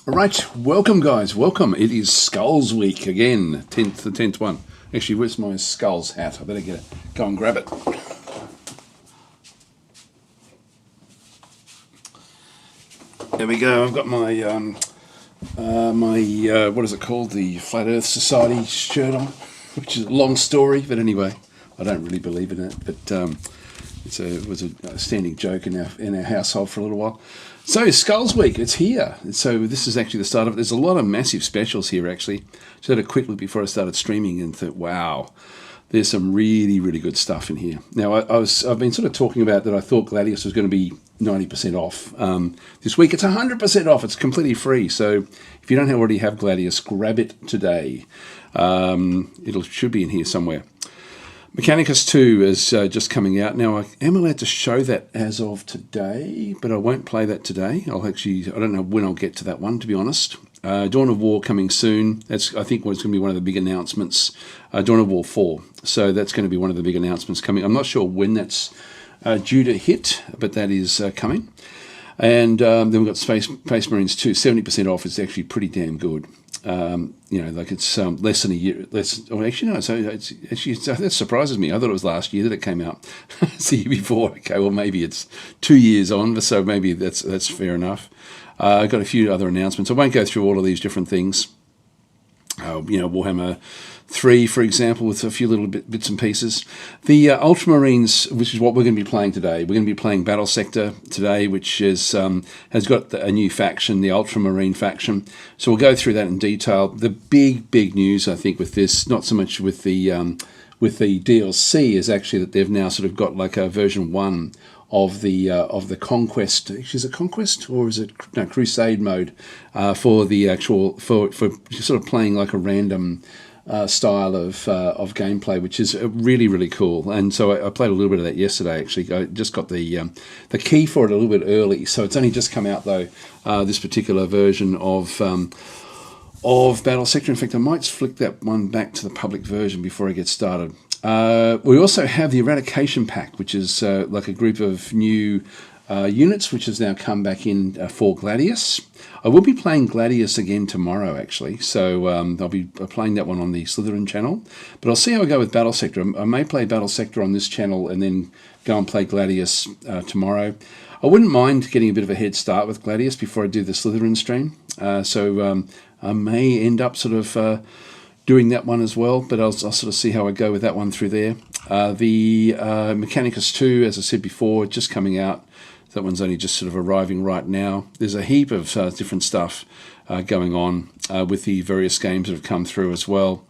All right, welcome guys, welcome. It is Skulls week again, the 10th one. Actually, where's my Skulls hat? I better go and grab it. There we go. I've got my what is it called? The Flat Earth Society shirt on, which is a long story, but anyway, I don't really believe in it. But it was a standing joke in our household for a little while. So Skulls Week, it's here. So this is actually the start of it. There's a lot of massive specials here actually. Just had a quick look before I started streaming and thought, wow, there's some really, really good stuff in here. Now I've been sort of talking about that I thought Gladius was going to be 90% off. This week it's 100% off. It's completely free. So if you don't already have Gladius, grab it today. It should be in here somewhere. Mechanicus 2 is just coming out. Now, I am allowed to show that as of today, but I won't play that today. I don't know when I'll get to that one, to be honest. Dawn of War coming soon. That's, I think, what's going to be one of the big announcements. Dawn of War 4. So that's going to be one of the big announcements coming. I'm not sure when that's due to hit, but that is coming. And then we've got Space Marines 2. 70% off is actually pretty damn good. Like it's less than a year. Actually, no. So that surprises me. I thought it was last year that it came out. It's the year before. Okay, well maybe it's 2 years on, so maybe that's fair enough. I've got a few other announcements. I won't go through all of these different things. Warhammer 3, for example, with a few little bits and pieces. The Ultramarines, which is what we're going to be playing today. We're going to be playing Battlesector today, which has got a new faction, the Ultramarine faction. So we'll go through that in detail. The big news, I think, with this, not so much with the DLC, is actually that they've now sort of got like a version 1 of the Conquest. Is it Conquest or is it Crusade mode for the actual for sort of playing like a random style of gameplay, which is really, really cool. And so I played a little bit of that yesterday. Actually, I just got the key for it a little bit early, so it's only just come out though. This particular version of Battlesector. In fact, I might flick that one back to the public version before I get started. We also have the Eradication Pack, which is like a group of new units, which has now come back in for Gladius. I will be playing Gladius again tomorrow, actually, so I'll be playing that one on the Slytherin channel. But I'll see how I go with Battlesector. I may play Battlesector on this channel and then go and play Gladius tomorrow. I wouldn't mind getting a bit of a head start with Gladius before I do the Slytherin stream. So I may end up sort of doing that one as well, but I'll sort of see how I go with that one through there. The Mechanicus 2, as I said before, just coming out. That one's only just sort of arriving right now. There's a heap of different stuff going on with the various games that have come through as well.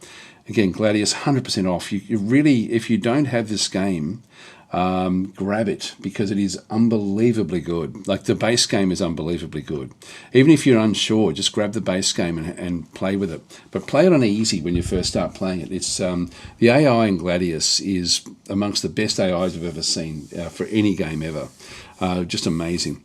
Again, Gladius, 100% off. You really, if you don't have this game, grab it, because it is unbelievably good. Like, the base game is unbelievably good. Even if you're unsure, just grab the base game and play with it. But play it on easy when you first start playing it. It's the AI in Gladius is amongst the best AIs I've ever seen for any game ever. Just amazing.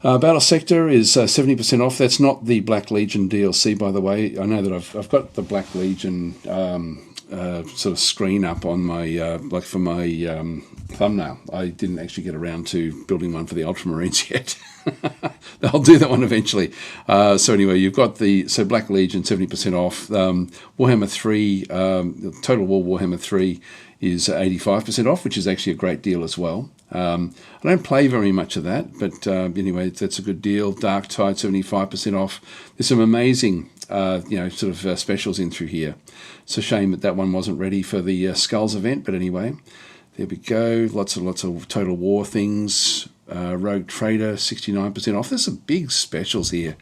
Battlesector is 70% off. That's not the Black Legion DLC, by the way. I know that I've got the Black Legion sort of screen up on my for my thumbnail. I didn't actually get around to building one for the Ultramarines yet. I'll do that one eventually. So anyway, you've got Black Legion 70% off. Warhammer 3, Total War Warhammer 3 is 85% off, which is actually a great deal as well. I don't play very much of that, but anyway, that's a good deal. Dark Tide 75% off. There's some amazing specials in through here. It's a shame that one wasn't ready for the Skulls event, but anyway, there we go. Lots of Total War things. Rogue Trader 69% off. There's some big specials here.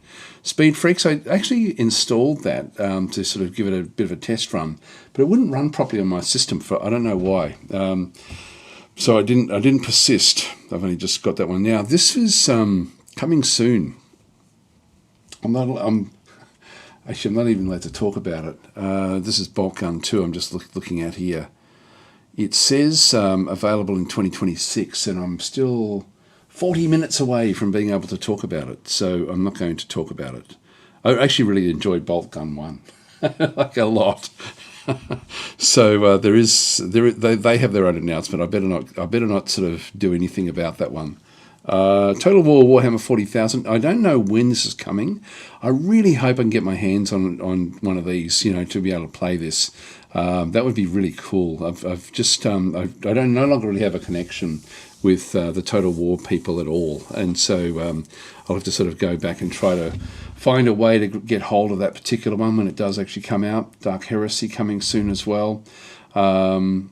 Speed Freaks, I actually installed that to sort of give it a bit of a test run, but it wouldn't run properly on my system for I don't know why. So I didn't persist. I've only just got that one now. This is coming soon. I'm not even allowed to talk about it. This is Bolt Gun 2. I'm just looking at here. It says available in 2026, and I'm still 40 minutes away from being able to talk about it, so I'm not going to talk about it. I actually really enjoyed Bolt Gun 1, like a lot. So they have their own announcement. I better not sort of do anything about that one. Total War Warhammer 40,000. I don't know when this is coming. I really hope I can get my hands on one of these, to be able to play this. That would be really cool. I've just I don't no longer really have a connection with the Total War people at all, and so I'll have to sort of go back and try to find a way to get hold of that particular one when it does actually come out. Dark Heresy coming soon as well. Warhammer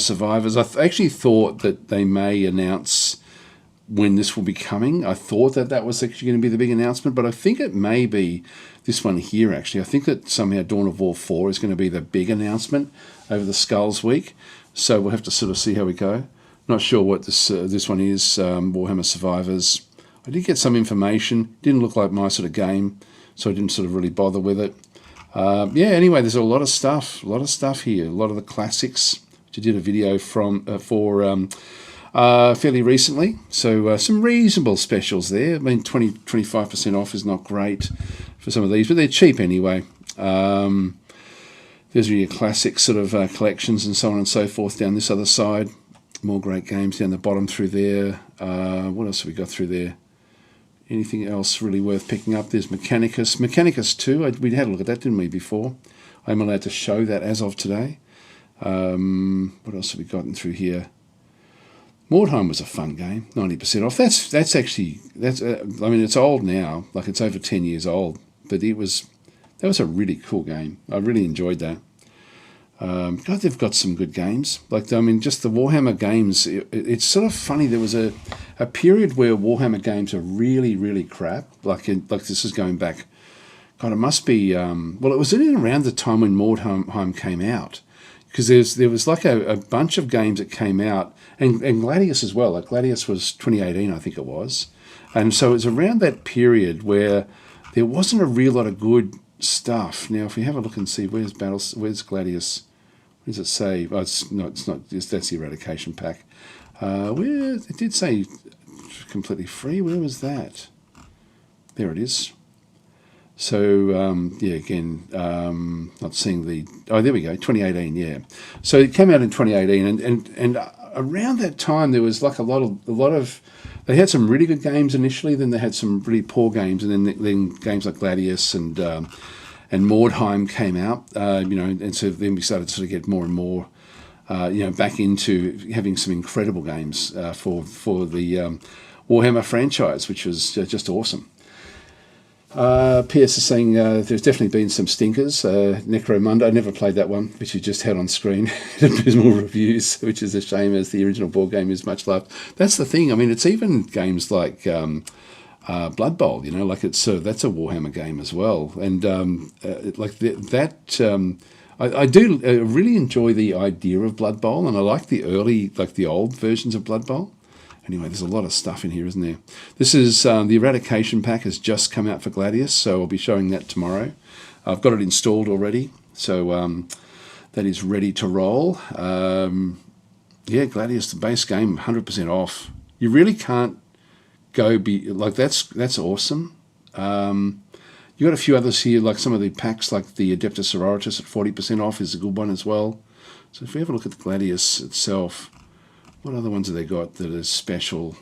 Survivors. I actually thought that they may announce when this will be coming. I thought that was actually going to be the big announcement, but I think it may be this one here, actually. I think that somehow Dawn of War 4 is going to be the big announcement over the SKULLS week, so we'll have to sort of see how we go. Not sure what this one is, Warhammer Survivors. I did get some information. Didn't look like my sort of game, so I didn't sort of really bother with it. Anyway, there's a lot of stuff here. A lot of the classics, which I did a video for fairly recently. So some reasonable specials there. I mean, 25% off is not great for some of these, but they're cheap anyway. There's your classic sort of collections and so on and so forth down this other side. More great games down the bottom through there. What else have we got through there? Anything else really worth picking up? There's Mechanicus. Mechanicus 2, we had a look at that, didn't we, before? I'm allowed to show that as of today. What else have we gotten through here? Mordheim was a fun game, 90% off. That's I mean, it's old now, like it's over 10 years old, but that was a really cool game. I really enjoyed that. God, they've got some good games. Just the Warhammer games, it's sort of funny. There was a period where Warhammer games are really, really crap. Like this is going back, God, it must be, it was in and around the time when Mordheim came out. Because there was like a bunch of games that came out, and Gladius as well. Like Gladius was 2018, I think it was. And so it was around that period where there wasn't a real lot of good stuff. Now, if we have a look and see, where's Gladius? What does it say? Oh, it's not. That's the eradication pack. Where it did say completely free. Where was that? There it is. So again, not seeing the. Oh, there we go. 2018. Yeah. So it came out in 2018, and around that time there was like a lot of. They had some really good games initially. Then they had some really poor games, and then games like Gladius and Mordheim came out, and so then we started to sort of get more and more, back into having some incredible games for the Warhammer franchise, which was just awesome. Pierce is saying there's definitely been some stinkers. Necromunda, I never played that one, which you just had on screen. Abysmal reviews, which is a shame, as the original board game is much loved. That's the thing. I mean, it's even games like Blood Bowl, like that's a Warhammer game as well. And I do really enjoy the idea of Blood Bowl, and I like the old versions of Blood Bowl. Anyway, there's a lot of stuff in here, isn't there? This is the Eradication Pack has just come out for Gladius, so I'll be showing that tomorrow. I've got it installed already, so that is ready to roll. Gladius, the base game, 100% off. You really can't go that's awesome. You got a few others here, like some of the packs, like the Adeptus Sororitas at 40% off is a good one as well. So if we have a look at the Gladius itself, what other ones have they got that are special?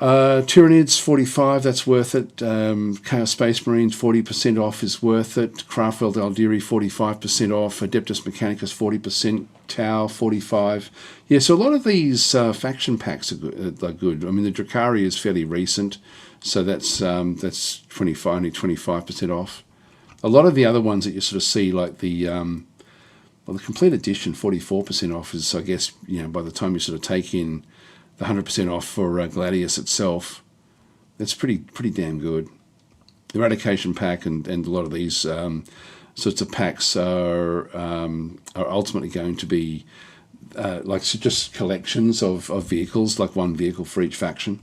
Tyranids 45, that's worth it. Chaos Space Marines 40% off is worth it. Craftworld Aldiri 45% off. Adeptus Mechanicus 40%. Tau 45. Yeah, so a lot of these faction packs are good. I mean, the Drakari is fairly recent, so that's only 25% off. A lot of the other ones that you sort of see, like the complete edition 44% off is, I guess, by the time you sort of take in the 100% off for Gladius itself, that's pretty damn good. The Eradication Pack and a lot of these sorts of packs are ultimately going to be just collections of vehicles, like one vehicle for each faction.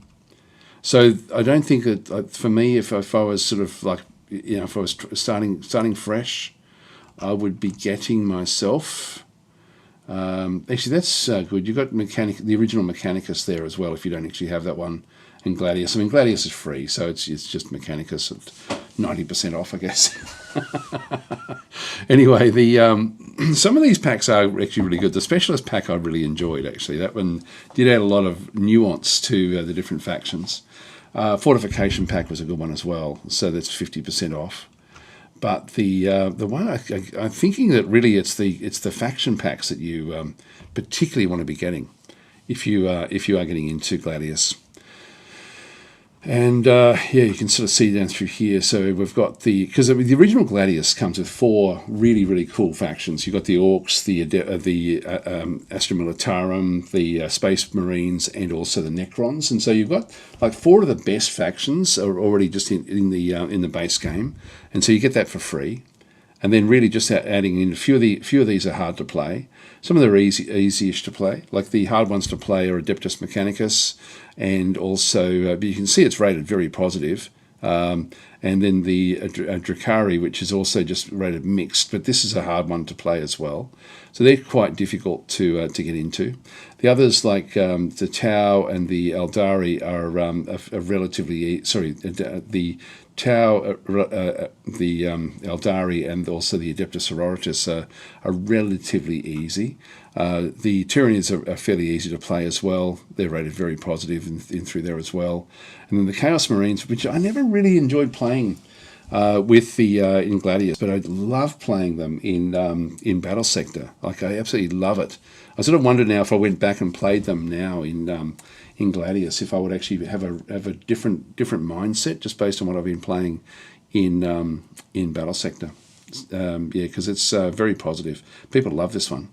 So I don't think that for me, if I was sort of if I was starting fresh, I would be getting myself Actually, that's good. You've got the original Mechanicus there as well, if you don't actually have that one. And Gladius. I mean, Gladius is free, so it's just Mechanicus at 90% off, I guess. Anyway, some of these packs are actually really good. The Specialist pack I really enjoyed, actually. That one did add a lot of nuance to the different factions. Fortification pack was a good one as well, so that's 50% off. But the one I'm thinking that really it's the faction packs that you particularly want to be getting if you are getting into Gladius. And yeah, you can sort of see down through here. So we've got because I mean, the original Gladius comes with 4 really, really cool factions. You've got the Orcs, the Astra Militarum, the Space Marines, and also the Necrons. And so you've got like 4 of the best factions are already just in the base game, and so you get that for free. And then really just adding in a few of these are hard to play. Some of them are easy-ish to play. Like the hard ones to play are Adeptus Mechanicus, and also, but you can see it's rated very positive. And then the Dracari, which is also just rated mixed, but this is a hard one to play as well. So they're quite difficult to get into. The others, like the Tau and the Eldari, are relatively the Tau, the Eldari, and also the Adeptus Sororitas are relatively easy. The Tyranids are fairly easy to play as well. They're rated very positive in through there as well. And then the Chaos Marines, which I never really enjoyed playing with in Gladius, but I love playing them in Battlesector. Like, I absolutely love it. I sort of wonder now if I went back and played them now in Gladius, if I would actually have a different mindset just based on what I've been playing in Battlesector. Yeah, because it's very positive. People love this one.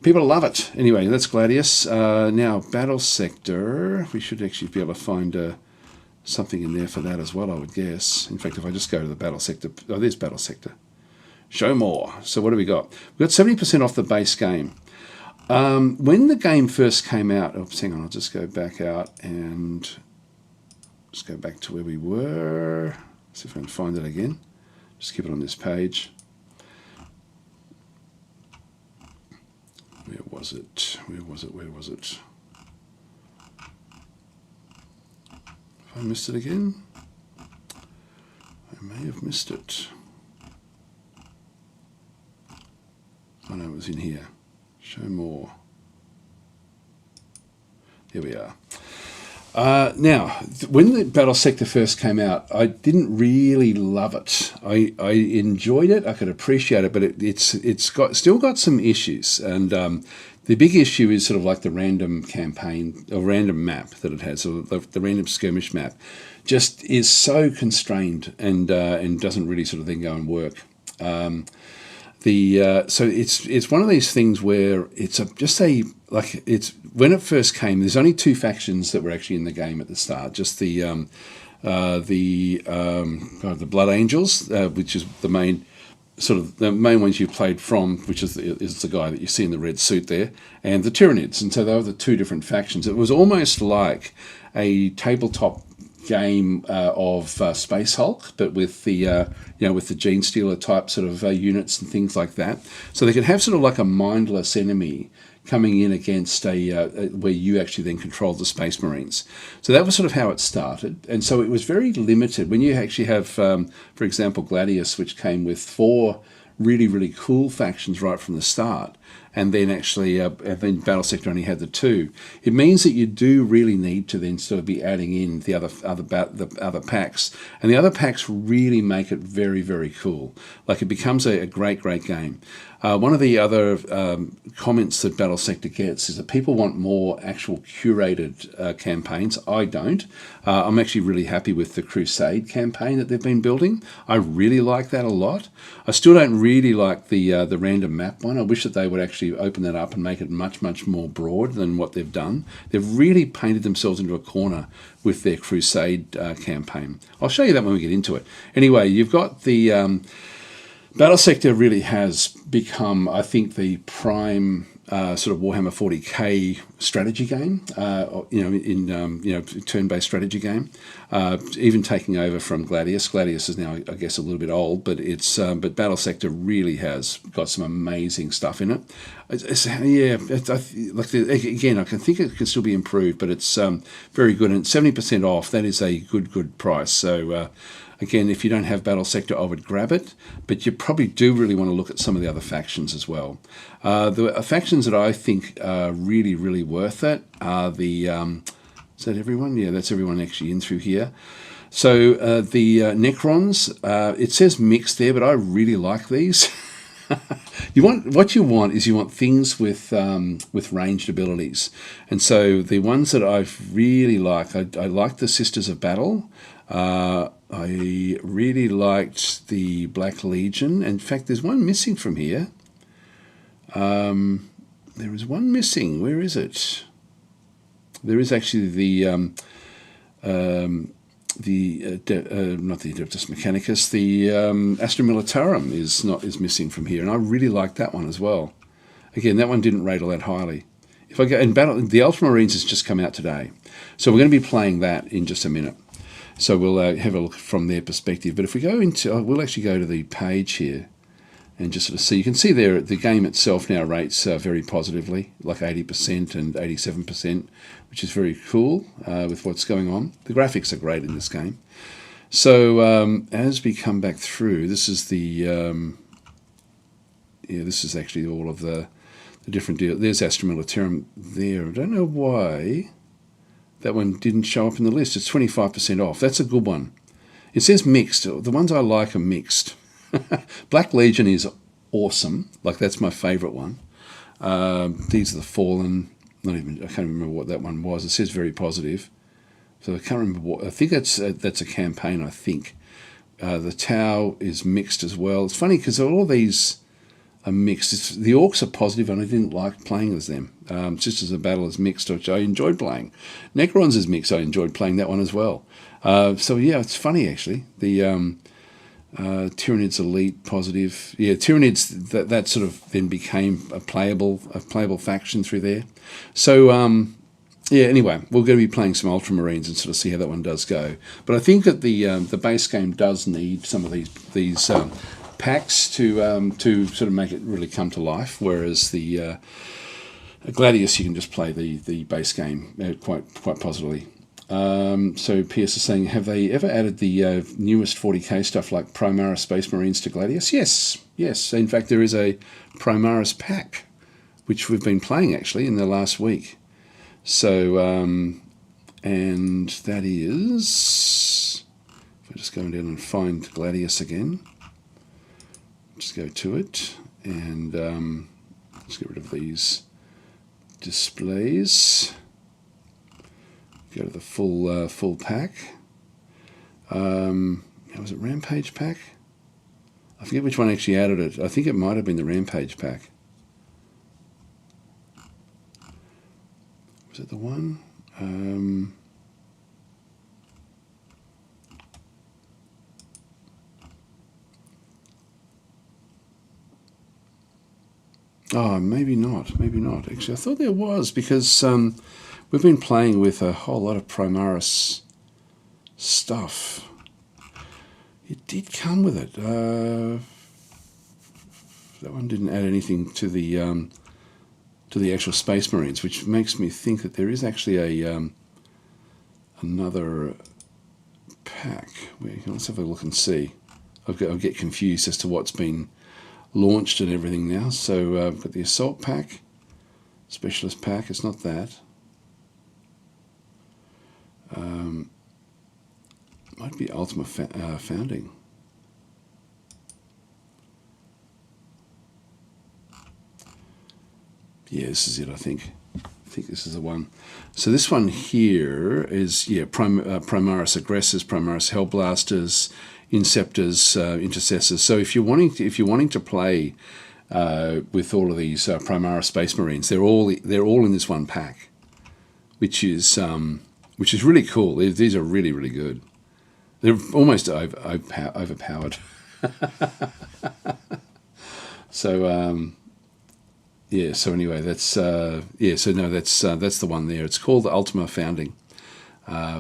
People love it. Anyway, that's Gladius. Now, Battlesector, we should actually be able to find something in there for that as well, I would guess. In fact, if I just go to the Battlesector, oh, there's Battlesector. Show more. So what do we got? We've got 70% off the base game. When the game first came out, oops, hang on, I'll just go back out and just go back to where we were. See if I can find it again. Just keep it on this page. Where was it? Where was it? Where was it? Have I missed it again? I may have missed it. Oh no, it was in here. Show more. Here we are. Now, when the Battlesector first came out, I didn't really love it. I enjoyed it, I could appreciate it, but it's still got some issues. And the big issue is sort of like the random campaign, or random map that it has, or the random skirmish map, just is so constrained and doesn't really sort of then go and work. So it's one of these things where when it first came, there's only 2 factions that were actually in the game at the start. Just the Blood Angels, which is the main ones you played from, which is the guy that you see in the red suit there, and the Tyranids. And so they were the 2 different factions. It was almost like a tabletop game of Space Hulk, but with the with the Gene Stealer type sort of units and things like that. So they could have sort of like a mindless enemy coming in against where you actually then control the Space Marines. So that was sort of how it started. And so it was very limited. When you actually have, for example, Gladius, which came with 4 really, really cool factions right from the start, and then actually, then Battlesector only had the 2. It means that you do really need to then sort of be adding in the other packs, and the other packs really make it very, very cool. Like, it becomes a great game. One of the other comments that Battlesector gets is that people want more actual curated campaigns. I don't. I'm actually really happy with the Crusade campaign that they've been building. I really like that a lot. I still don't really like the random map one. I wish that they would actually open that up and make it much, much more broad than what they've done. They've really painted themselves into a corner with their Crusade campaign. I'll show you that when we get into it. Anyway, you've got the Battlesector really has become, I think, the prime sort of Warhammer 40k strategy game. Turn-based strategy game. Even taking over from Gladius. Gladius is now, I guess, a little bit old, but but Battlesector really has got some amazing stuff in it. Again, I can think it can still be improved, but it's very good, and 70% off. That is a good price. So. Again, if you don't have Battlesector, I would grab it, but you probably do really want to look at some of the other factions as well. The factions that I think are really, really worth it are the... is that everyone? Yeah, that's everyone actually in through here. So the Necrons, it says mixed there, but I really like these. You want things with ranged abilities, and so the ones that I really like, I like the Sisters of Battle. I really liked the Black Legion. In fact, there's one missing from here. There is one missing. Where is it? There is actually not the Adeptus Mechanicus, the Astra Militarum is missing from here, and I really like that one as well. Again, that one didn't rate all that highly. If I go in battle, the Ultramarines has just come out today, so we're going to be playing that in just a minute. So we'll have a look from their perspective. But if we go into, we'll actually go to the page here and just sort of see. You can see there the game itself now rates very positively, like 80% and 87%, which is very cool with what's going on. The graphics are great in this game. So as we come back through, this is the this is actually all of the different deals. There's Astra Militarum there. I don't know why that one didn't show up in the list. It's 25% off. That's a good one. It says mixed. The ones I like are mixed. Black Legion is awesome. Like, that's my favourite one. These are the Fallen. I can't remember what that one was. It says very positive. So I can't remember what. I think that's a campaign, I think. The Tau is mixed as well. It's funny because all of these are mixed. The Orcs are positive, and I didn't like playing as them. Sisters of Battle is mixed, which I enjoyed playing. Necrons is mixed. I enjoyed playing that one as well. So yeah, it's funny actually. The Tyranids Elite positive. Yeah, Tyranids that sort of then became a playable faction through there. So yeah. Anyway, we're going to be playing some Ultramarines and sort of see how that one does go. But I think that the base game does need some of these packs to sort of make it really come to life. Whereas the Gladius, you can just play the base game quite positively. So Pierce is saying, have they ever added the newest 40k stuff like Primaris Space Marines to Gladius? Yes. In fact, there is a Primaris pack, which we've been playing actually in the last week. So, and that is, if I just go down and find Gladius again, just go to it, and let's get rid of these displays. Go to the full pack. Was it Rampage pack? I forget which one actually added it. I think it might have been the Rampage pack. Was it the one? Oh, maybe not. Actually, I thought there was, because we've been playing with a whole lot of Primaris stuff. It did come with it. That one didn't add anything to the actual Space Marines, which makes me think that there is actually a another pack. Let's have a look and see. I'll get confused as to what's been launched and everything now. So I've got the Assault pack, Specialist pack. It's not that. Might be Ultima Founding. Yeah, this is it, I think. I think this is the one. So this one here is, Primaris Aggressors, Primaris Hellblasters, Inceptors, Intercessors. So if you're wanting to play with all of these Primaris Space Marines, they're all in this one pack, which is really cool. These are really, really good. They're almost overpowered. So yeah. So anyway, that's yeah. So no, that's the one there. It's called the Ultima Founding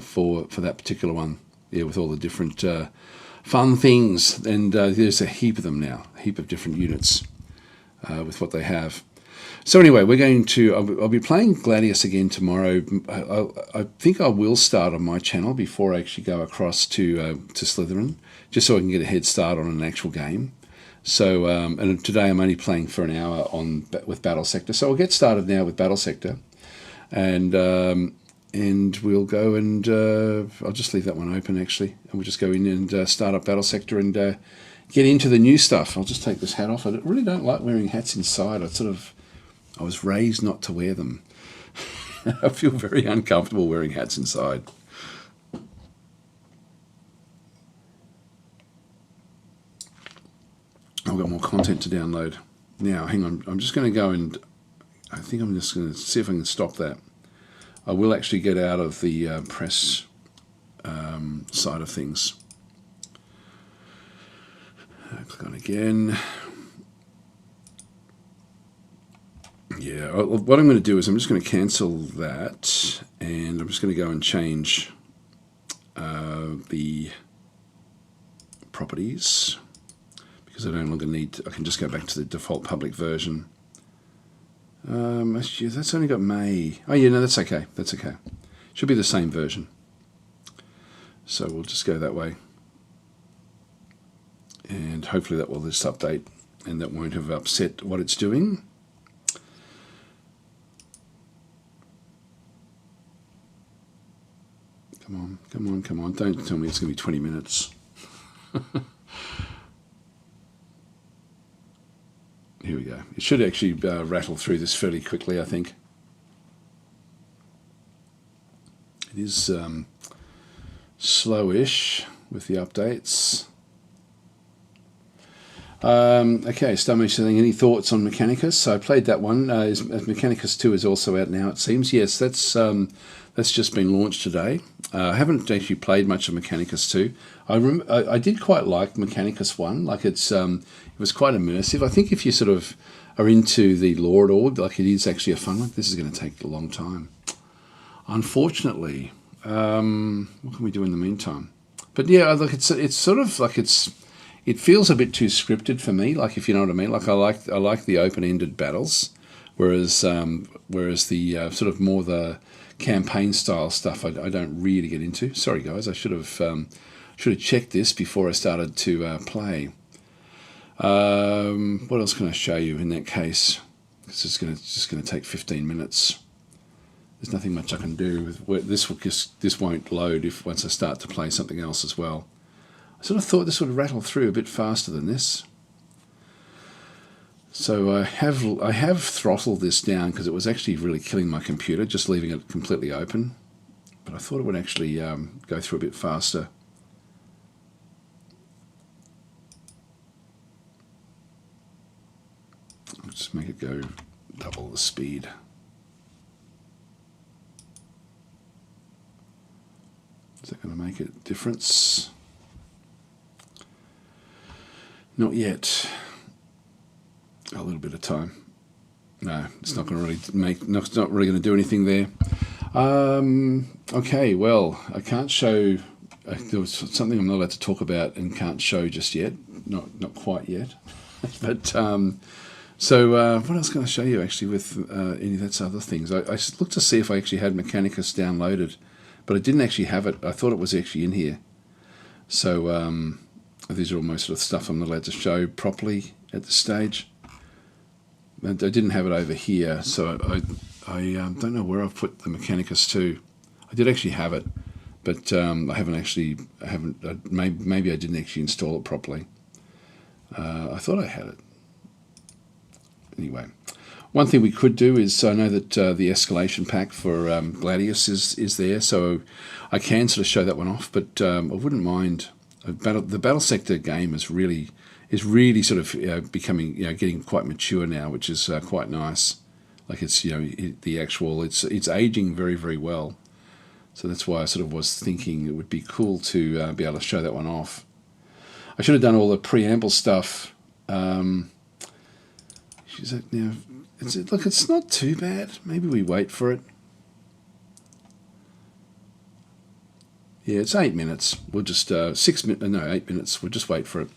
for that particular one. Yeah, with all the different fun things, and there's a heap of them now, a heap of different units with what they have. So anyway, we're going to. I'll be playing Gladius again tomorrow. I think I will start on my channel before I actually go across to Slytherin, just so I can get a head start on an actual game. So and today I'm only playing for an hour with Battlesector. So I'll get started now with Battlesector, and we'll go and I'll just leave that one open actually, and we'll just go in and start up Battlesector and get into the new stuff. I'll just take this hat off. I really don't like wearing hats inside. I was raised not to wear them. I feel very uncomfortable wearing hats inside. I've got more content to download. Now, hang on. I'm just going to go and I think I'm just going to see if I can stop that. I will actually get out of the press side of things. Click on again. Yeah, what I'm going to do is I'm just going to cancel that, and I'm just going to go and change the properties, because I no longer need to, I can just go back to the default public version. Actually, that's only got May. Oh yeah, no, that's okay. That's okay. Should be the same version. So we'll just go that way, and hopefully that will just update, and that won't have upset what it's doing. Come on, come on, come on. Don't tell me it's going to be 20 minutes. Here we go. It should actually rattle through this fairly quickly, I think. It is slowish with the updates. Okay, Stomach saying, any thoughts on Mechanicus? So I played that one. Mechanicus 2 is also out now, it seems. Yes, that's just been launched today. I haven't actually played much of Mechanicus 2. I did quite like Mechanicus 1. Like it was quite immersive. I think if you sort of are into the lore at all, like it is actually a fun one. This is going to take a long time, unfortunately. What can we do in the meantime? But yeah, look, it's sort of like it feels a bit too scripted for me. Like, if you know what I mean. Like I like the open-ended battles, whereas the sort of more the campaign style stuff I don't really get into. Sorry guys, I should have checked this before I started to play. What else can I show you in that case? This is just gonna take 15 minutes. There's nothing much I can do with this won't load once I start to play something else as well. I sort of thought this would rattle through a bit faster than this. So I have throttled this down because it was actually really killing my computer, just leaving it completely open. But I thought it would actually go through a bit faster. I'll just make it go double the speed. Is that going to make a difference? Not yet. A little bit of time. No, it's not going to really it's not really going to do anything there. Okay, well, I can't show. There was something I'm not allowed to talk about and can't show just yet. Not quite yet. But so what else can I show you actually with any of that's other things? I looked to see if I actually had Mechanicus downloaded, but I didn't actually have it. I thought it was actually in here. So these are all my sort of stuff I'm not allowed to show properly at this stage. I didn't have it over here, so I don't know where I've put the Mechanicus 2. I did actually have it, but I haven't. Maybe I didn't actually install it properly. I thought I had it. Anyway, one thing we could do is, I know that the escalation pack for Gladius is there, so I can sort of show that one off. But I wouldn't mind. The Battlesector game is really sort of becoming, getting quite mature now, which is quite nice. Like it's it's aging very, very well. So that's why I sort of was thinking it would be cool to be able to show that one off. I should have done all the preamble stuff. She's like, now, look, it's not too bad. Maybe we wait for it. Yeah, it's 8 minutes. We'll just 8 minutes. We'll just wait for it.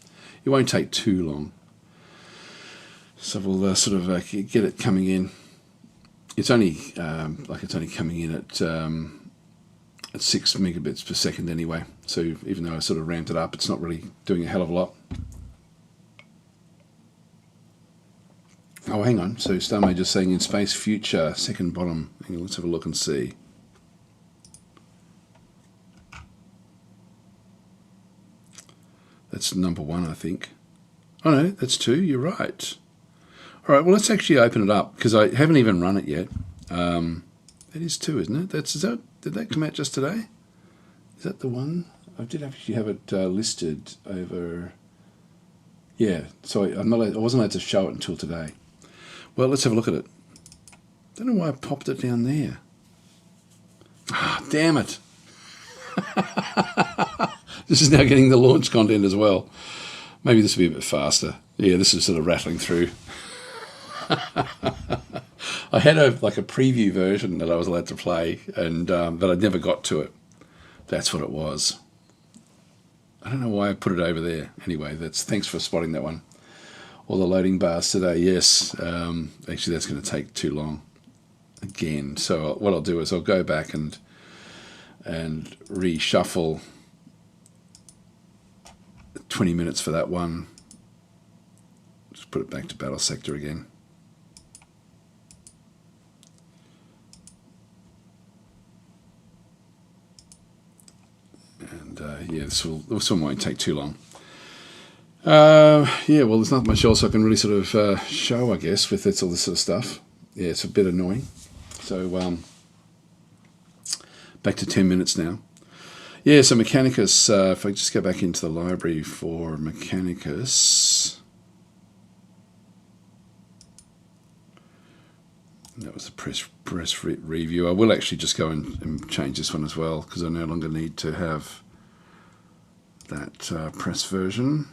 It won't take too long. So we'll sort of get it coming in. It's only it's only coming in at 6 megabits per second anyway. So even though I sort of ramped it up, it's not really doing a hell of a lot. Oh, hang on. So Star Major's saying in space future, second bottom. Hang on, let's have a look and see. That's number 1, I think. Oh no, that's 2. You're right. All right. Well, let's actually open it up because I haven't even run it yet. That is 2, isn't it? Did that come out just today? Is that the one? I did actually have it listed over. Yeah. So I wasn't allowed to show it until today. Well, let's have a look at it. Don't know why I popped it down there. Ah, damn it. This is now getting the launch content as well. Maybe this will be a bit faster. Yeah, this is sort of rattling through. I had a preview version that I was allowed to play, and but I never got to it. That's what it was. I don't know why I put it over there. Anyway, thanks for spotting that one. All the loading bars today, yes. Actually, that's going to take too long again. So what I'll do is I'll go back and reshuffle 20 minutes for that one. Just put it back to Battlesector again. And yeah, this one won't take too long. Yeah, well, there's not much else I can really sort of show, I guess, with all this sort of stuff. Yeah, it's a bit annoying. So back to 10 minutes now. Yeah, so Mechanicus, if I just go back into the library for Mechanicus. That was a press review. I will actually just go and change this one as well because I no longer need to have that press version.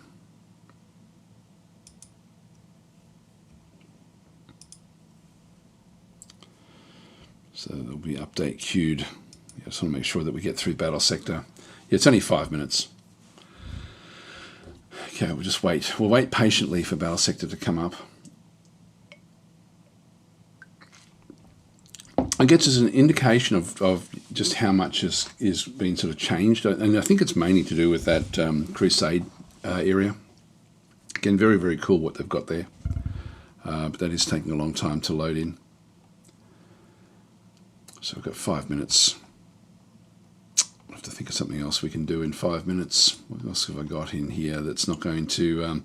So there'll be update queued. I just want to make sure that we get through Battlesector. Yeah, it's only 5 minutes. Okay, we'll just wait. We'll wait patiently for Battlesector to come up. I guess it's an indication of just how much is being sort of changed. And I think it's mainly to do with that crusade area. Again, very, very cool what they've got there. But that is taking a long time to load in. So we've got 5 minutes. I have to think of something else we can do in 5 minutes. What else have I got in here that's not going to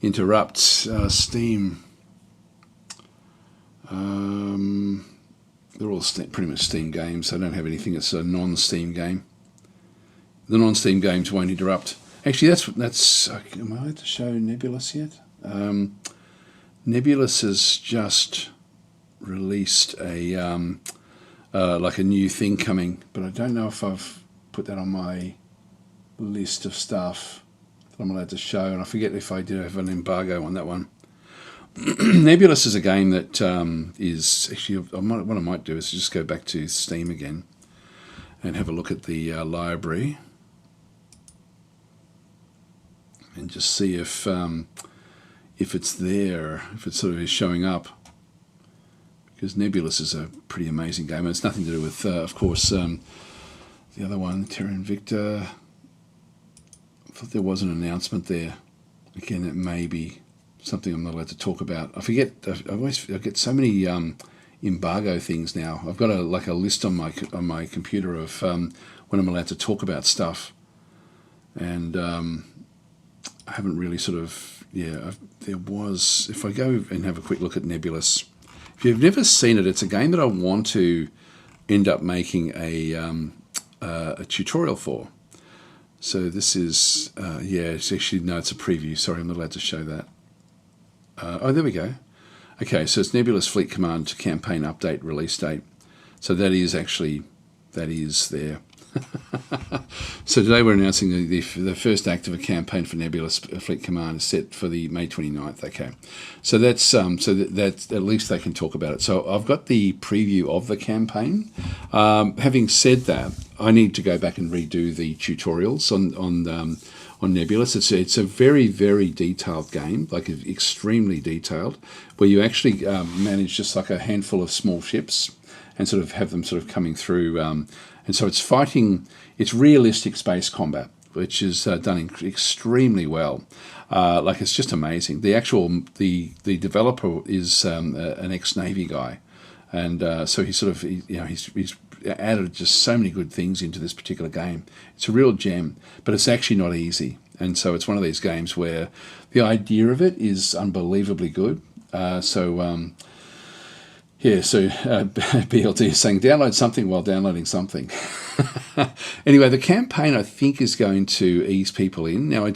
interrupt Steam? They're all pretty much Steam games. I don't have anything that's a non-Steam game. The non-Steam games won't interrupt. Actually, that's. Am I allowed to show Nebulous yet? Nebulous has just released a like a new thing coming, but I don't know if I've put that on my list of stuff that I'm allowed to show, and I forget if I did have an embargo on that one. Nebulous is a game that is actually, what I might do is just go back to Steam again and have a look at the library and just see if it's there, if it sort of is showing up. Because Nebulous is a pretty amazing game. And it's nothing to do with, of course, the other one, Terra Invicta. I thought there was an announcement there. Again, it may be something I'm not allowed to talk about. I forget. I get so many embargo things now. I've got a list on my computer of when I'm allowed to talk about stuff, and I haven't really sort of. Yeah, there was. If I go and have a quick look at Nebulous. If you've never seen it, it's a game that I want to end up making a tutorial for. So this is, yeah, it's actually, no, it's a preview. Sorry, I'm not allowed to show that. Oh, there we go. Okay, so it's Nebulous Fleet Command Campaign Update Release Date. So that is actually, that is there. So today we're announcing the first act of a campaign for Nebulous Fleet Command is set for the May 29th. Okay, so that's that's at least they can talk about it. So I've got the preview of the campaign. Having said that, I need to go back and redo the tutorials on Nebulous. It's a very, very detailed game, like extremely detailed, where you actually manage just like a handful of small ships and sort of have them sort of coming through. And so it's fighting, it's realistic space combat, which is done extremely well. Like it's just amazing. The developer is an ex-Navy guy, and so he's added just so many good things into this particular game. It's a real gem, but it's actually not easy. And so it's one of these games where the idea of it is unbelievably good. BLT is saying download something while downloading something. Anyway, the campaign I think is going to ease people in. Now I'm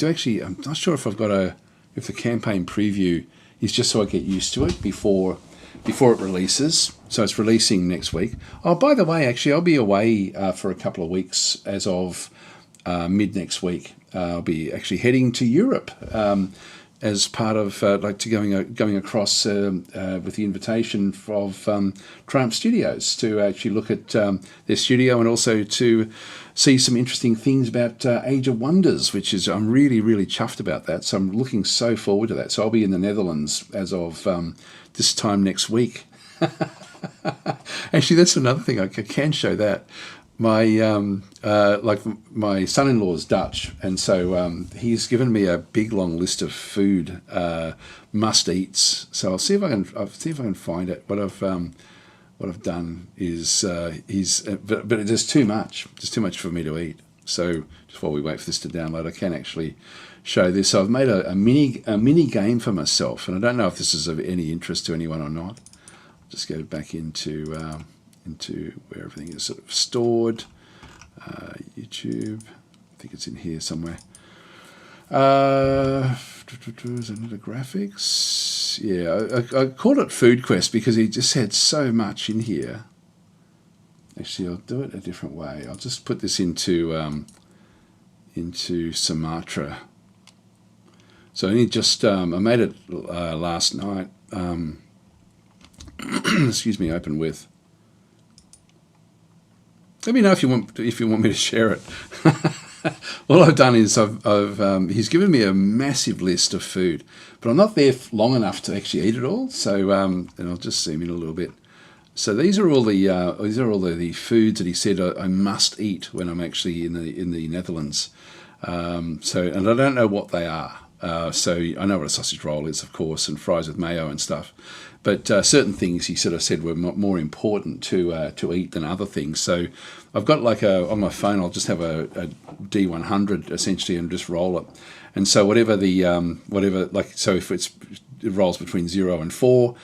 not sure if if the campaign preview is just so I get used to it before it releases. So it's releasing next week. Oh, by the way, actually I'll be away for a couple of weeks as of mid next week. I'll be actually heading to Europe. As part of going across with the invitation of Triumph Studios to actually look at their studio and also to see some interesting things about Age of Wonders, which is I'm really, really chuffed about that. So I'm looking so forward to that. So I'll be in the Netherlands as of this time next week. Actually, that's another thing I can show that. My my son-in-law's Dutch, and so he's given me a big long list of food must eats. So I'll see if I can find it. What I've done is but there's too much. There's too much for me to eat. So just while we wait for this to download, I can actually show this. So I've made a mini game for myself, and I don't know if this is of any interest to anyone or not. I'll just go back into where everything is sort of stored. YouTube, I think it's in here somewhere. Is it under graphics? Yeah, I called it Food Quest because he just had so much in here. Actually, I'll do it a different way. I'll just put this into Sumatra. So I made it last night. Excuse me. Open with. Let me know if you want me to share it. All I've done is he's given me a massive list of food, but I'm not there long enough to actually eat it all. So and I'll just zoom in a little bit. So these are all the foods that he said I must eat when I'm actually in the Netherlands. And I don't know what they are. So I know what a sausage roll is, of course, and fries with mayo and stuff. But certain things he sort of said were more important to eat than other things. So I've got on my phone, I'll just have a D100 essentially and just roll it. And so if it rolls between 0 and 4,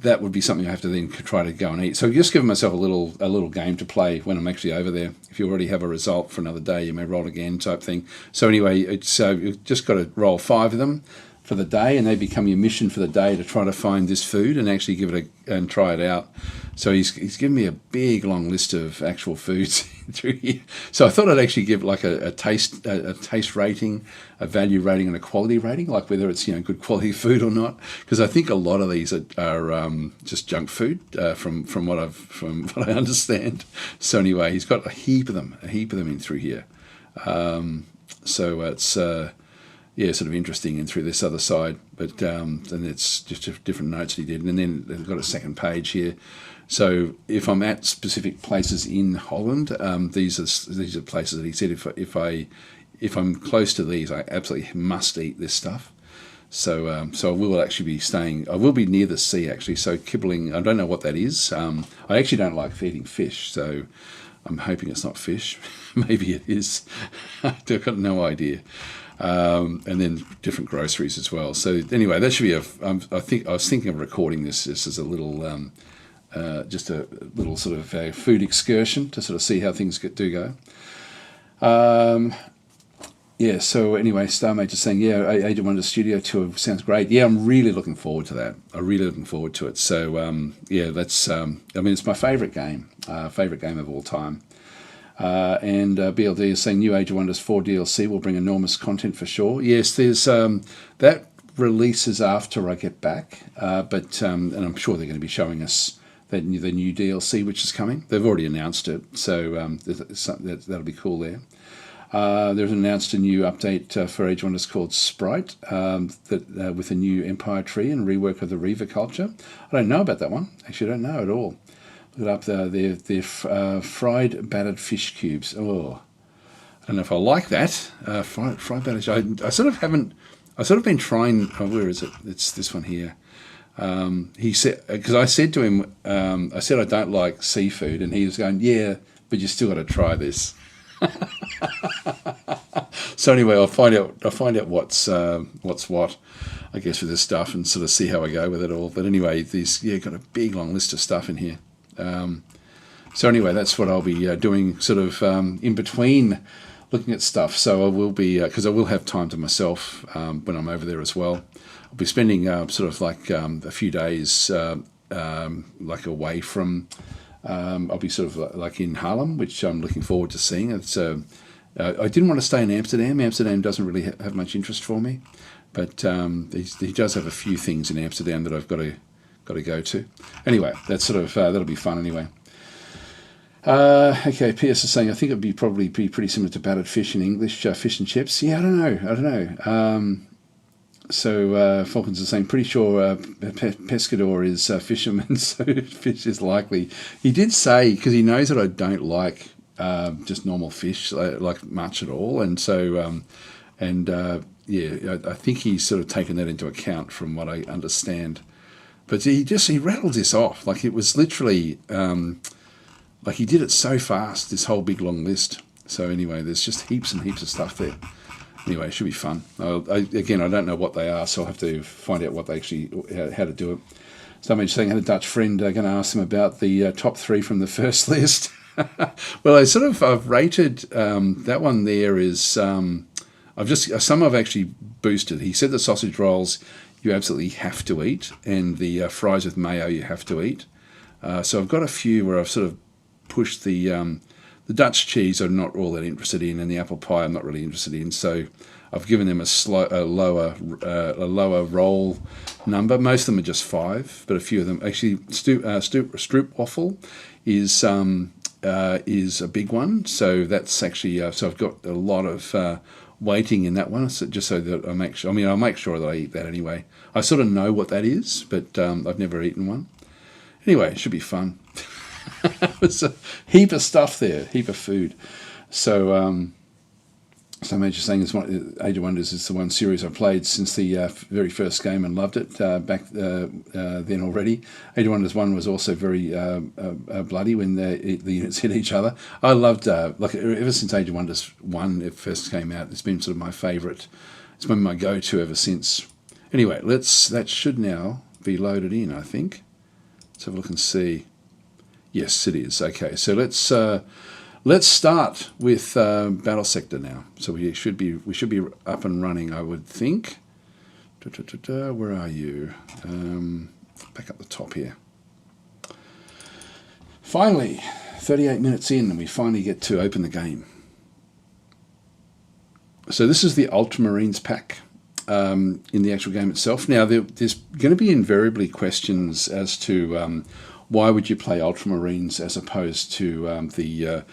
that would be something I have to then try to go and eat. So just giving myself a little game to play when I'm actually over there. If you already have a result for another day, you may roll again type thing. So anyway, it's you've just got to roll 5 of them for the day, and they become your mission for the day to try to find this food and actually give it and try it out. So he's given me a big long list of actual foods through here. So I thought I'd actually give like a taste rating, a value rating, and a quality rating, like whether it's good quality food or not. Because I think a lot of these are just junk food from what I understand. So anyway, he's got a heap of them in through here. So it's. Sort of interesting and through this other side, but then it's just different notes that he did, and then they've got a second page here. So if I'm at specific places in Holland, these are places that he said if I'm close to these, I absolutely must eat this stuff. So I will actually be staying. I will be near the sea actually. So Kibbeling, I don't know what that is. I actually don't like eating fish, so I'm hoping it's not fish. Maybe it is. I've got no idea. And then different groceries as well. So anyway, that should be I was thinking of recording this as a little, just a little sort of a food excursion to sort of see how things do go. So anyway, Starmate is saying, Age of Wonder Studio Tour sounds great. Yeah, I'm really looking forward to that. I'm really looking forward to it. So, that's, it's my favourite game of all time. And BLD is saying new Age of Wonders 4 DLC will bring enormous content for sure. Yes, there's that releases after I get back, but and I'm sure they're going to be showing us the new DLC which is coming. They've already announced it, so that'll be cool there. They've announced a new update for Age of Wonders called Sprite, with a new Empire tree and rework of the Reaver culture. I don't know about that one. Actually, I don't know at all. Look it up there. They're fried battered fish cubes. Oh, I don't know if I like that. Fried battered. I sort of haven't. I sort of been trying. Oh, where is it? It's this one here. He said, because I said to him, I said I don't like seafood, and he was going, yeah, but you still got to try this. So anyway, I'll find out what's what, I guess, with this stuff, and sort of see how I go with it all. But anyway, got a big long list of stuff in here. So anyway, that's what I'll be doing, sort of in between looking at stuff. So I will be, because I will have time to myself when I'm over there as well. I'll be spending sort of like a few days like away from. I'll be sort of like in Haarlem, which I'm looking forward to seeing. It's I didn't want to stay in Amsterdam. Amsterdam doesn't really have much interest for me, but he does have a few things in Amsterdam that I've got to go to. Anyway, that's sort of that'll be fun anyway. Okay, PS is saying I think it'd be probably be pretty similar to battered fish in English, fish and chips. Yeah, I don't know. So Falcons is saying, pretty sure pescador is fisherman, so fish is likely. He did say, because he knows that I don't like just normal fish, like much at all, and so I think he's sort of taken that into account from what I understand. But he rattled this off like it was literally like he did it so fast. This whole big long list. So anyway, there's just heaps and heaps of stuff there. Anyway, it should be fun. Again, I don't know what they are, so I'll have to find out what they actually, how to do it. Somebody's saying I had a Dutch friend, going to ask them about the top 3 from the first list. Well, I've rated that one there is, some I've actually boosted. He said the sausage rolls you absolutely have to eat, and the fries with mayo you have to eat. So I've got a few where I've sort of pushed the Dutch cheese I'm not all that interested in, and the apple pie I'm not really interested in. So I've given them a lower roll number. Most of them are just 5, but a few of them actually. Stroopwafel is a big one. So that's actually so I've got a lot of weighting in that one. So just so that I'll make sure that I eat that anyway. I sort of know what that is, but I've never eaten one. Anyway, it should be fun. It's a heap of stuff there, heap of food. So, so Major saying Age of Wonders is the one series I played since the very first game and loved it back then already. Age of Wonders 1 was also very bloody when the units hit each other. I loved, ever since Age of Wonders 1 it first came out, it's been sort of my favourite. It's been my go-to ever since. Anyway, that should now be loaded in, I think. Let's have a look and see. Yes, it is. Okay, so let's start with Battlesector now. So we should be up and running, I would think. Where are you? Back up the top here. Finally, 38 minutes in, and we finally get to open the game. So this is the Ultramarines pack in the actual game itself. Now, there's going to be invariably questions as to why would you play Ultramarines as opposed to the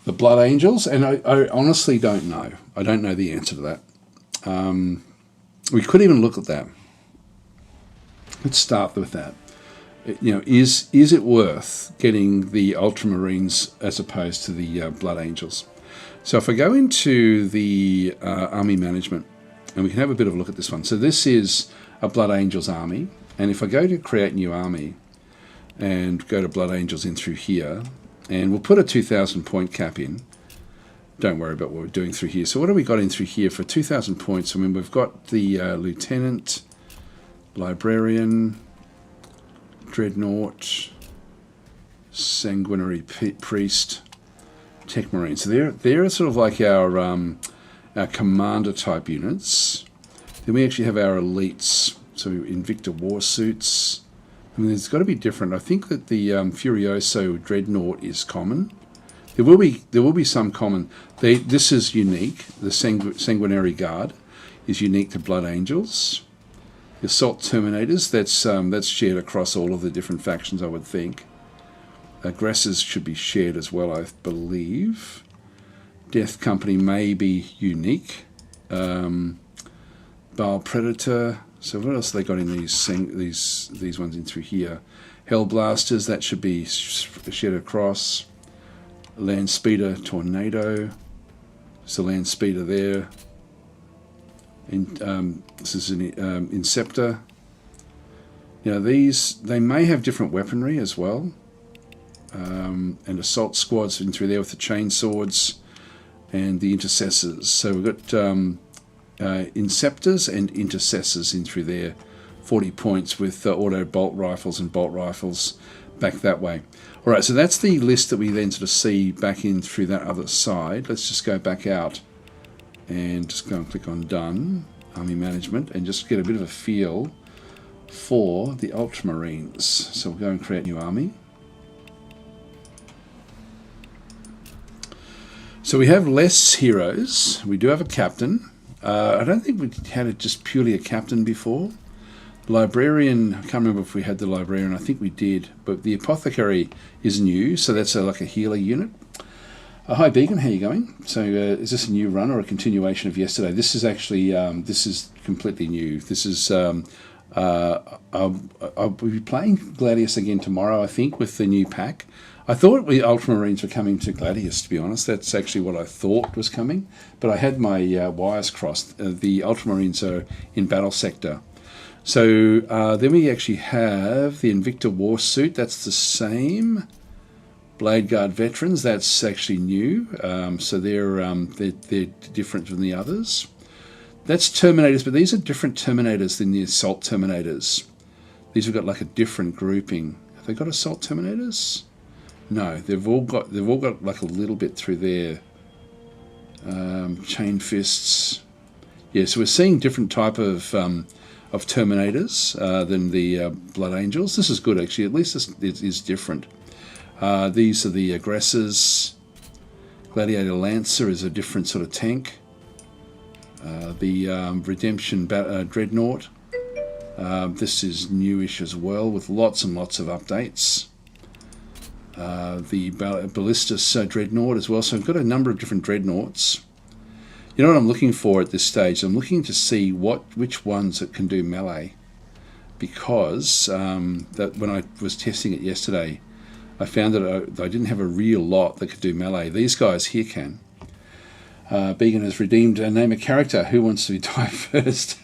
Blood Angels? And I honestly don't know. I don't know the answer to that. We could even look at that. Let's start with that. Is it worth getting the Ultramarines as opposed to the Blood Angels? So if I go into the army management, and we can have a bit of a look at this one. So this is a Blood Angels army, and if I go to create new army, and go to Blood Angels in through here, and we'll put a 2,000 point cap in. Don't worry about what we're doing through here. So what have we got in through here for 2,000 points? I mean, we've got the Lieutenant, Librarian, Dreadnought, Sanguinary Priest, Tech Marine. So they're sort of like our commander type units. Then we actually have our elites. So Invicta War Suits. I mean, there's got to be different. I think that the Furioso Dreadnought is common. There will be some common. This is unique. The Sanguinary Guard is unique to Blood Angels. The Assault Terminators, that's shared across all of the different factions, I would think. Aggressors should be shared as well, I believe. Death Company may be unique. Bile Predator. So what else have they got in these ones in through here? Hellblasters, that should be shared across. Land Speeder Tornado. There's a Land Speeder there. This is an Inceptor. You know, they may have different weaponry as well. And assault squads in through there with the chainswords and the intercessors. So we've got Inceptors and intercessors in through there. 40 points with auto bolt rifles and bolt rifles back that way. All right, so that's the list that we then sort of see back in through that other side. Let's just go back out and just go and click on Done, Army Management, and just get a bit of a feel for the Ultramarines. So we'll go and create a new army. So we have less heroes. We do have a captain. I don't think we had just purely a captain before. Librarian, I can't remember if we had the Librarian. I think we did. But the Apothecary is new, so that's like a healer unit. Hi Beacon, how are you going? So is this a new run or a continuation of yesterday? This is actually, this is completely new. This is, I'll be playing Gladius again tomorrow, I think, with the new pack. I thought we Ultramarines were coming to Gladius, to be honest. That's actually what I thought was coming. But I had my wires crossed. The Ultramarines are in Battlesector. So then we actually have the Invicta War Suit. That's the same. Blade Guard Veterans, that's actually new. So they're different from the others. That's Terminators, but these are different Terminators than the Assault Terminators. These have got like a different grouping. Have they got Assault Terminators? No, they've all got like a little bit through there. Chain Fists. Yeah, so we're seeing different type of Terminators than the Blood Angels. This is good actually. At least this is different. These are the Aggressors. Gladiator Lancer is a different sort of tank. The Redemption Dreadnought. This is newish as well with lots and lots of updates. The Ballistus Dreadnought as well. So I've got a number of different Dreadnoughts. You know what I'm looking for at this stage? I'm looking to see which ones that can do melee. Because that when I was testing it yesterday, I found that I didn't have a real lot that could do melee. These guys here can. Began has redeemed name a character. Who wants to die first?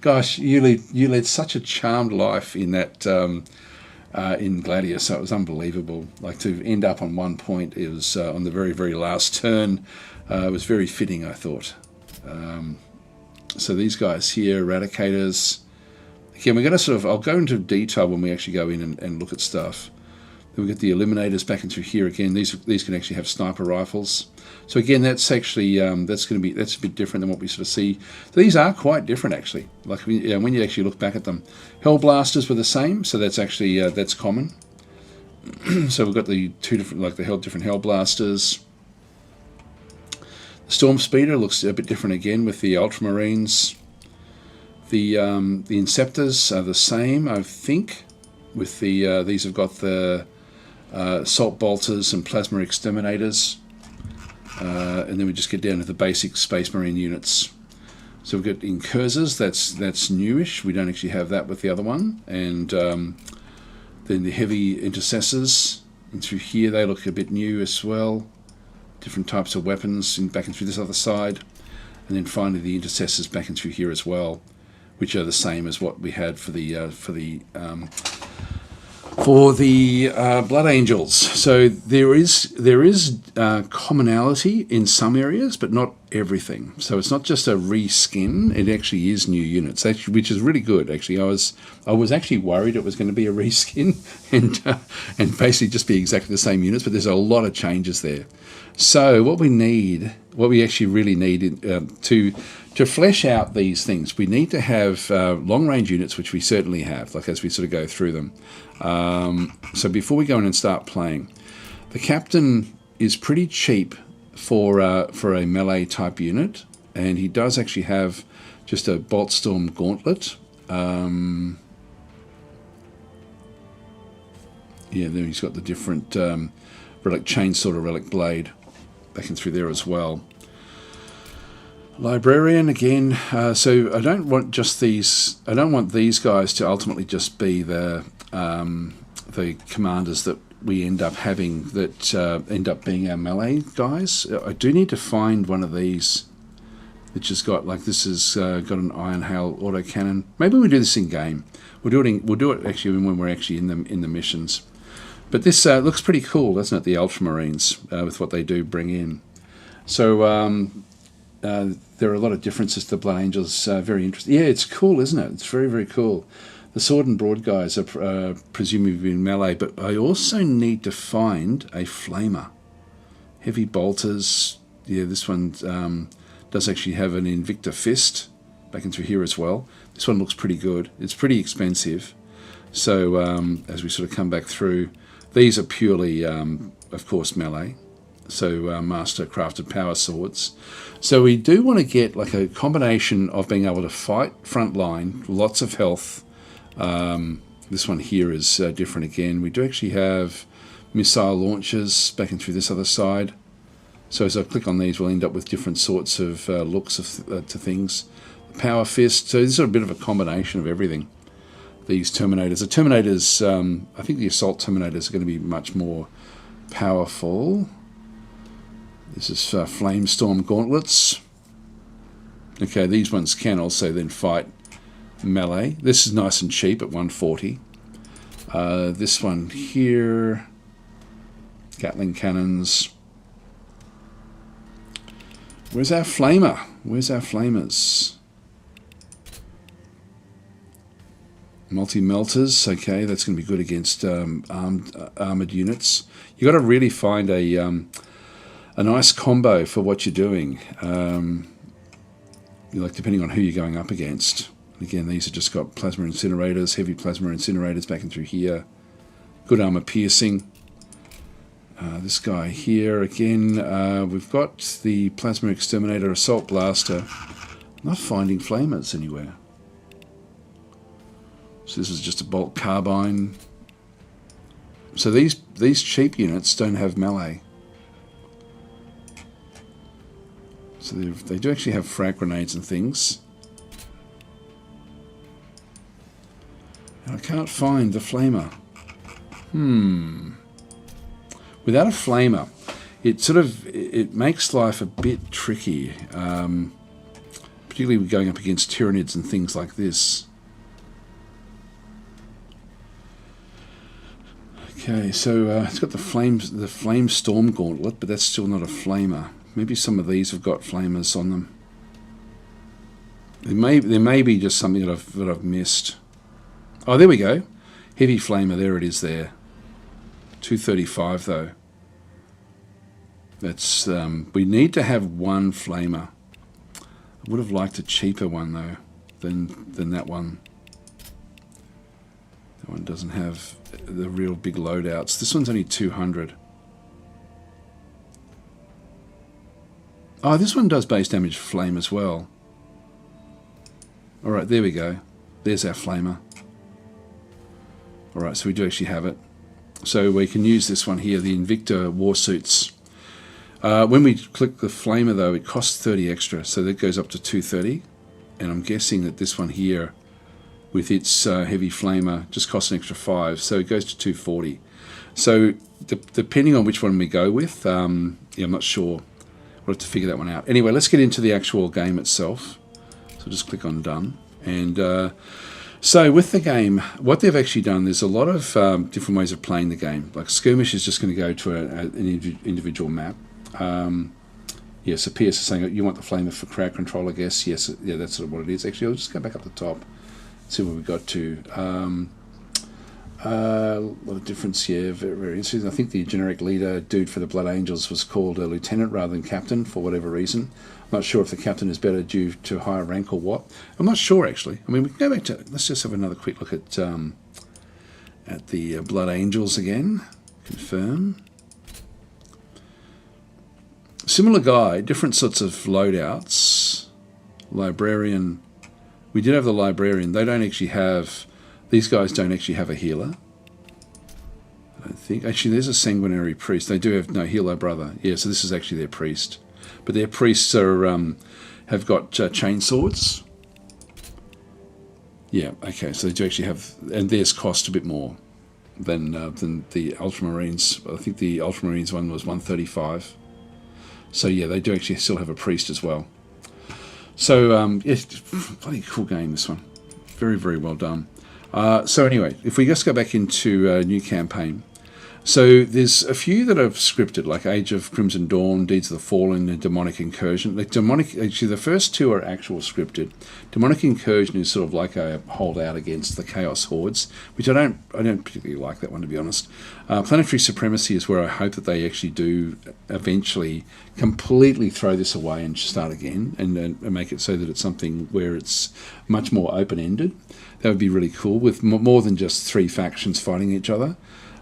Gosh, you led such a charmed life in that in Gladius. So it was unbelievable. Like to end up on one point, it was on the very, very last turn. It was very fitting, I thought. So these guys here, Eradicators. Again, we're going to I'll go into detail when we actually go in and look at stuff. Then we get the Eliminators back into here again. These can actually have sniper rifles. So again, that's actually that's a bit different than what we sort of see. So these are quite different actually. Like when you actually look back at them, Hellblasters were the same. So that's actually that's common. So we've got the two different different Hellblasters. The Storm Speeder looks a bit different again with the Ultramarines. The Inceptors are the same, I think. With the these have got the Assault Bolters and Plasma Exterminators, and then we just get down to the basic Space Marine units. So we've got Incursors. That's newish. We don't actually have that with the other one. And then the Heavy Intercessors. And through here they look a bit new as well. Different types of weapons back and through this other side. And then finally the Intercessors back and through here as well, which are the same as what we had for the Blood Angels. So there is commonality in some areas, but not everything. So it's not just a reskin; it actually is new units, which is really good. Actually, I was actually worried it was going to be a reskin and basically just be exactly the same units, but there's a lot of changes there. So what we actually really need to flesh out these things, we need to have long-range units, which we certainly have, like as we sort of go through them. So before we go in and start playing, The captain is pretty cheap for a melee type unit, and he does actually have just a Boltstorm Gauntlet. Yeah, there he's got the different relic chainsaw or relic blade back in through there as well. Librarian again. So I don't want just these. I don't want these guys to ultimately just be the commanders that we end up having that end up being our melee guys. I do need to find one of these which has got, like, this has got an Iron Hail autocannon. Maybe we do this in game. We'll do it actually when we're actually in the missions. But this looks pretty cool, doesn't it? The Ultramarines with what they do bring in. So there are a lot of differences to the Blood Angels. Very interesting. Yeah, it's cool, isn't it? It's very, very cool. The sword and broad guys are presumably in melee, but I also need to find a flamer. Heavy bolters. Yeah, this one does actually have an Invicta Fist back in through here as well. This one looks pretty good. It's pretty expensive. So as we sort of come back through, these are purely, of course, melee. So master crafted power swords. So we do want to get like a combination of being able to fight front line, lots of health. This one here is different again. We do actually have missile launchers back in through this other side. So as I click on these, we'll end up with different sorts of looks to things. Power fist. So these are a bit of a combination of everything. These Terminators. The Terminators, I think the Assault Terminators are going to be much more powerful. This is Flamestorm Gauntlets. Okay, these ones can also then fight melee. This is nice and cheap at 140. This one here, Gatling Cannons. Where's our Flamer? Where's our Flamers? Multi-melters, okay, that's going to be good against armoured units. You've got to really find a nice combo for what you're doing, like depending on who you're going up against. Again, these have just got plasma incinerators, heavy plasma incinerators back in through here. Good armour piercing. This guy here, again, we've got the plasma exterminator, assault blaster. Not finding flamers anywhere. So this is just a bolt carbine. So these cheap units don't have melee. So they do actually have frag grenades and things. And I can't find the flamer. Without a flamer, it makes life a bit tricky, particularly going up against Tyranids and things like this. Okay, so it's got the flame storm gauntlet, but that's still not a flamer. Maybe some of these have got flamers on them. There may be just something that I've missed. Oh, there we go. Heavy flamer, there it is there. 235 though. That's we need to have one flamer. I would have liked a cheaper one though than that one. That one doesn't have the real big loadouts. This one's only 200. Oh, this one does base damage flame as well. Alright, there we go. There's our flamer. Alright, so we do actually have it. So we can use this one here, the Invicta Warsuits. When we click the flamer though, it costs 30 extra, so that goes up to 230. And I'm guessing that this one here, with its heavy flamer, just costs an extra 5, so it goes to 240. So depending on which one we go with, yeah, I'm not sure. We'll have to figure that one out. Anyway, let's get into the actual game itself. So just click on done. And so with the game, what they've actually done, there's a lot of different ways of playing the game. Like skirmish is just going to go to an individual map. Yeah, so PS is saying you want the flamer for crowd control, I guess. Yes, yeah, that's sort of what it is. Actually, I'll just go back up the top, see where we got to. A lot of difference here, very, very interesting. I think the generic leader dude for the Blood Angels was called a lieutenant rather than captain for whatever reason. I'm not sure if the captain is better due to higher rank or what. I'm not sure actually. I mean, we can go back to, let's just have another quick look at the Blood Angels again. Confirm. similar guy, different sorts of loadouts. Librarian. We did have the Librarian. They don't actually have... These guys don't actually have a healer. I don't think. Actually, there's a Sanguinary Priest. They do have... No, Heal Thy Brother. Yeah, so this is actually their priest. But their priests are have got chainswords. Yeah, okay. So they do actually have... And theirs cost a bit more than the Ultramarines. I think the Ultramarines one was 135. So yeah, they do actually still have a priest as well. So yes, bloody cool game, this one. Very, very well done. So anyway, if we just go back into a new campaign. So there's a few that I've scripted, like Age of Crimson Dawn, Deeds of the Fallen, and Demonic Incursion. Like actually, the first two are actual scripted. Demonic Incursion is sort of like a holdout against the Chaos Hordes, which I don't particularly like that one, to be honest. Planetary Supremacy is where I hope that they actually do eventually completely throw this away and start again, and make it so that it's something where it's much more open-ended. That would be really cool, with more than just 3 factions fighting each other.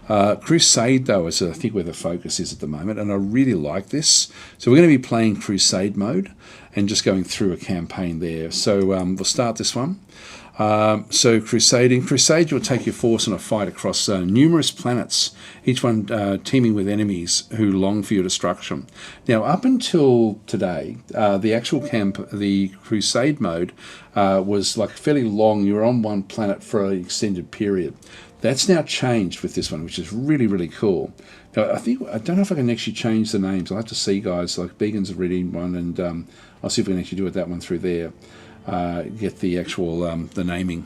Crusade, though, is I think where the focus is at the moment, and I really like this. So we're going to be playing Crusade mode and just going through a campaign there. So we'll start this one. So Crusade. In Crusade, you'll take your force on a fight across numerous planets, each one teeming with enemies who long for your destruction. Now, up until today, the Crusade mode was like fairly long. You were on one planet for an extended period. That's now changed with this one, which is really, really cool. Now, I don't know if I can actually change the names. I'll have to see, guys. Like Began's a really one, and I'll see if we can actually do it that one through there. Get the actual the naming.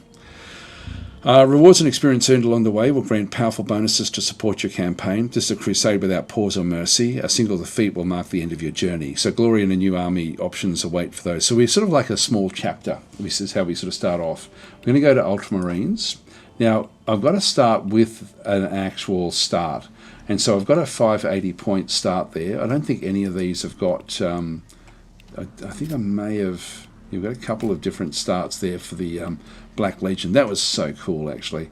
Rewards and experience earned along the way will grant powerful bonuses to support your campaign. This is a crusade without pause or mercy. A single defeat will mark the end of your journey. So glory and a new army options await for those. So we're sort of like a small chapter. This is how we sort of start off. We're going to go to Ultramarines. Now, I've got to start with an actual start. And so I've got a 580 point start there. I don't think any of these have got... I think I may have... You've got a couple of different starts there for the Black Legion. That was so cool, actually.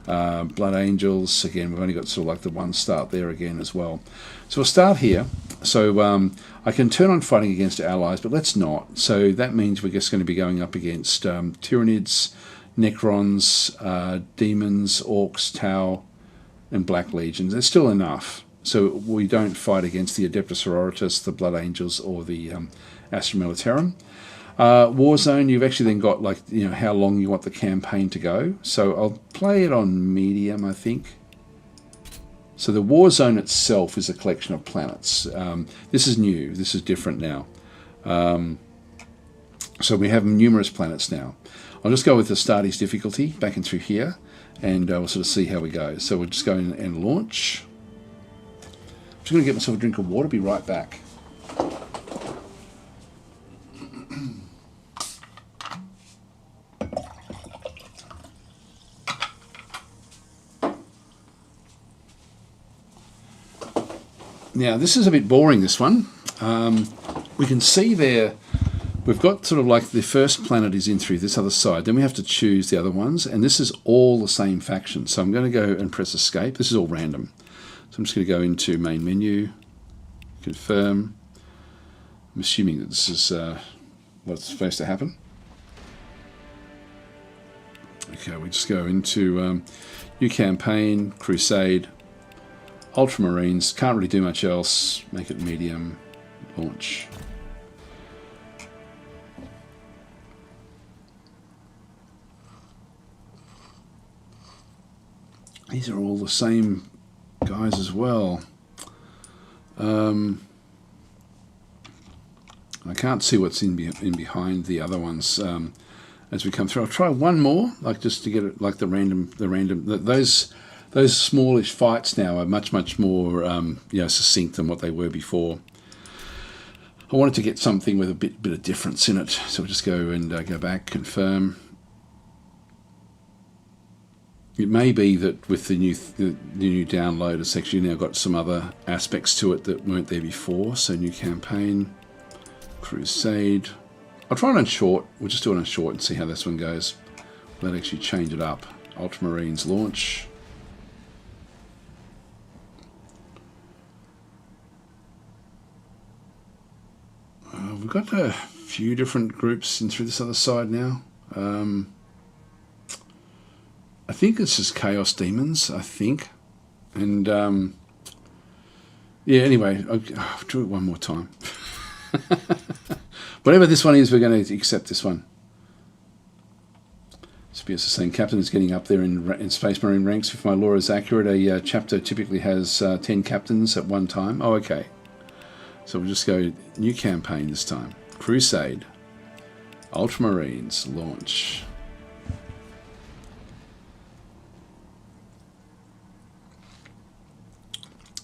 Blood Angels, again, we've only got sort of like the one start there again as well. So we'll start here. So I can turn on fighting against allies, but let's not. So that means we're just going to be going up against Tyranids, Necrons, Demons, Orcs, Tau, and Black Legions. There's still enough. So we don't fight against the Adeptus Sororitas, the Blood Angels, or the Astra Militarum. Warzone, you've actually then got like, you know, how long you want the campaign to go. So I'll play it on medium, I think. So the Warzone itself is a collection of planets. This is new. This is different now. So we have numerous planets now. I'll just go with the Astartes difficulty back in through here, and we'll sort of see how we go. So we'll just go in and launch. I'm just going to get myself a drink of water. Be right back. Now, this is a bit boring, this one. We can see there, we've got sort of like the first planet is in through this other side. Then we have to choose the other ones. And this is all the same faction. So I'm going to go and press escape. This is all random. So I'm just going to go into main menu, confirm. I'm assuming that this is what's supposed to happen. Okay, we just go into new campaign, Crusade, Ultramarines. Can't really do much else. Make it medium. Launch. These are all the same guys as well. I can't see what's in behind the other ones as we come through. I'll try one more, like just to get it like the random. Those smallish fights now are much more succinct than what they were before. I wanted to get something with a bit of difference in it, so we'll just go and go back, confirm. It may be that with the new download, it's actually now got some other aspects to it that weren't there before. So new campaign, Crusade. I'll try it on short. We'll just do it on short and see how this one goes. We'll actually change it up. Ultramarines launch. got a few different groups in through this other side now. I think this is Chaos Demons, I think. And, yeah, anyway, I'll do it one more time. Whatever this one is, we're going to accept this one. Spears the same captain is getting up there in Space Marine ranks. If my lore is accurate, a chapter typically has 10 captains at one time. Oh, okay. So we'll just go new campaign this time. Crusade. Ultramarines launch.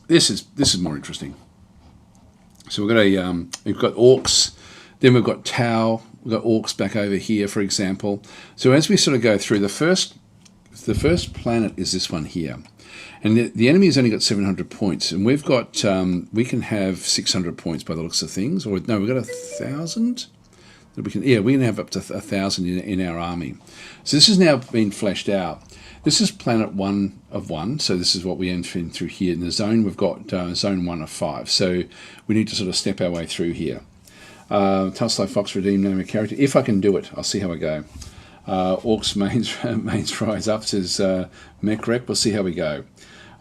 This is more interesting. So we've got we've got orcs, then we've got Tau, we've got orcs back over here, for example. So as we sort of go through, the first planet is this one here, and the enemy has only got 700 points, and we've got we can have 600 points by the looks of things, or no, we've got 1,000. We can have up to 1,000 in our army. So this has now been fleshed out. This is planet 1 of 1, so this is what we enter in through here. In the zone, we've got zone 1 of 5, so we need to sort of step our way through here. Tulsly Fox redeem name of character. If I can do it, I'll see how I go. Orcs mains rise up, says Mechrek. We'll see how we go.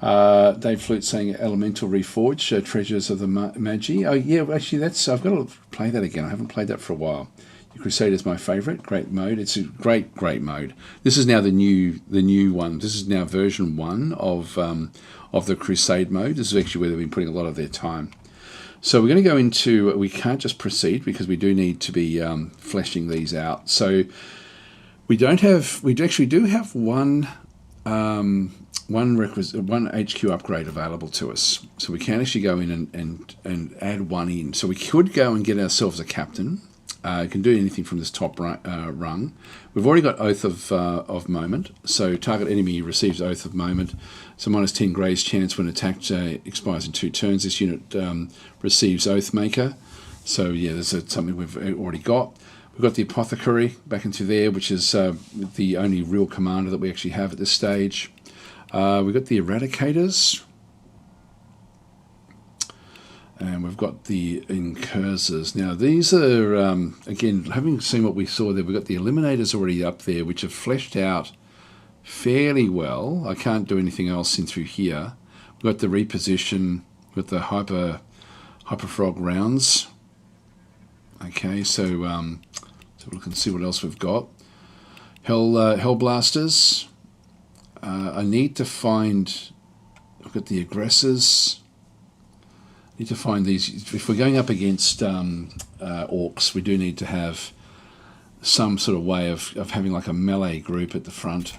Dave Flute saying Elemental Reforged, Treasures of the Magi. Oh yeah, actually I've got to play that again. I haven't played that for a while. Crusade is my favourite. Great mode. It's a great mode. This is now the new one. This is now version 1 of the Crusade mode. This is actually where they've been putting a lot of their time. So we're going to go into. We can't just proceed because we do need to be fleshing these out. So we don't have. We actually do have one HQ upgrade available to us. So we can actually go in and add one in. So we could go and get ourselves a captain. Can do anything from this top rung. We've already got Oath of Moment, so target enemy receives Oath of Moment. So minus 10 Grey's chance when attacked expires in 2 turns. This unit receives Oathmaker. So yeah, there's something we've already got. We've got the Apothecary back into there, which is the only real commander that we actually have at this stage. We've got the Eradicators. And we've got the Incursors. Now, these are, again, having seen what we saw there, we've got the Eliminators already up there, which have fleshed out fairly well. I can't do anything else in through here. We've got the Reposition with the Hyperfrog rounds. Okay, so we can see what else we've got. Hellblasters. I need to find, I've got the Aggressors. Need to find these. If we're going up against orcs, we do need to have some sort of way of having like a melee group at the front.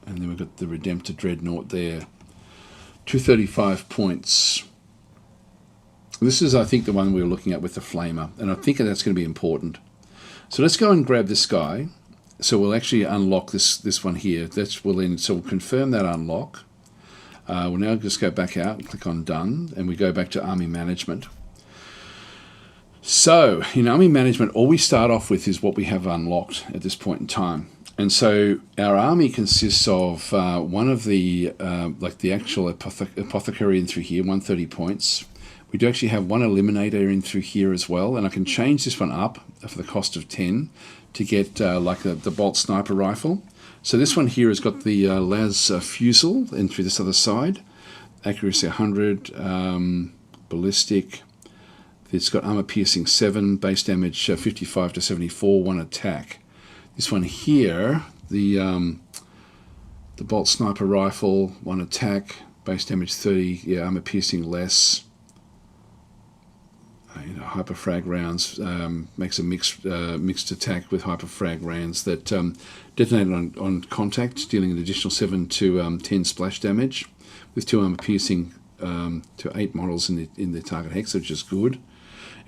And then we've got the Redemptor Dreadnought there. 235 points. This is, I think, the one we were looking at with the Flamer, and I think that's going to be important. So let's go and grab this guy. So we'll actually unlock this one here. So we'll confirm that unlock. We'll now just go back out and click on Done, and we go back to Army Management. So in Army Management, all we start off with is what we have unlocked at this point in time. And so our army consists of one of the, like the actual Apothecary in through here, 130 points. We do actually have one Eliminator in through here as well, and I can change this one up for the cost of 10 to get like the Bolt Sniper Rifle. So this one here has got the Las Fusel in through this other side. Accuracy 100, ballistic. It's got armor piercing 7, base damage 55 to 74, 1 attack. This one here, the Bolt Sniper Rifle, 1 attack, base damage 30, yeah, armor piercing less. Hyperfrag rounds makes a mixed attack with hyperfrag rounds that detonate on contact, dealing an additional 7 to 10 splash damage, with 2 armor piercing to 8 models in the target hex, which is good.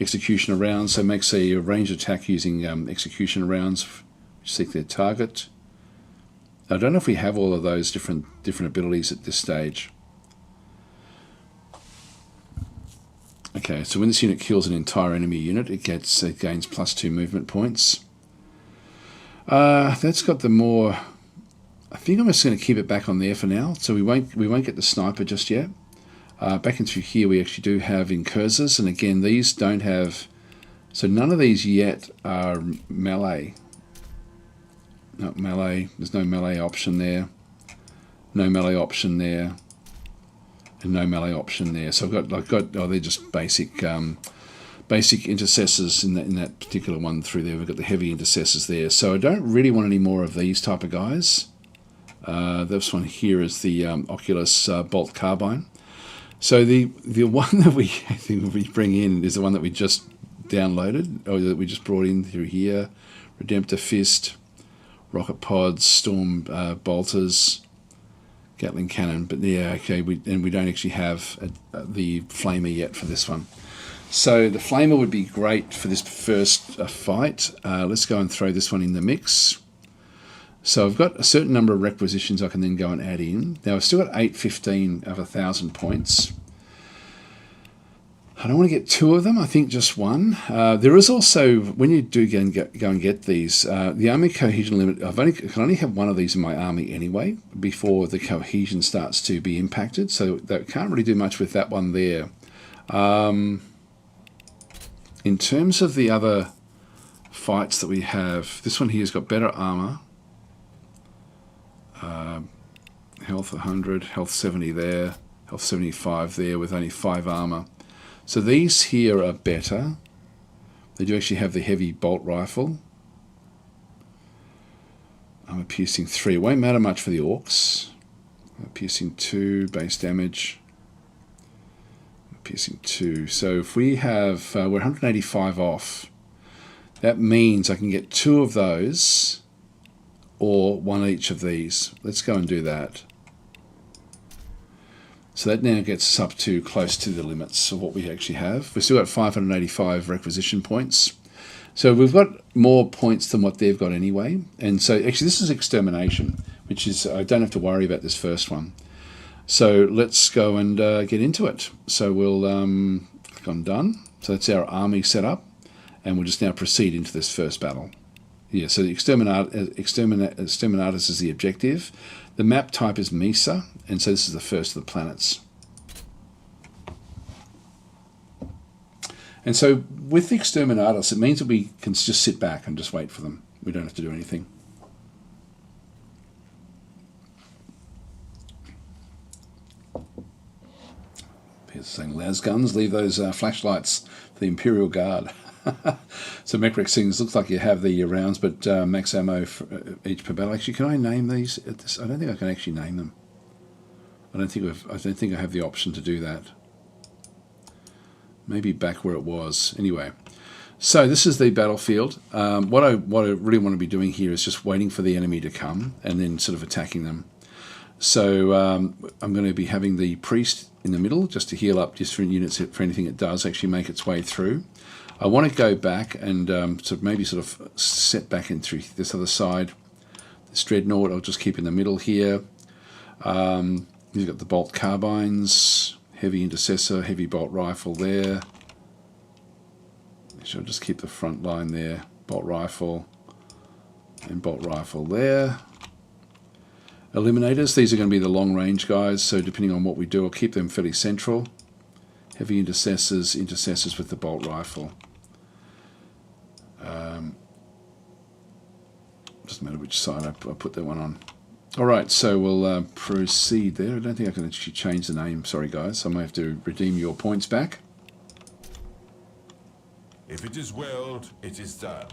Executioner rounds, so makes a ranged attack using executioner rounds, which seek their target. I don't know if we have all of those different abilities at this stage. Okay, so when this unit kills an entire enemy unit, it gains +2 movement points. That's got the more. I think I'm just going to keep it back on there for now. So we won't get the sniper just yet. Back into here, we actually do have Incursors, and again, these don't have So none of these yet are melee. Not melee. There's no melee option there. No melee option there. And no melee option there. So I've got oh, they're just basic basic intercessors in that particular one through there. We've got the heavy intercessors there. So I don't really want any more of these type of guys. This one here is the Oculus Bolt Carbine. So the one that we bring in is the one that we just downloaded, or that we just brought in through here. Redemptor Fist, rocket pods, storm bolters, Gatling cannon. But yeah, okay, we don't actually have the flamer yet for this one. So the flamer would be great for this first fight. Let's go and throw this one in the mix. So I've got a certain number of requisitions I can then go and add in. Now I've still got 815 of 1,000 points. I don't want to get 2 of them, I think just 1. There is also, when you do go and get these, the army cohesion limit, I can only have 1 of these in my army anyway, before the cohesion starts to be impacted, so that can't really do much with that one there. In terms of the other fights that we have, this one here has got better armor. Health 100, health 70 there, health 75 there with only 5 armor. So these here are better. They do actually have the heavy bolt rifle. Armor piercing 3. It won't matter much for the orcs. Armor piercing 2, base damage. Piercing 2. So if we have, we're 185 off. That means I can get 2 of those or 1 each of these. Let's go and do that. So that now gets us up to close to the limits of what we actually have. We've still got 585 requisition points. So we've got more points than what they've got anyway. And so actually this is extermination, which is, I don't have to worry about this first one. So let's go and get into it. So we'll click on done. So that's our army set up. And we'll just now proceed into this first battle. Yeah, so the Exterminatus is the objective. The map type is Mesa, and so this is the first of the planets. And so with the Exterminatus, it means that we can just sit back and just wait for them. We don't have to do anything. Here's saying, las guns, leave those flashlights for the Imperial Guard. So Mechrex things looks like you have the rounds, but max ammo for each per battle. Actually, can I name these? I don't think I can actually name them. I don't think I have the option to do that. Maybe back where it was. Anyway, so this is the battlefield. What I really want to be doing here is just waiting for the enemy to come and then sort of attacking them. So I'm going to be having the priest in the middle just to heal up different units for anything it does actually make its way through. I want to go back and maybe set back in through this other side. This dreadnought I'll just keep in the middle here. You've got the bolt carbines, heavy intercessor, heavy bolt rifle there. I'll just keep the front line there. Bolt rifle and bolt rifle there. Eliminators, these are going to be the long range guys, so depending on what we do, I'll keep them fairly central. Heavy intercessors with the bolt rifle. Doesn't matter which side I put that one on. Alright, so we'll proceed there. I don't think I can actually change the name, sorry guys, I may have to redeem your points back. If it is willed, it is done.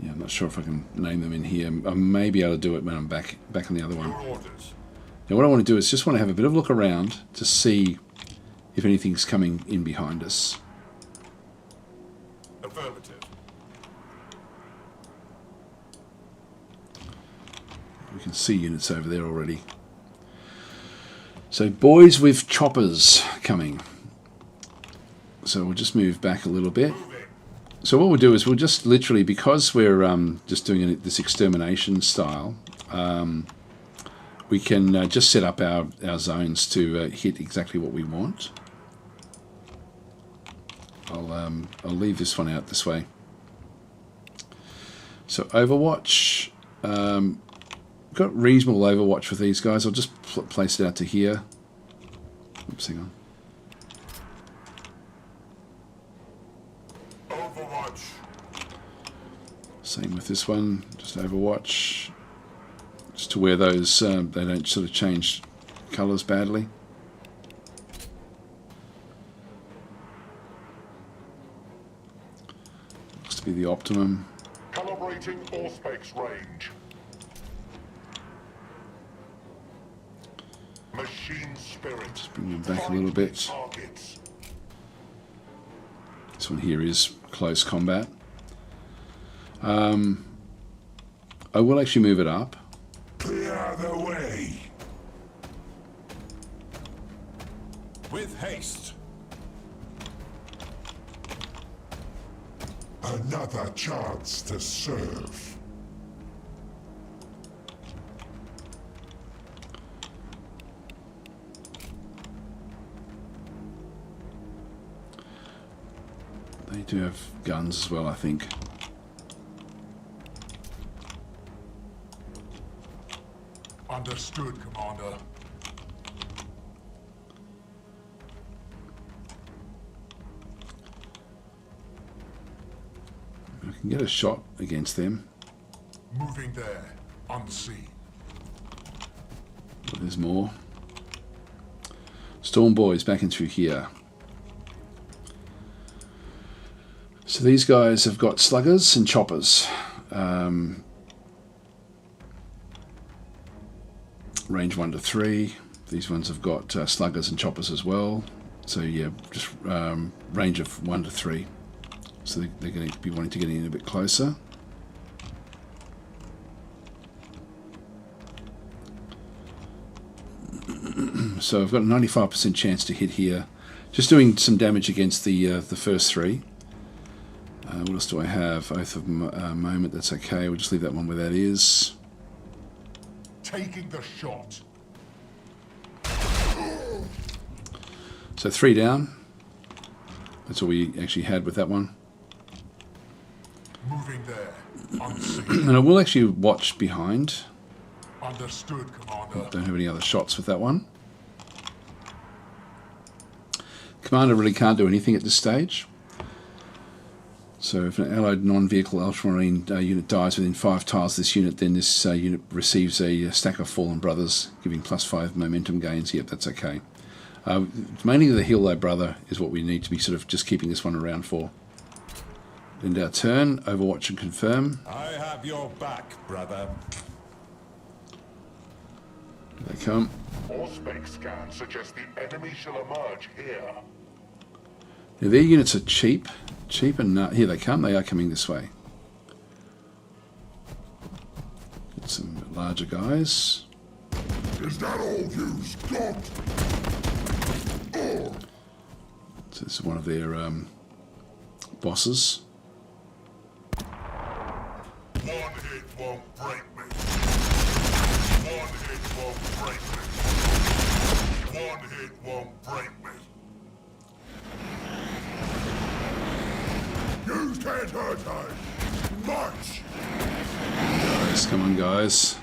Yeah, I'm not sure if I can name them in here. I may be able to do it when I'm back on the other one. Now what I want to do is just want to have a bit of a look around to see if anything's coming in behind us. Affirmative. We can see units over there already. So boys with choppers coming. So we'll just move back a little bit. So what we'll do is we'll just literally, because we're just doing this extermination style, we can just set up our zones to hit exactly what we want. I'll leave this one out this way. So Overwatch, got reasonable Overwatch with these guys. I'll just place it out to here. Oops, hang on. Same with this one, just Overwatch. Just to where those, they don't sort of change colours badly. Looks to be the optimum. Calibrating Allspex range. Machine spirit. Just bring them back a little bit. Targets. This one here is close combat. I will actually move it up. Clear the way. With haste. Another chance to serve. They do have guns as well, I think. Understood, Commander. I can get a shot against them. Moving there. Unseen. But there's more. Storm Boys back in through here. So these guys have got sluggers and choppers. Range 1 to 3. These ones have got sluggers and choppers as well. So yeah, just range of 1 to 3. So they're going to be wanting to get in a bit closer. So I've got a 95% chance to hit here. Just doing some damage against the first 3. What else do I have? Oath of Moment, that's okay. We'll just leave that one where that is. Taking the shot. So 3 down. That's all we actually had with that one. Moving there. Unseen. And I will actually watch behind. Understood, Commander. Don't have any other shots with that one. Commander really can't do anything at this stage. So if an allied non-vehicle Ultramarine unit dies within 5 tiles of this unit, then this unit receives a stack of Fallen Brothers, giving +5 momentum gains. Yep, that's okay. Mainly the heal thy brother is what we need to be sort of just keeping this one around for. End our turn, Overwatch and confirm. I have your back, brother. Here they come. Allspex scan suggests the enemy shall emerge here. Now their units are cheap. Cheap and here they come. They are coming this way. Get some larger guys. Is that all you've got? So this is one of their bosses. One hit won't break me. One hit won't break me. One hit won't break me. You can't hurt us much. Guys, come on, guys.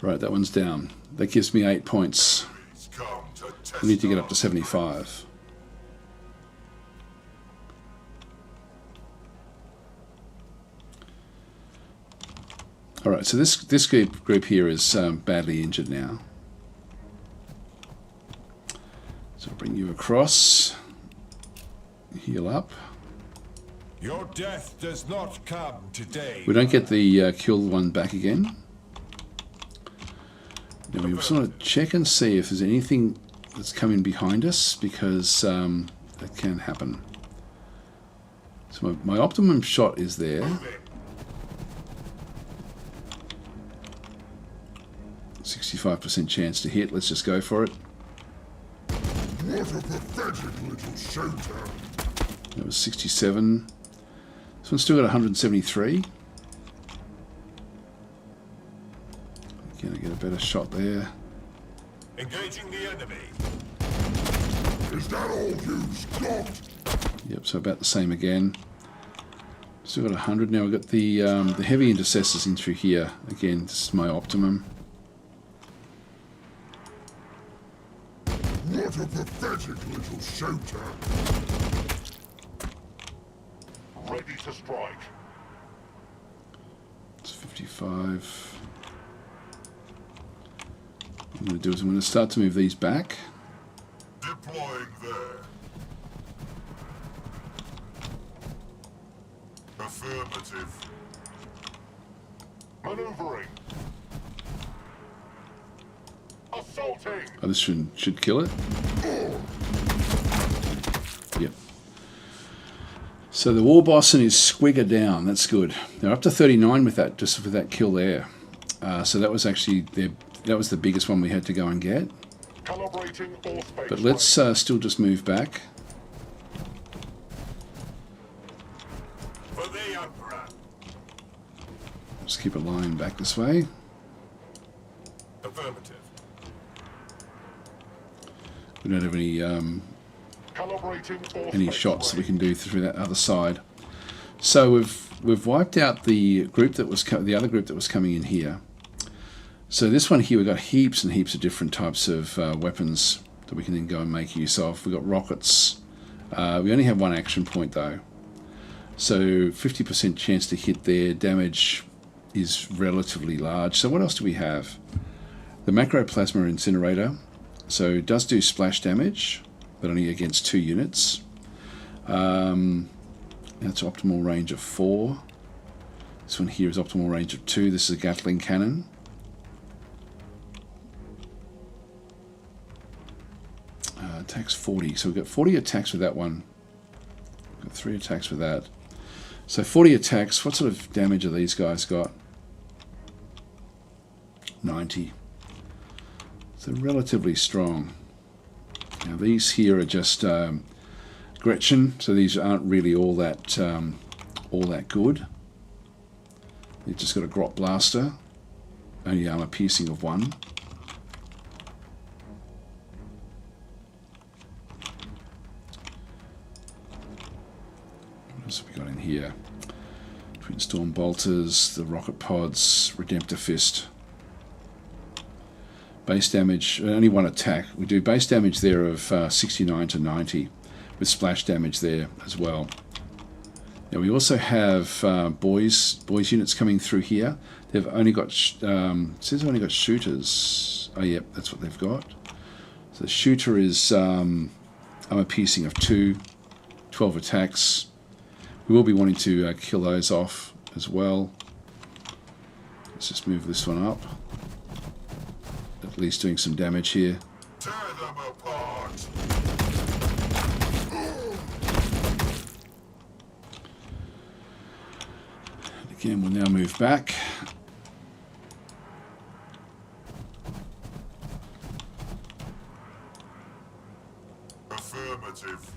Right, that one's down. That gives me 8 points. I need to get up to 75. Alright, so this group here is badly injured now. So I'll bring you across. Heal up. Your death does not come today. We don't get the killed one back again. Now we just want to check and see if there's anything that's coming behind us, because that can happen. So my optimum shot is there. 65% chance to hit. Let's just go for it. What a pathetic little showdown. That was 67. This one's still got 173. Can I get a better shot there? Engaging the enemy. Is that all you've got? Yep, so about the same again. Still got 100 now. We've got the heavy intercessors in through here. Again, this is my optimum. What a pathetic little shooter. Ready to strike. It's 55. What I'm going to do is I'm going to start to move these back. Deploying there. Affirmative. Maneuvering. Assaulting. Oh, this should kill it. Yep. So the war boss and his squigger down. That's good. They're up to 39 with that, just with that kill there. So that was actually that was the biggest one we had to go and get. Calibrating all space. But let's still just move back. For the Emperor. Just keep a line back this way. Affirmative. We don't have any shots that we can do through that other side. So we've wiped out the group that was the other group that was coming in here. So this one here, we've got heaps and heaps of different types of weapons that we can then go and make use of. We've got rockets. We only have one action point though, so 50% chance to hit there. Damage is relatively large. So what else do we have? The macroplasma incinerator. So it does do splash damage, but only against 2 units. That's optimal range of 4. This one here is optimal range of 2. This is a Gatling cannon. Attacks 40. So we've got 40 attacks with that one. We've got 3 attacks with that. So 40 attacks. What sort of damage are these guys got? 90. So relatively strong. Now these here are just Gretchen, so these aren't really all that good. They've just got a Grot Blaster, only armor piercing of 1. What else have we got in here? Twin Storm Bolters, the Rocket Pods, Redemptor Fist. Base damage, only 1 attack. We do base damage there of 69 to 90, with splash damage there as well. Now we also have boys units coming through here. They've only got says they've only got shooters. Oh yep, that's what they've got. So the shooter is armor piercing of 2, 12 attacks. We will be wanting to kill those off as well. Let's just move this one up. At least doing some damage here. Tear them apart. And again, we'll now move back. Affirmative.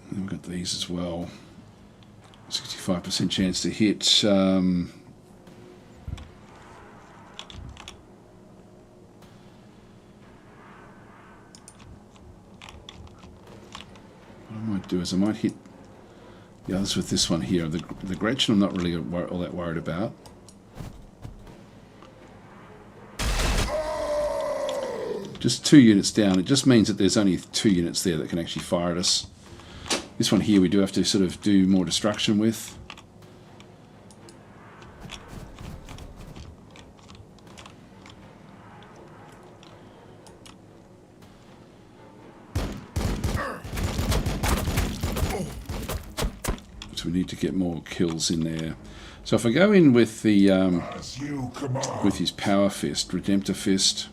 And we've got these as well. 65% chance to hit. Do is I might hit the others with this one here. The Gretchen I'm not really all that worried about. Just 2 units down. It just means that there's only 2 units there that can actually fire at us. This one here we do have to sort of do more destruction with. We need to get more kills in there. So if I go in with the with his Power Fist, Redemptor Fist,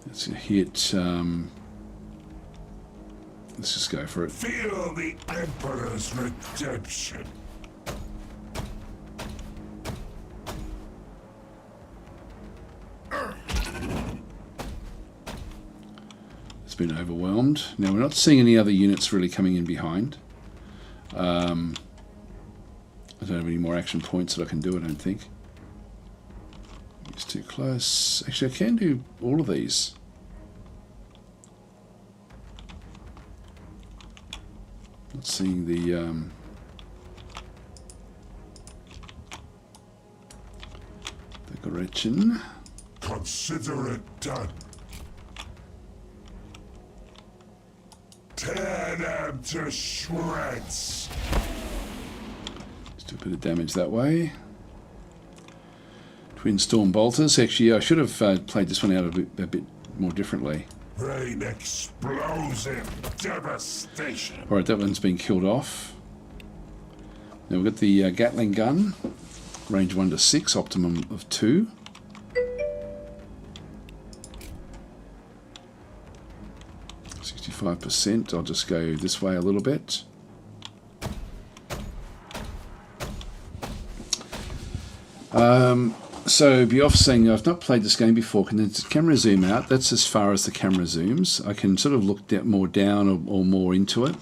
let's hit. Let's just go for it. Feel the Emperor's redemption. Been overwhelmed. Now we're not seeing any other units really coming in behind. I don't have any more action points that I can do, I don't think. It's too close. Actually, I can do all of these. Not seeing the Gretchen. Consider it done. Tear them to shreds. Just do a bit of damage that way. Twin Storm Bolters. Actually, I should have played this one out a bit more differently. Rain explosive devastation. Alright, that one's been killed off. Now we've got the Gatling gun. Range 1 to 6, optimum of 2. %. I'll just go this way a little bit. So be off saying I've not played this game before. Can the camera zoom out? That's as far as the camera zooms. I can sort of look more down or more into it.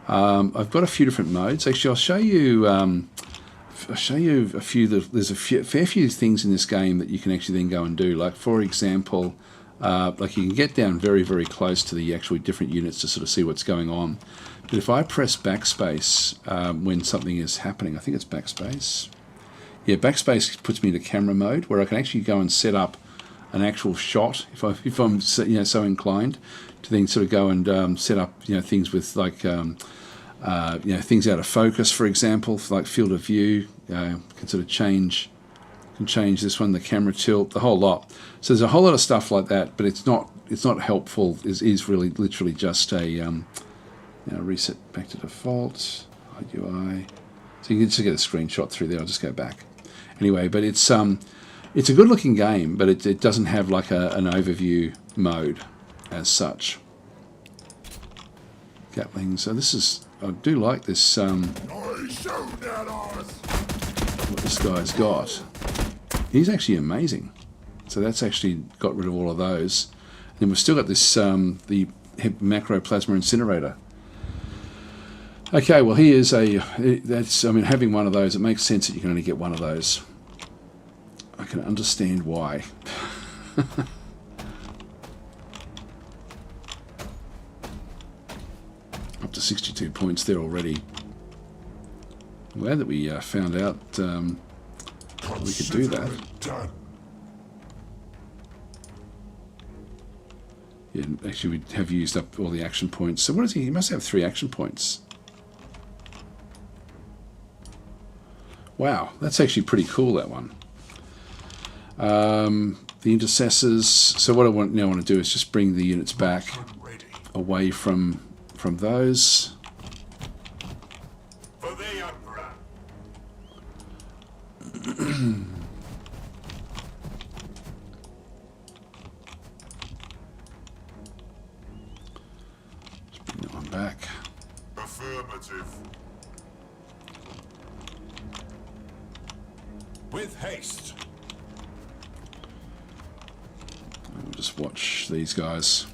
I've got a few different modes. Actually, I'll show you. I'll show you a few. There's a fair few things in this game that you can actually then go and do. Like for example, like you can get down very, very close to the actual different units to sort of see what's going on. But if I press backspace when something is happening, I think it's backspace. Yeah, backspace puts me into camera mode where I can actually go and set up an actual shot if I'm so inclined to then sort of go and set up things with like things out of focus, for example, like field of view. Can sort of change this one, the camera tilt, the whole lot. So there's a whole lot of stuff like that, but it's not helpful. Is really literally just a reset back to default, hide UI. So you can just get a screenshot through there. I'll just go back. Anyway, but it's a good looking game, but it doesn't have like an overview mode as such. Gatling. So this is, I do like this. What this guy's got. He's actually amazing. So that's actually got rid of all of those. And then we've still got this the macro plasma incinerator. Okay, well he is having one of those, it makes sense that you can only get one of those. I can understand why. Up to 62 points there already. I'm glad that we found out we could do that. Yeah, actually we have used up all the action points. So what is he? He must have 3 action points. Wow, that's actually pretty cool, that one. The intercessors. So what I now want to do is just bring the units back away from those. For the Emperor. Just bring that one back. Affirmative. With haste. We'll just watch these guys.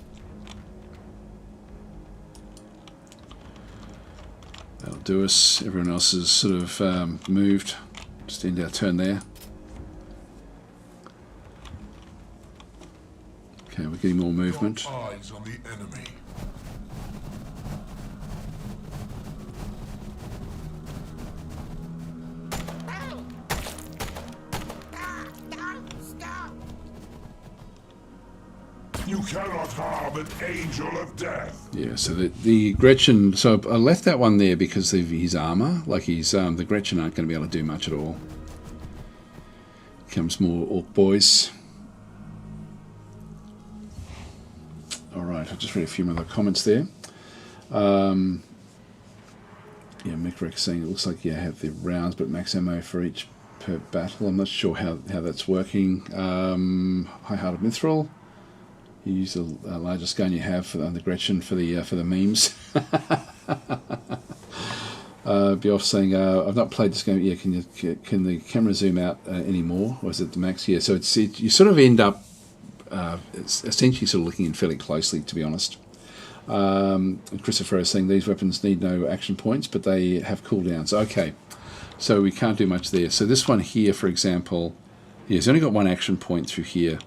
That'll do us. Everyone else has sort of moved. Just end our turn there. Okay, we're getting more movement. Eyes on the enemy. You cannot harm an angel of death. Yeah, so the Gretchen. So I left that one there because of his armor. Like the Gretchen aren't going to be able to do much at all. Comes more orc boys. All right, I'll just read a few more comments there. Yeah, Mick saying it looks like you have the rounds, but max ammo for each per battle. I'm not sure how that's working. High-hearted Mithril. You use the largest gun you have for the Gretchen for the memes. Be off saying I've not played this game. Yeah, can the camera zoom out anymore? Or is it the max? Yeah, so you sort of end up it's essentially sort of looking in fairly closely, to be honest. Christopher is saying these weapons need no action points, but they have cooldowns. Okay, so we can't do much there. So this one here, for example, Yeah, he's only got one action point through here.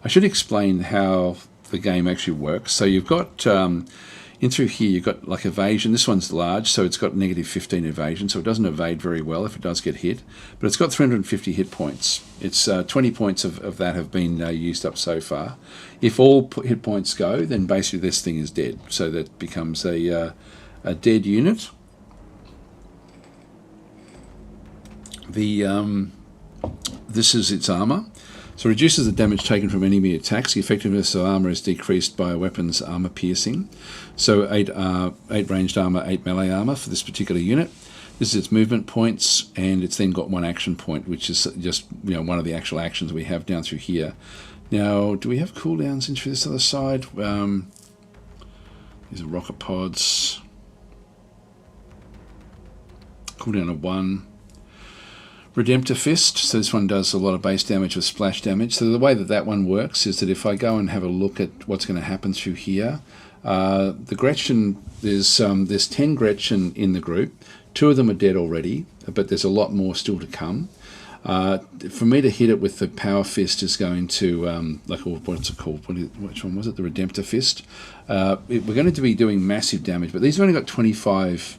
I should explain how the game actually works. So you've got, in through here, you've got like evasion. This one's large, so it's got negative 15 evasion, so it doesn't evade very well if it does get hit. But it's got 350 hit points. It's 20 points of that have been used up so far. If all hit points go, then basically this thing is dead. So that becomes a dead unit. This is its armor. So it reduces the damage taken from enemy attacks. The effectiveness of armor is decreased by a weapon's armor piercing. So 8 ranged armor, 8 melee armor for this particular unit. This is its movement points, and it's then got one action point, which is just one of the actual actions we have down through here. Now, do we have cooldowns in through this other side? These are rocket pods. Cooldown of 1. Redemptor Fist, so this one does a lot of base damage with splash damage. So the way that one works is that if I go and have a look at what's going to happen through here, the Gretchen, there's 10 Gretchen in the group. 2 of them are dead already, but there's a lot more still to come. For me to hit it with the Power Fist is going to, what's it called? Which one was it? The Redemptor Fist. We're going to be doing massive damage, but these have only got 25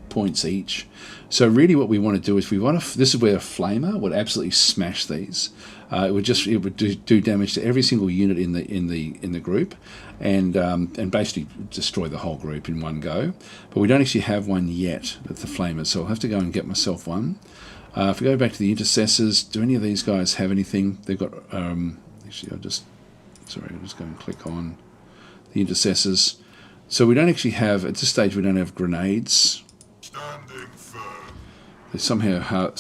points each. So really what we want to do is this is where a flamer would absolutely smash these. It would do damage to every single unit in the group, and basically destroy the whole group in one go. But we don't actually have one yet at the flamer, so I'll have to go and get myself one. If we go back to the intercessors, do any of these guys have anything? They've got actually I'll just go and click on the intercessors. So we don't actually have, at this stage, we don't have grenades. Standing firm. They somehow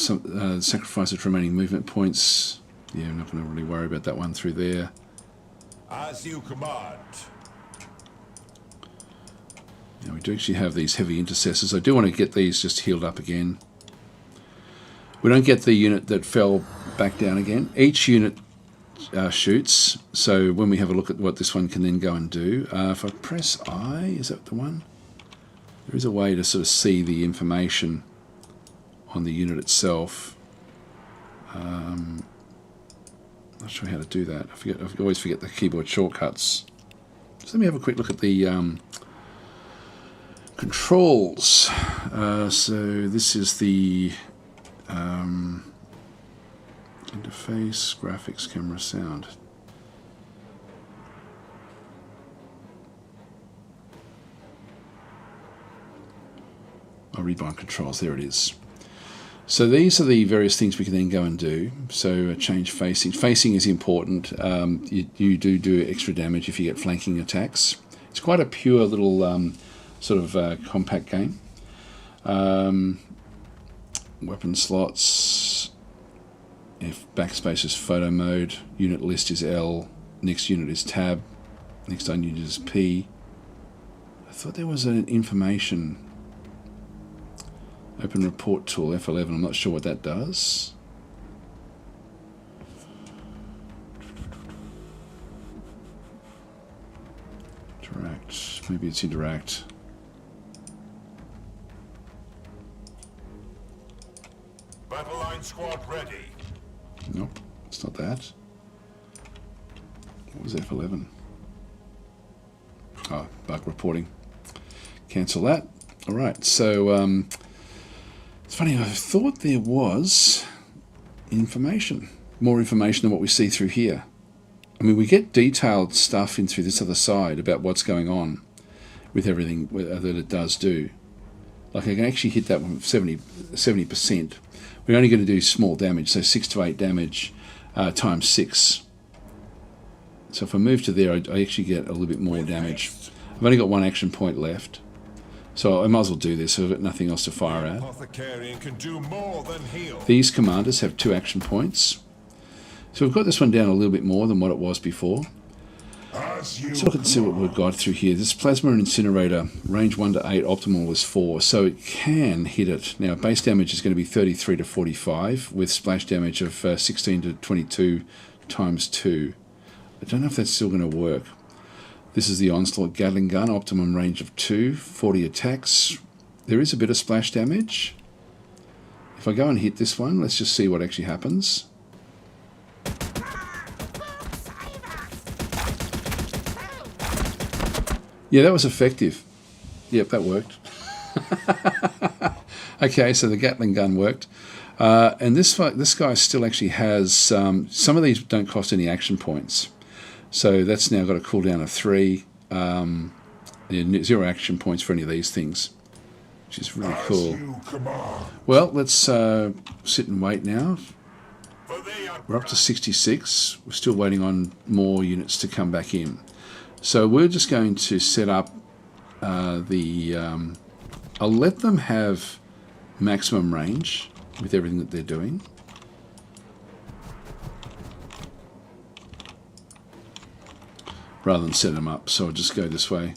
sacrifice its remaining movement points. Yeah, I'm not going to really worry about that one through there. As you command. Now we do actually have these heavy intercessors. I do want to get these just healed up again. We don't get the unit that fell back down again. Each unit shoots, so when we have a look at what this one can then go and do, if I press I, is that the one? There is a way to sort of see the information on the unit itself. Not sure how to do that. I always forget the keyboard shortcuts. So let me have a quick look at the controls. So this is the interface, graphics, camera, sound. I'll read my controls. There it is. So these are the various things we can then go and do. So change facing. Facing is important. You do extra damage if you get flanking attacks. It's quite a pure little sort of compact game. Weapon slots. If backspace is photo mode, unit list is L, next unit is tab, next unit is P. I thought there was an information. Open report tool, F11, I'm not sure what that does. Interact, maybe it's interact. Battle line squad ready. Nope, it's not that. What was F11? Oh, bug reporting. Cancel that. All right, so it's funny, I thought there was information, more information than what we see through here. I mean, we get detailed stuff in through this other side about what's going on with everything that it does do. Like I can actually hit that one 70%. We're only going to do small damage, so 6 to 8 damage times 6. So if I move to there, I actually get a little bit more damage. I've only got one action point left. So I might as well do this, so I've got nothing else to fire at. Apothecarian can do more than heal. These commanders have 2 action points. So we've got this one down a little bit more than what it was before. Let's look and see what we've got through here. This Plasma Incinerator, range 1 to 8, optimal is 4, so it can hit it. Now, base damage is going to be 33 to 45, with splash damage of 16 to 22 times 2. I don't know if that's still going to work. This is the Onslaught Gatling Gun, optimum range of 2, 40 attacks. There is a bit of splash damage. If I go and hit this one, let's just see what actually happens. Yeah, that was effective. Yep, that worked. Okay, so the Gatling gun worked. And this guy still actually has... some of these don't cost any action points. So that's now got a cooldown of 3. 0 action points for any of these things, which is really cool. Well, let's sit and wait now. We're up to 66. We're still waiting on more units to come back in. So we're just going to set up I'll let them have maximum range with everything that they're doing. Rather than set them up. So I'll just go this way.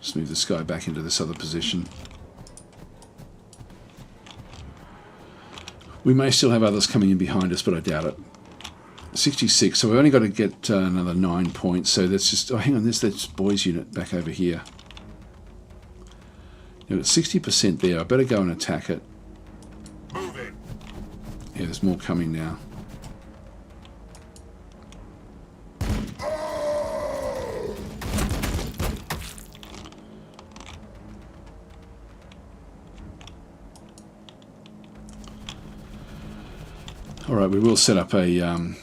Just move this guy back into this other position. We may still have others coming in behind us, but I doubt it. 66, so we've only got to get another 9 points. So that's just... Oh, hang on, there's that boys unit back over here. Now, it's 60% there. I better go and attack it. Moving. Yeah, there's more coming now. All right, we will set up a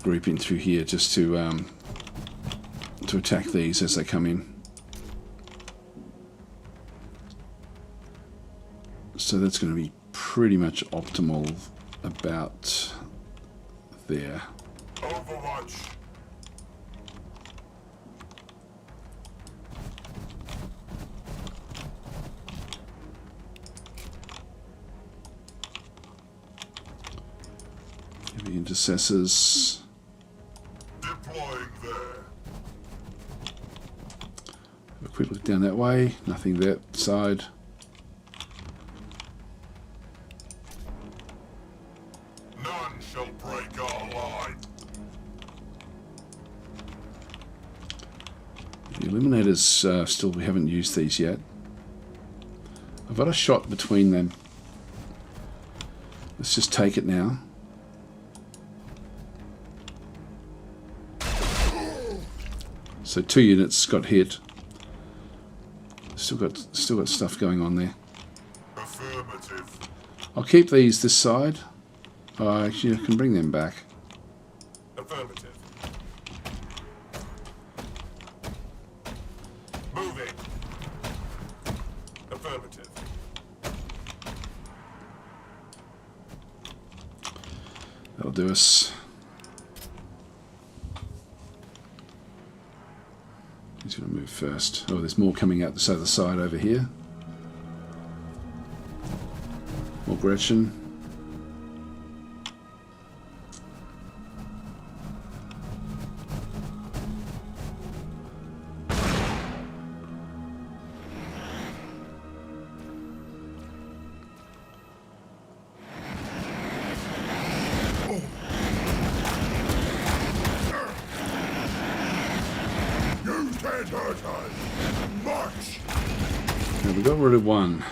group in through here just to attack these as they come in. So that's going to be pretty much optimal about there. Overwatch. Heavy intercessors. Deploying there. Have a quick look down that way. Nothing that side. None shall break our line. The eliminators still, we haven't used these yet. I've got a shot between them. Let's just take it now. So 2 units got hit. Still got stuff going on there. Affirmative. I'll keep these this side. Actually, I can bring them back. Affirmative. Moving. Affirmative. That'll do us. He's going to move first. Oh, there's more coming out this other side over here. More Gretchen. March! Now we got rid of 1.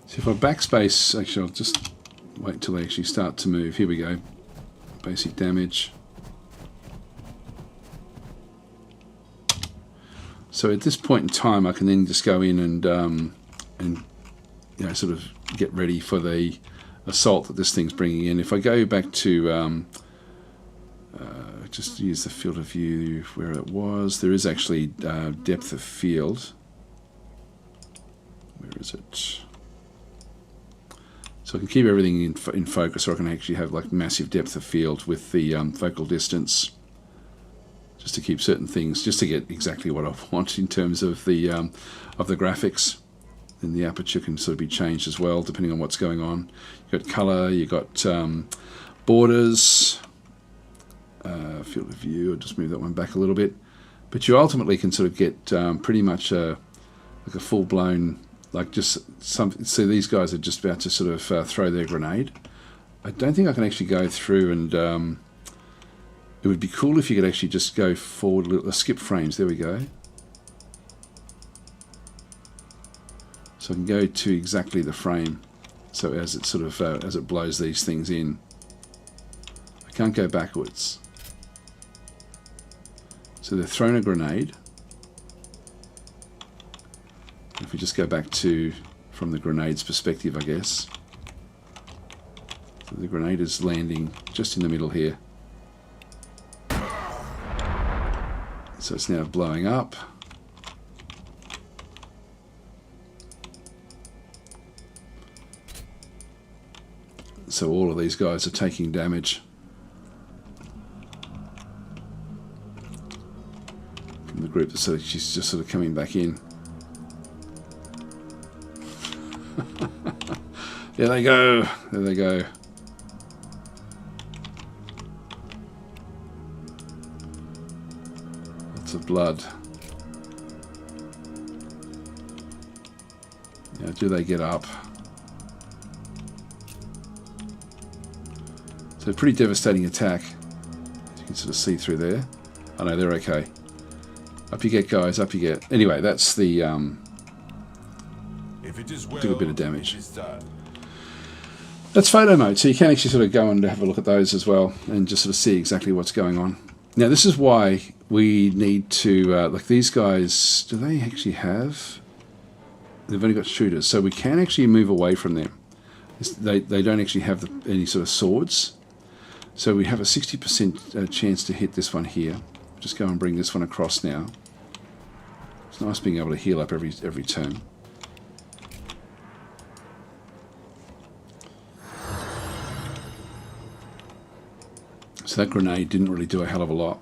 So if I backspace, actually I'll just wait till they actually start to move. Here we go. Basic damage. So at this point in time I can then just go in and you know, sort of get ready for the assault that this thing's bringing in. If I go back to just use the field of view where it was, there is actually depth of field. Where is it? So I can keep everything in focus, or I can actually have like massive depth of field with the focal distance, just to keep certain things, just to get exactly what I want in terms of the graphics. Then the aperture can sort of be changed as well, depending on what's going on. You've got color, you've got borders, field of view. I'll just move that one back a little bit. But you ultimately can sort of get pretty much like a full-blown, like just some. See, these guys are just about to sort of throw their grenade. I don't think I can actually go through and. It would be cool if you could actually just go forward a little, skip frames. There we go. So I can go to exactly the frame. So as it sort of as it blows these things in, I Can't go backwards. So they've thrown a grenade. If we just go back to, from the grenade's perspective, I guess. So the grenade is landing just in the middle here. So it's now blowing up. So all of these guys are taking damage from the group. So she's just sort of coming back in. There they go. There they go. Lots of blood. Now, do they get up? So pretty devastating attack. As you can sort of see through there. I know they're okay. Up you get, guys. Up you get. Anyway, that's the If it is well, do a bit of damage. it is done. That's photo mode, so you can actually sort of go and have a look at those as well and just sort of see exactly what's going on. Now, this is why we need to, like these guys, do they actually have, they've only got shooters, so we can actually move away from them. They don't actually have any sort of swords, so we have a 60% chance to hit this one here. Just go and bring this one across now. It's nice being able to heal up every turn. So that grenade didn't really do a hell of a lot.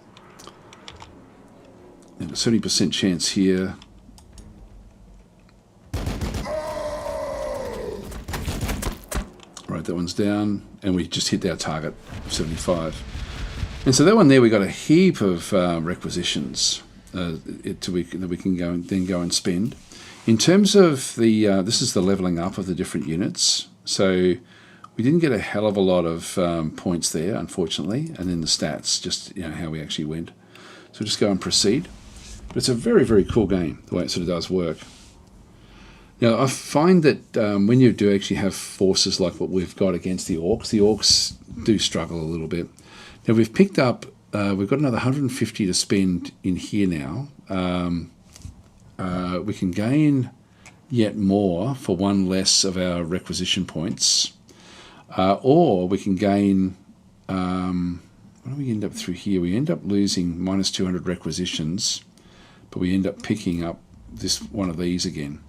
And a 70% chance here. Right, that one's down. And we just hit our target of 75. And so that one there, we got a heap of requisitions that we can go and spend. In terms of the, this is the leveling up of the different units. So we didn't get a hell of a lot of points there, unfortunately, and then the stats, just how we actually went. So just go and proceed. But it's a very, very cool game, the way it sort of does work. Now, I find that when you do actually have forces like what we've got against the orcs do struggle a little bit. Now, we've picked up, we've got another 150 to spend in here now. We can gain yet more for one less of our requisition points. Or we can gain, what do we end up through here? We end up losing minus 200 requisitions, but we end up picking up this one of these again.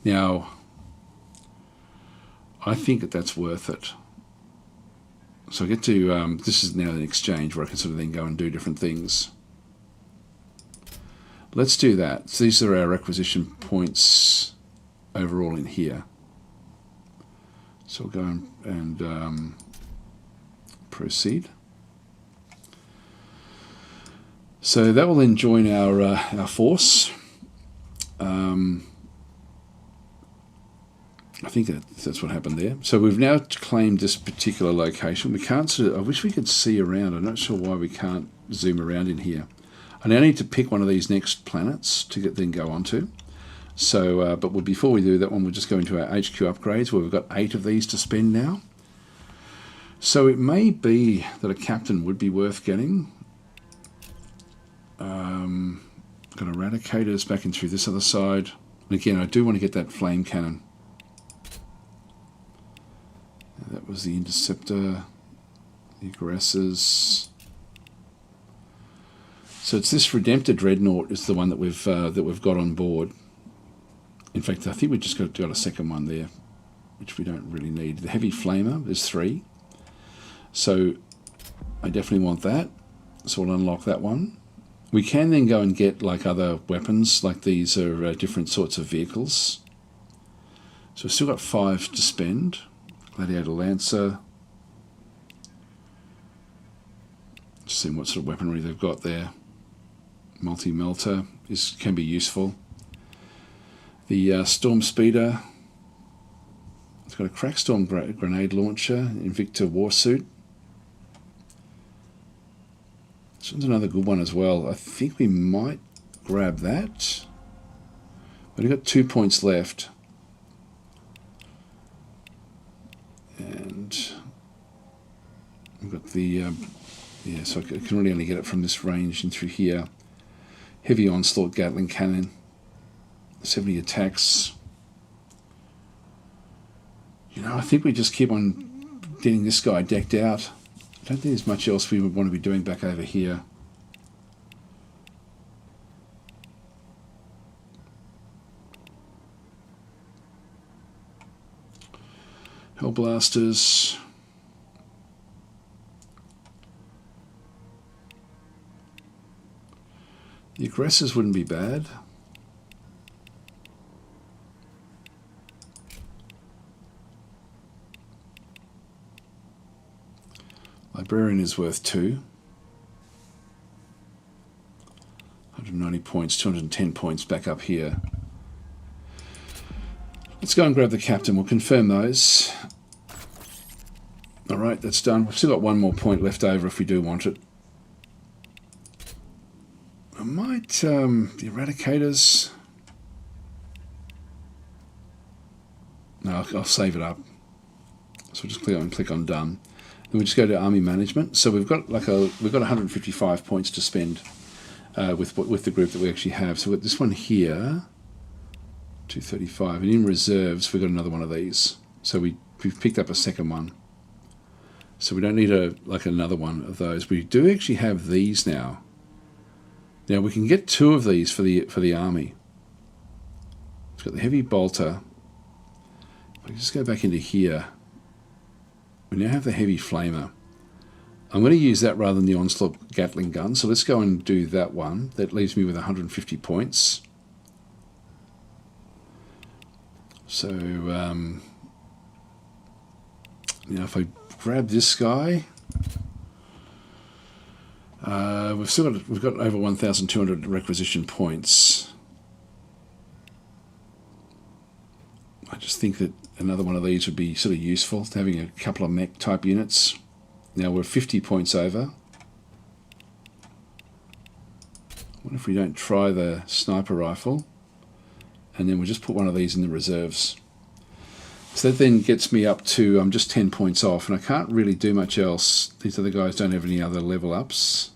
Now, I think that that's worth it. So I get to, this is now an exchange where I can sort of then go and do different things. Let's do that. So these are our requisition points overall in here. So we'll go and proceed. So that will then join our force. I think that's what happened there. So we've now claimed this particular location. We can't sort of, I wish we could see around. I'm not sure why we can't zoom around in here. I now need to pick one of these next planets to then go onto. So, but before we do that one, we'll just go into our HQ upgrades where we've got 8 of these to spend now. So it may be that a captain would be worth getting. Got eradicators back in through this other side. And again, I do want to get that flame cannon. That was the interceptor, the aggressors. So it's this Redemptor Dreadnought is the one that we've got on board. In fact, I think we just got a second one there, which we don't really need. The Heavy Flamer, there's 3. So I definitely want that. So we'll unlock that one. We can then go and get like other weapons, like these are different sorts of vehicles. So we've still got 5 to spend. Gladiator Lancer. Just seeing what sort of weaponry they've got there. Multi-melter can be useful. The Storm Speeder. It's got a Crackstorm grenade launcher, Invicta Warsuit. This one's another good one as well. I think we might grab that. We've only got 2 points left. And I've got the, yeah, so I can really only get it from this range and through here. Heavy onslaught Gatling cannon, 70 attacks. You know, I think we just keep on getting this guy decked out. I don't think there's much else we would want to be doing back over here. Hellblasters. The aggressors wouldn't be bad. Librarian is worth 2. 190 points, 210 points back up here. Let's go and grab the captain. We'll confirm those. Alright, that's done. We've still got one more point left over if we do want it. I might, the Eradicators... No, I'll save it up. So we'll just click on done. Then we just go to army management. So we've got 155 points to spend with the group that we actually have. So with this one here, 235, and in reserves we've got another one of these. So we've picked up a second one. So we don't need another one of those. We do actually have these now. Now we can get 2 of these for the army. We've got the heavy bolter. If I just go back into here, we now have the heavy flamer. I'm going to use that rather than the onslaught Gatling gun. So let's go and do that one. That leaves me with 150 points. So now if I grab this guy, we've got over 1,200 requisition points. I just think that another one of these would be sort of useful, having a couple of mech type units. Now we're 50 points over. What if we don't try the sniper rifle, and then we'll just put one of these in the reserves. So that then gets me up to, I'm just 10 points off, and I can't really do much else. These other guys don't have any other level ups.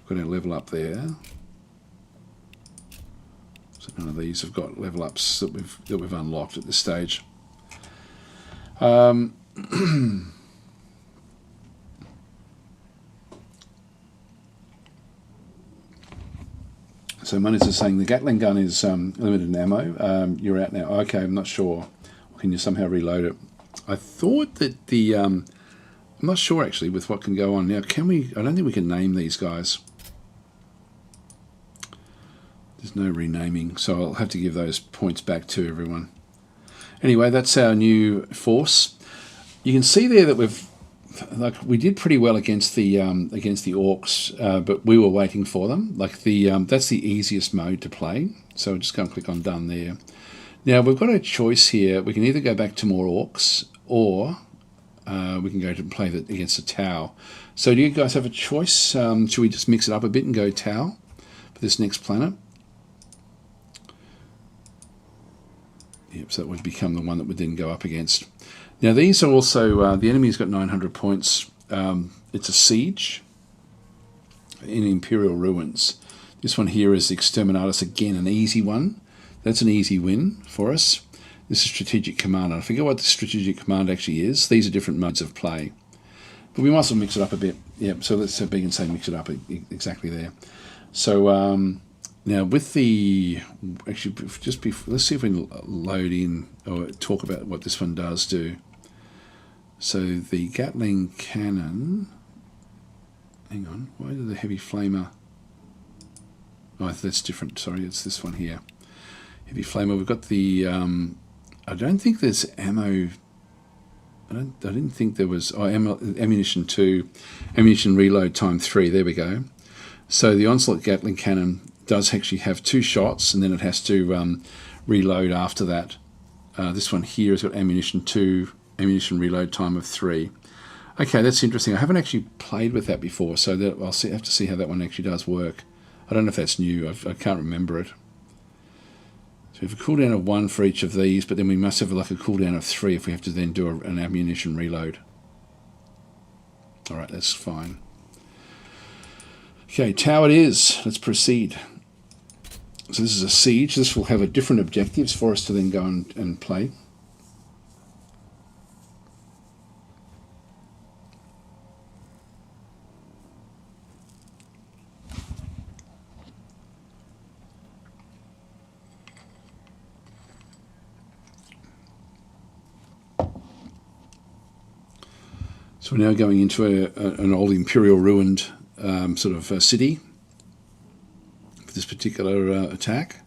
Got a level up there. So none of these have got level ups that we've unlocked at this stage. So Moniz is saying the Gatling gun is limited in ammo. You're out now. Okay, I'm not sure. Can you somehow reload it? I thought that the... I'm not sure actually with what can go on. Now, can we... I don't think we can name these guys. There's no renaming, so I'll have to give those points back to everyone. Anyway, that's our new force. You can see there that we did pretty well against the orcs, but we were waiting for them. That's the easiest mode to play. So just go and click on done there. Now we've got a choice here. We can either go back to more orcs, or we can go to play against a Tau. So do you guys have a choice? Should we just mix it up a bit and go Tau for this next planet? Yep, so that would become the one that would then go up against. Now these are also, the enemy's got 900 points. It's a siege in Imperial Ruins. This one here is Exterminatus, again an easy one. That's an easy win for us. This is Strategic Command. I forget what the Strategic Command actually is. These are different modes of play. But we might as well mix it up a bit. Yep, so let's have Big and say mix it up exactly there. So now with the, actually just before, let's see if we can load in or talk about what this one does do. So the Gatling cannon, hang on, why did the heavy flamer, oh that's different, sorry, it's this one here. Heavy flamer, we've got the, I don't think there's ammo, I didn't think there was, oh, ammunition 2, ammunition reload time 3, there we go. So the onslaught Gatling cannon does actually have 2 shots, and then it has to reload after that. This one here has got ammunition 2, ammunition reload time of 3. Okay, that's interesting. I haven't actually played with that before, so I'll have to see how that one actually does work. I don't know if that's new. I can't remember it. So we have a cooldown of 1 for each of these, but then we must have like a cooldown of 3 if we have to then do an ammunition reload. All right, that's fine. Okay, tower it is. Let's proceed. So this is a siege. This will have a different objectives for us to then go and play. So we're now going into an old imperial ruined sort of city for this particular attack.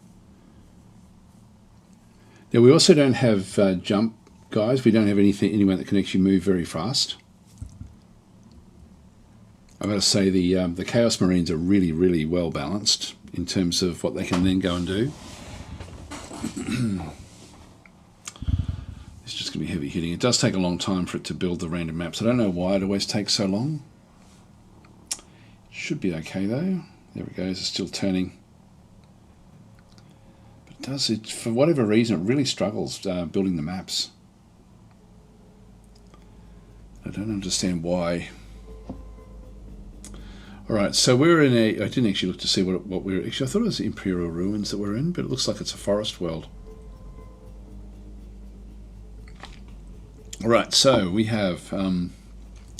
Now we also don't have jump guys. We don't have anyone that can actually move very fast. I've got to say the Chaos Marines are really, really well balanced in terms of what they can then go and do. It's just going to be heavy hitting. It does take a long time for it to build the random maps. I don't know why it always takes so long. Should be okay though. There it goes. It's still turning. But it does it for whatever reason. It really struggles building the maps. I don't understand why. All right, so we're in a. I didn't actually look to see what we're. Actually, I thought it was Imperial Ruins that we're in, but it looks like it's a forest world. All right, so we have.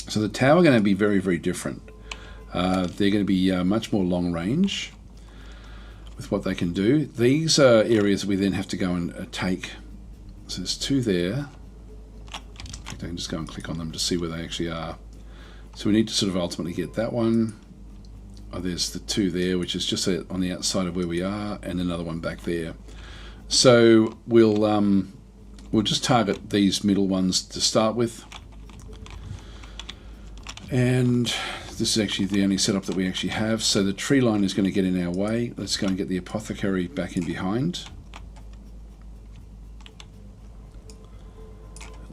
So the tower are going to be very, very different. They're going to be much more long range with what they can do. These are areas we then have to go and take. So there's two there. In fact, I can just go and click on them to see where they actually are. So we need to sort of ultimately get that one. Oh, there's the two there, which is just on the outside of where we are, and another one back there. So we'll just target these middle ones to start with. And this is actually the only setup that we actually have. So the tree line is going to get in our way. Let's go and get the apothecary back in behind.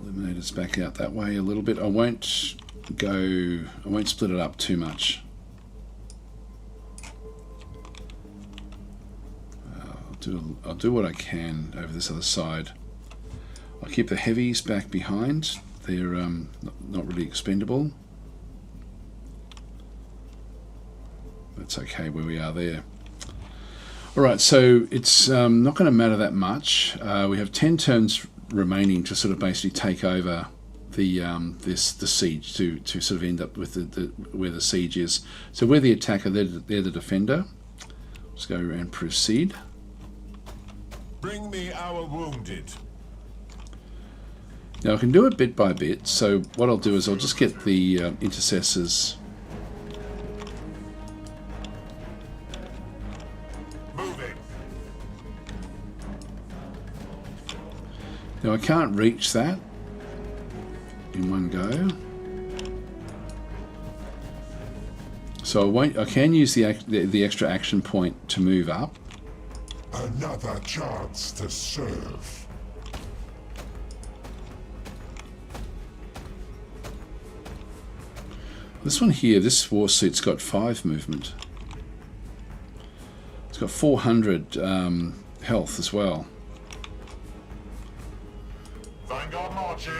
Eliminators back out that way a little bit. I won't split it up too much. I'll do what I can over this other side. I'll keep the heavies back behind. They're not really expendable. That's okay where we are there. Alright, so it's not going to matter that much. We have 10 turns remaining to sort of basically take over the siege to sort of end up with where the siege is. So we're the attacker, they're the defender. Let's go and proceed. Bring me our wounded. Now I can do it bit by bit, so what I'll do is I'll just get the intercessors. Moving. Now I can't reach that in one go, so I can use the extra action point to move up. Another chance to serve. This one here, this warsuit's got 5 movement. It's got 400 health as well. Vanguard marching.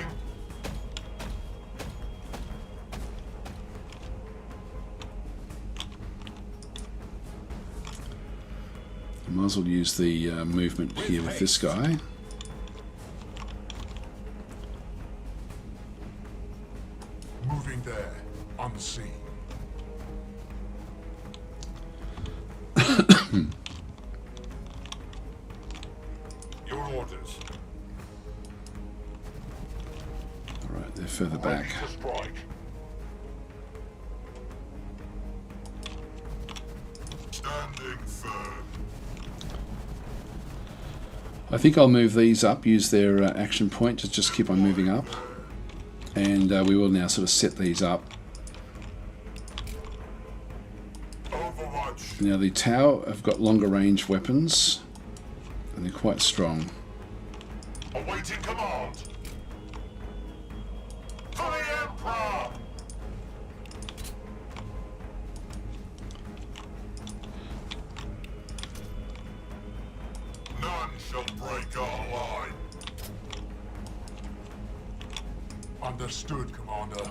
I might as well use the movement here with this guy. Moving there. On the sea. Your orders. Alright, they're further back. Ready to strike. Standing firm. I think I'll move these up, use their action point to just keep on moving up. And we will now sort of set these up. Overwatch. Now the tower have got longer range weapons, and they're quite strong. Awaiting command. For the Emperor. None shall break our line. Understood, Commander.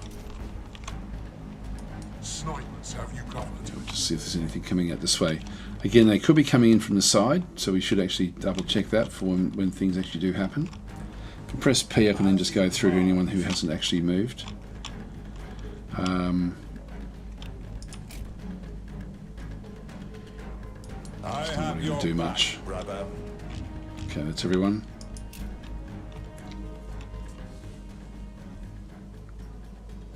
anointments have you covered? We'll just see if there's anything coming out this way. Again, they could be coming in from the side, so we should actually double check that for when things actually do happen. I can press P, I can then just go through to anyone who hasn't actually moved. I not have going your to do back, much. brother. Okay, that's everyone.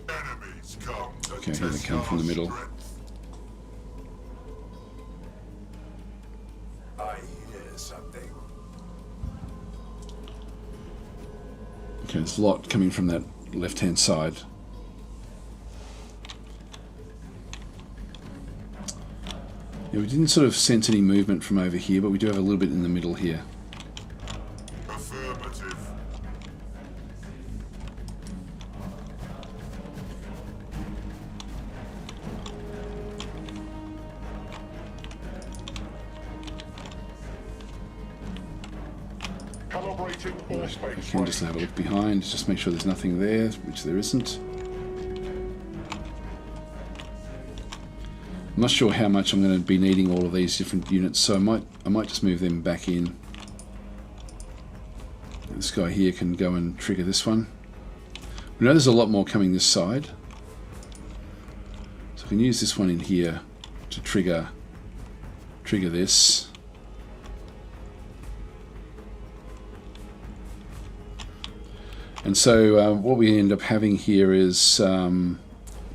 Enemies come to Okay, here they test come from the our middle. strength. I hear something. Okay, there's a lot coming from that left-hand side. Yeah, we didn't sort of sense any movement from over here, but we do have a little bit in the middle here. Affirmative. Calibrating all I space. can just have a look behind, just make sure there's nothing there, which there isn't. I'm not sure how much I'm going to be needing all of these different units, so I might just move them back in. This guy here can go and trigger this one. We know there's a lot more coming this side, so I can use this one in here to trigger this. And so what we end up having here is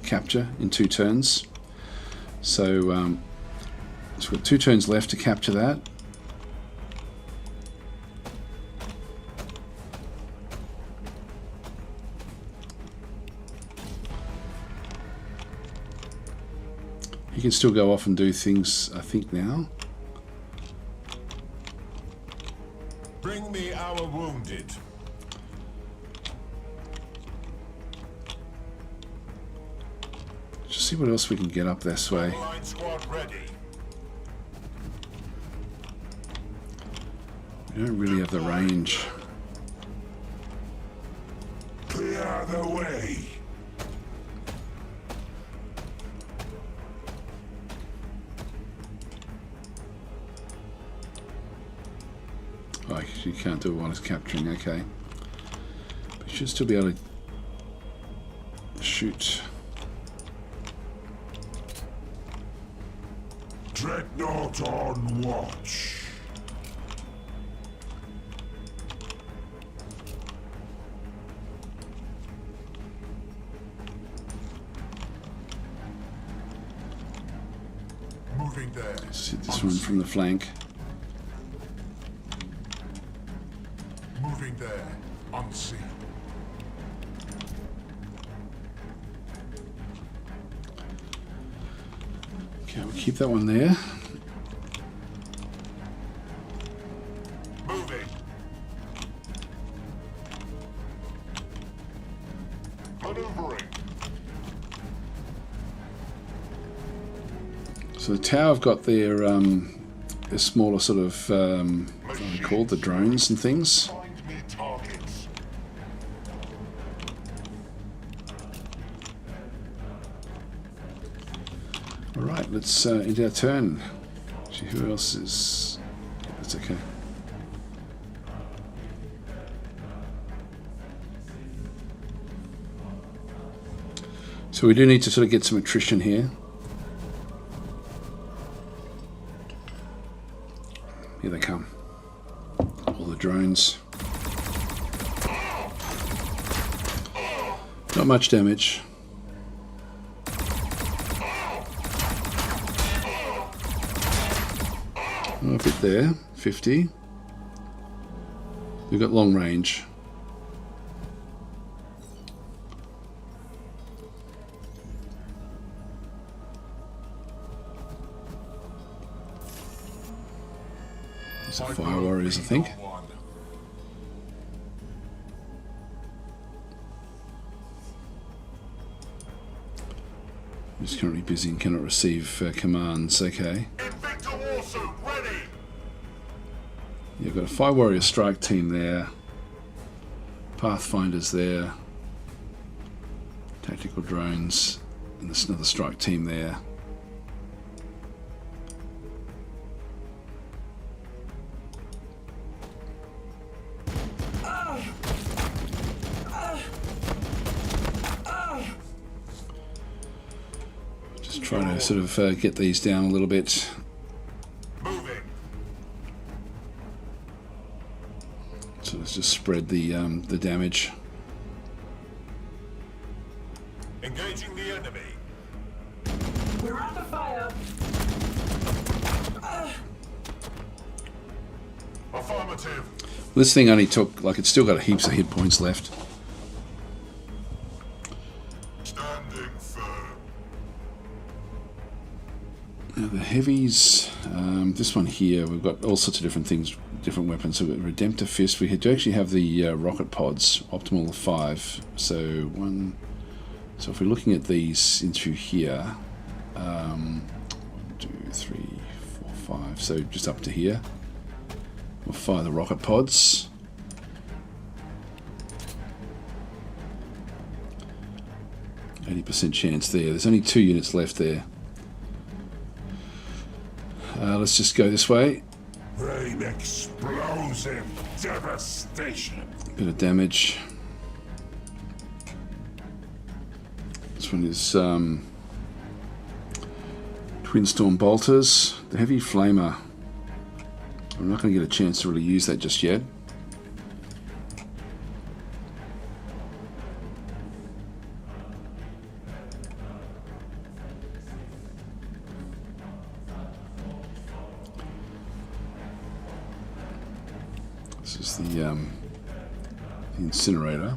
capture in 2 turns. So, so we've got 2 turns left to capture that. He can still go off and do things, I think, now. Bring me our wounded. Just see what else we can get up this way. Line squad ready. We don't really have the range. Clear the way. Oh, you can't do it while it's capturing, okay. But you should still be able to shoot. Dreadnought on watch. Moving there. Let's hit this one from the flank. Moving there. Unseen. Okay, we'll keep that one there. Moving. Maneuvering. So the tower have got their smaller sort of what are they called, the drones and things. Find me targets. All right, let's end our turn. Actually, who else is? Yeah, that's okay. So we do need to sort of get some attrition here. Here they come. All the drones. Not much damage. A bit there. 50. We've got long range. These are fire warriors, I think. I'm just currently busy and cannot receive commands. Okay. Invicta Warsuit ready. You've got a fire warrior strike team there. Pathfinders there. Tactical drones. And there's another strike team there. Just trying to sort of get these down a little bit. Moving. So let's just spread the damage. Engaging the enemy. We're under fire. Affirmative. This thing only took, like, it's still got heaps of hit points left. Standing firm. Now the heavies, this one here, we've got all sorts of different things, different weapons. So we've got Redemptor Fist. We do actually have the rocket pods, optimal of 5. So so if we're looking at these in through here, 1, 2, 3, 4, 5. So just up to here. We'll fire the rocket pods. %80 chance there. There's only 2 units left there. Let's just go this way. Rain explosive devastation. Bit of damage. This one is Twin Storm Bolters. The Heavy Flamer. I'm not going to get a chance to really use that just yet. This is the incinerator.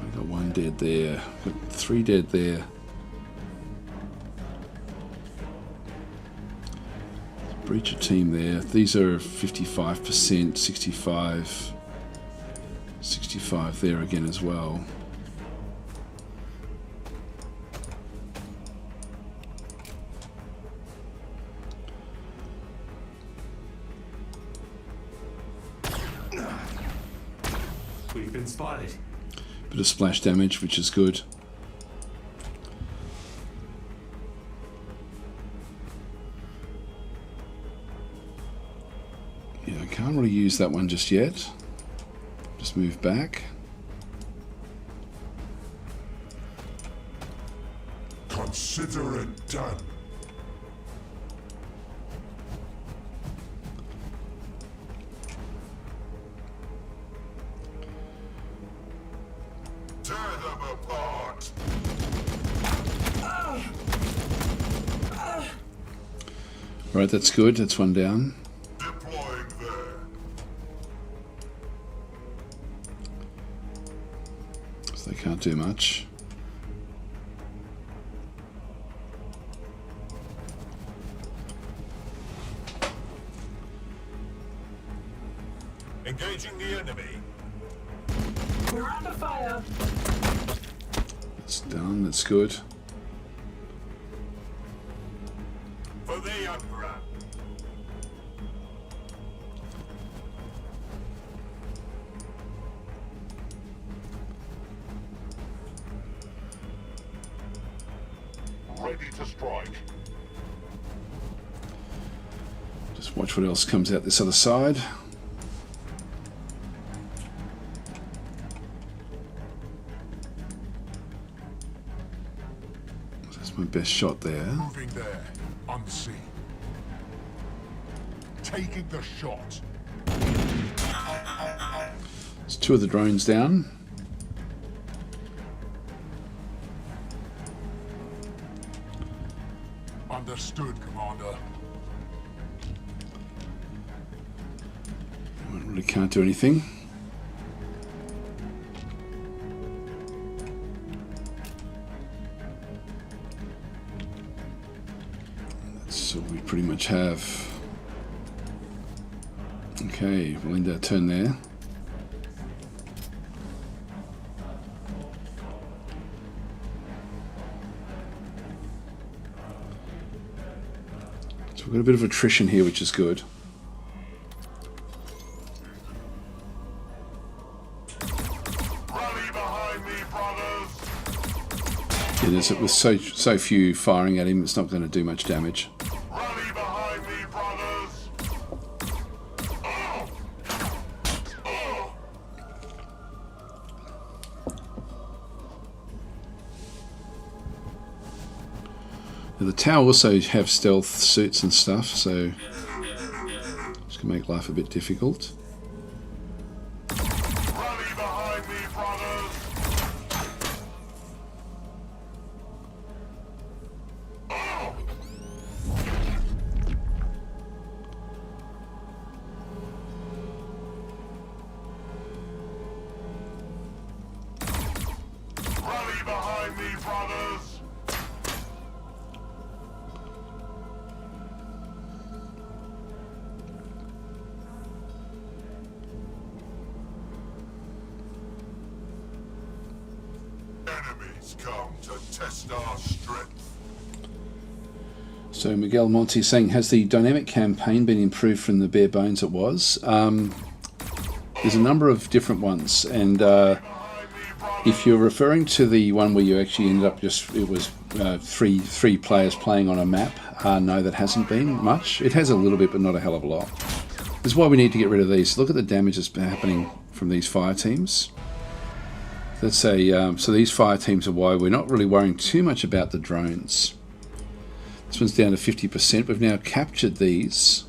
We've got 1 dead there. Got 3 dead there. Breacher team there. These are 55%, 65, 65 there again as well. We've been spotted. Bit of splash damage, which is good. Yeah, I can't really use that one just yet. Just move back. Consider it done. Tear them apart. Right, that's good. That's 1 down. Deploying there. So they can't do much. Engaging the enemy. We're under fire. It's done. That's good. For the Emperor. Ready to strike. Just watch what else comes out this other side. That's my best shot there. Moving there. Unseen. Taking the shot. There's 2 of the drones down. Understood, Commander. Really can't do anything. That's all we pretty much have. Okay, we'll end our turn there. So we've got a bit of attrition here, which is good. behind me, brothers! Yeah, with so few firing at him, it's not going to do much damage. Rally behind me, brothers! Now, the tower also have stealth suits and stuff, so it's going to make life a bit difficult. Rally behind me, brothers! Rally behind me, brothers! Enemies come to test our strength. So Miguel Monti saying, has the dynamic campaign been improved from the bare bones it was? There's a number of different ones, and if you're referring to the one where you actually ended up it was three players playing on a map, no, that hasn't been much. It has a little bit, but not a hell of a lot. This is why we need to get rid of these. Look at the damage that's happening from these fire teams. Let's say, so these fire teams are why we're not really worrying too much about the drones. This one's down to 50%. We've now captured these.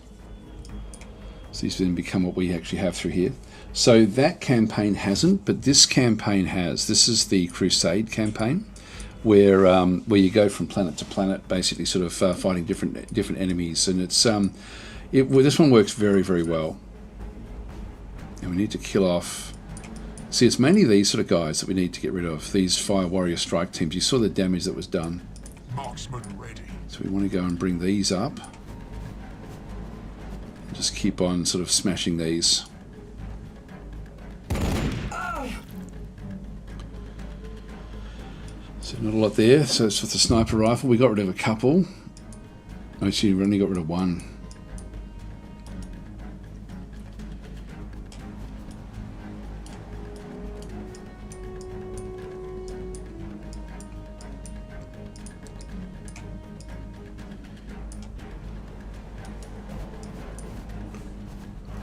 So these then become what we actually have through here. So that campaign hasn't, but this campaign has. This is the Crusade campaign, where you go from planet to planet, basically sort of fighting different enemies, and it's this one works very, very well. And we need to kill off. See, it's mainly these sort of guys that we need to get rid of. These Fire Warrior Strike teams. You saw the damage that was done. Marksman ready. So we want to go and bring these up. And just keep on sort of smashing these. So not a lot there. So it's with the sniper rifle. We got rid of a couple. Actually, we only got rid of one.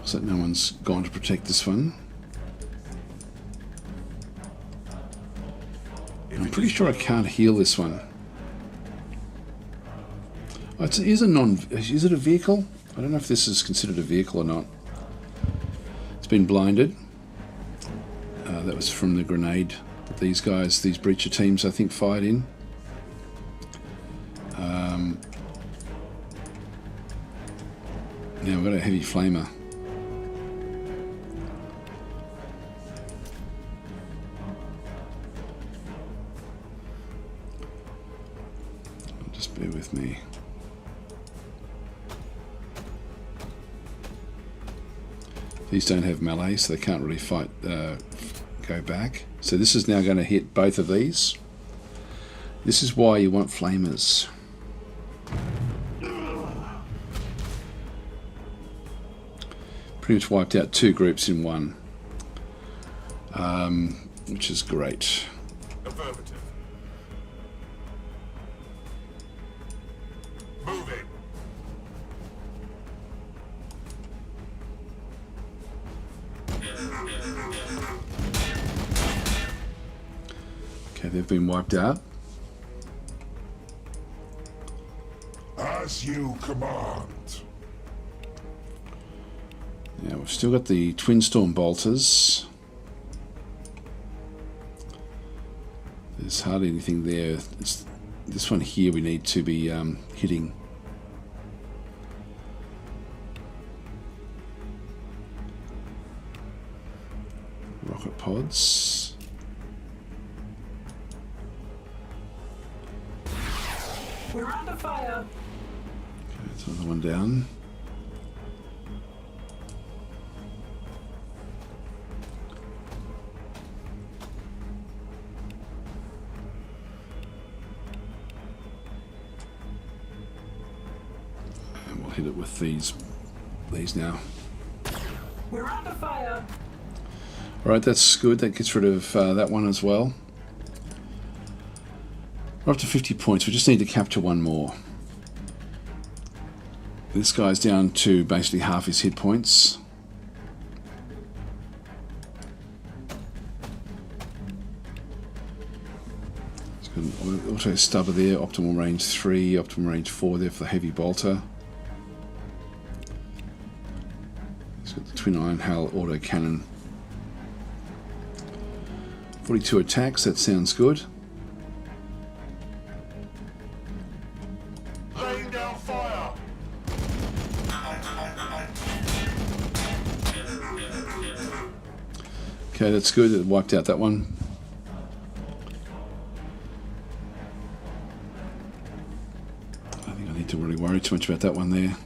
So no one's gone to protect this one. I'm pretty sure I can't heal this one. Oh, is it a vehicle? I don't know if this is considered a vehicle or not. It's been blinded. That was from the grenade that these guys, these breacher teams, I think, fired in. Now we've got a heavy flamer. Just bear with me. These don't have melee, so they can't really fight, go back. So this is now going to hit both of these. This is why you want flamers. Pretty much wiped out two groups in one, which is great. Affirmative. Moving. Okay, they've been wiped out. As you command. Now we've still got the Twin Storm Bolters. There's hardly anything there. This one here we need to be hitting. Rocket pods. We're under fire. Okay, there's another one down. Hit it with these now. We're under fire. Alright, that's good. That gets rid of that one as well. We're up to 50 points. We just need to capture one more. This guy's down to basically half his hit points. It's got an auto stubber there. Optimal range 3, optimal range 4 there for the heavy bolter. It's got the twin iron hail auto cannon. 42 attacks, that sounds good. Laying down fire. Okay, that's good. It wiped out that one. I think I need to really worry too much about that one there.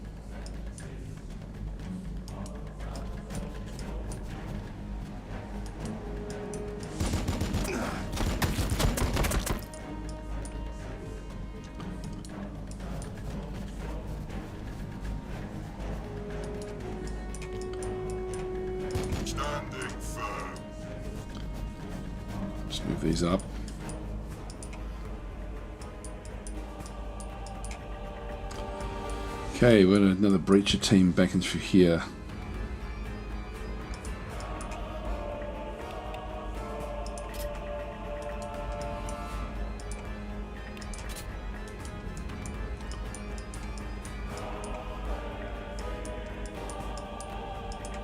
Standing firm. Just move these up. Okay, we've got another breacher team back in through here.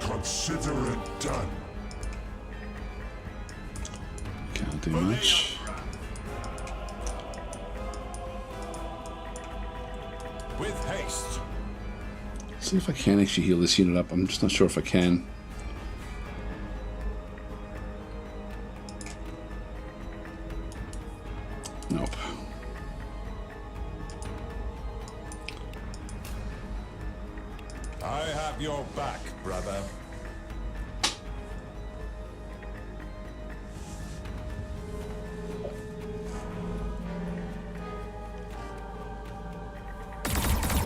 Consider it done. Can't do much. With haste. See if I can actually heal this unit up. I'm just not sure if I can. Nope. I have your back, brother.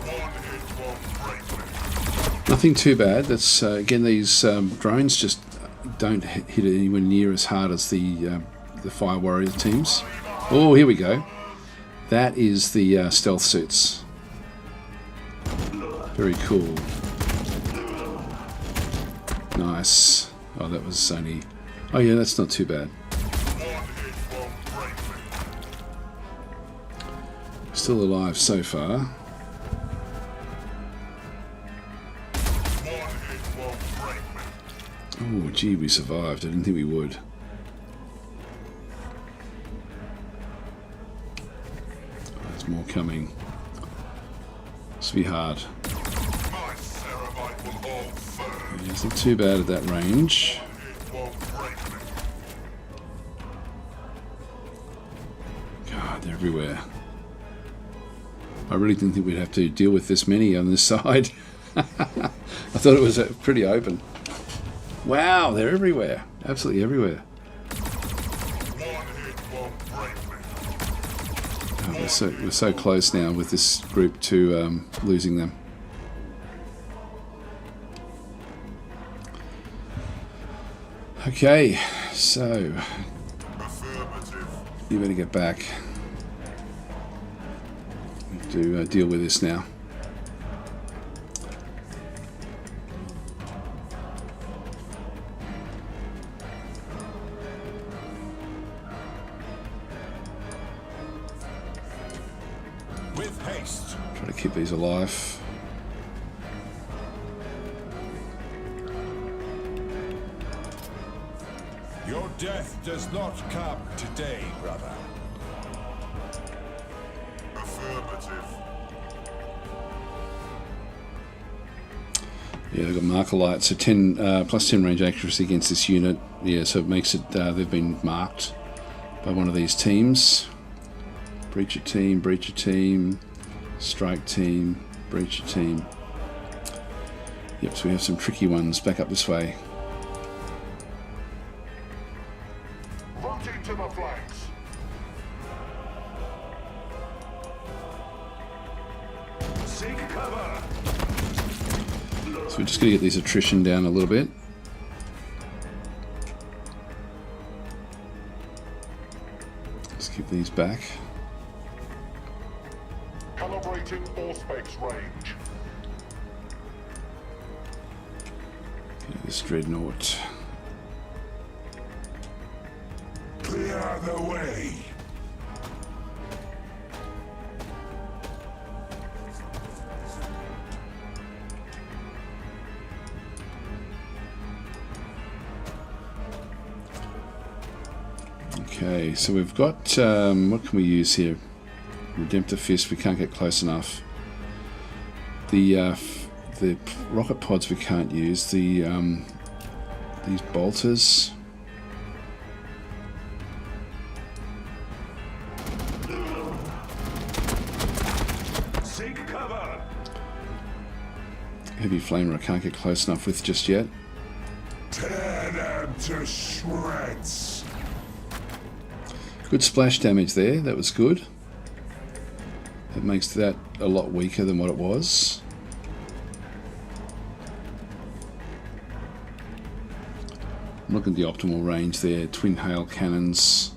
One hit won't break me. Nothing too bad. That's again, these drones just don't hit it anywhere near as hard as the Fire Warrior teams. Oh, here we go. That is the stealth suits. Very cool. Nice. Oh, that was only... Oh yeah, that's not too bad. One hit won't break me. Still alive so far. One hit won't break me. Oh, gee, we survived. I didn't think we would. There's more coming. This will be hard. My ceramite will hold firm. It's not too bad at that range. It won't break me. God, they're everywhere. I really didn't think we'd have to deal with this many on this side. I thought it was pretty open. Wow, they're everywhere. Absolutely everywhere. One hit won't break me. Oh, we're so close now with this group to losing them. Okay, so Affirmative. you better get back. We have to deal with this now. With haste. Try to keep these alive. Your death does not come today, brother. Affirmative. Yeah, they've got marker light, so 10 plus 10 range accuracy against this unit. Yeah, so it makes it they've been marked by one of these teams. Breacher team, strike team, breacher team. Yep, so we have some tricky ones back up this way. Rotate to the flanks. Seek cover. So we're just going to get these attrition down a little bit. Let's keep these back. Calibrating Auspex range. Okay, this dreadnought. Clear the way. Okay, so we've got, what can we use here? Redemptor Fist, we can't get close enough. The rocket pods we can't use. These bolters. Seek cover. Heavy flamer I can't get close enough with just yet. Tear them to shreds. Good splash damage there, that was good. That makes that a lot weaker than what it was. I'm looking at the optimal range there, twin hail cannons.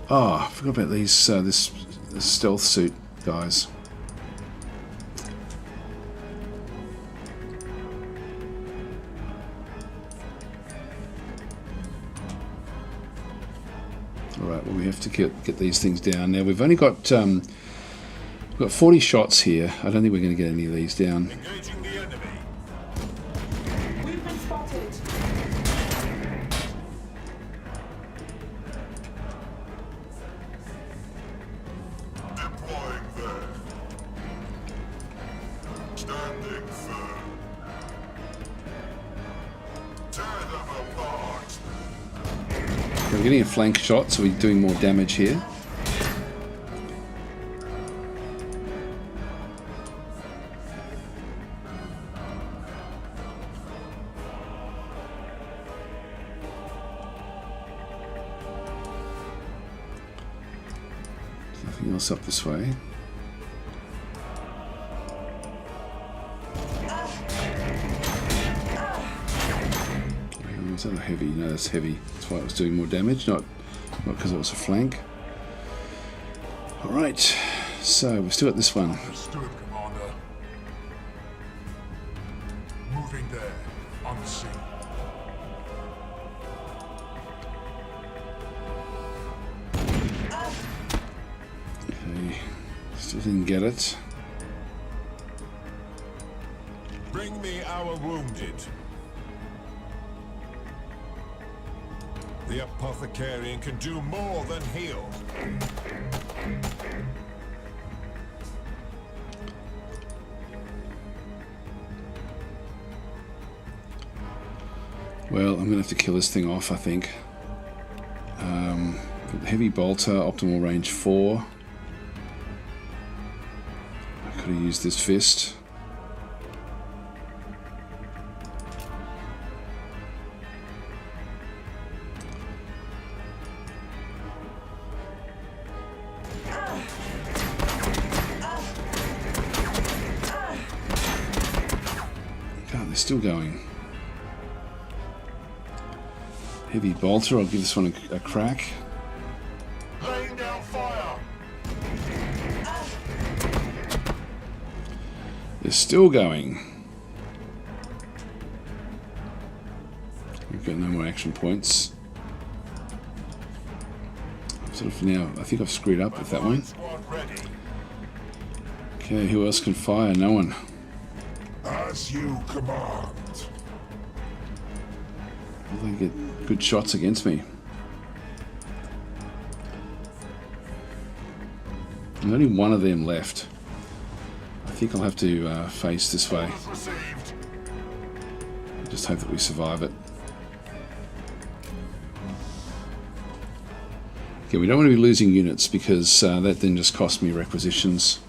Oh, I forgot about these. This stealth suit, guys. All right. Well, we have to get these things down now. We've only got we've got 40 shots here. I don't think we're going to get any of these down. Engaging the enemy. We've been spotted. Deploying there. Standing firm. Tear them apart. We're getting a flank shot, so we're doing more damage here. Nothing else up this way. Is that a heavy? No, that's heavy. That's why it was doing more damage, not because it was a flank. Alright, so we've still got this one. Understood, Commander. Moving there. On scene. Okay, still didn't get it. Bring me our wounded. The apothecarian can do more than heal. Well, I'm going to have to kill this thing off, I think. Heavy bolter, optimal range 4. I could have used this fist. God, they're still going. Heavy bolter, I'll give this one a crack. Laying down fire. They're still going. We've got no more action points. Sort of now, I think I've screwed up with that one. Squad ready. Okay, who else can fire? No one. As you command. They get good shots against me. There's only one of them left. I think I'll have to face this way. Orders received. Just hope that we survive it. Okay, we don't want to be losing units because that then just costs me requisitions.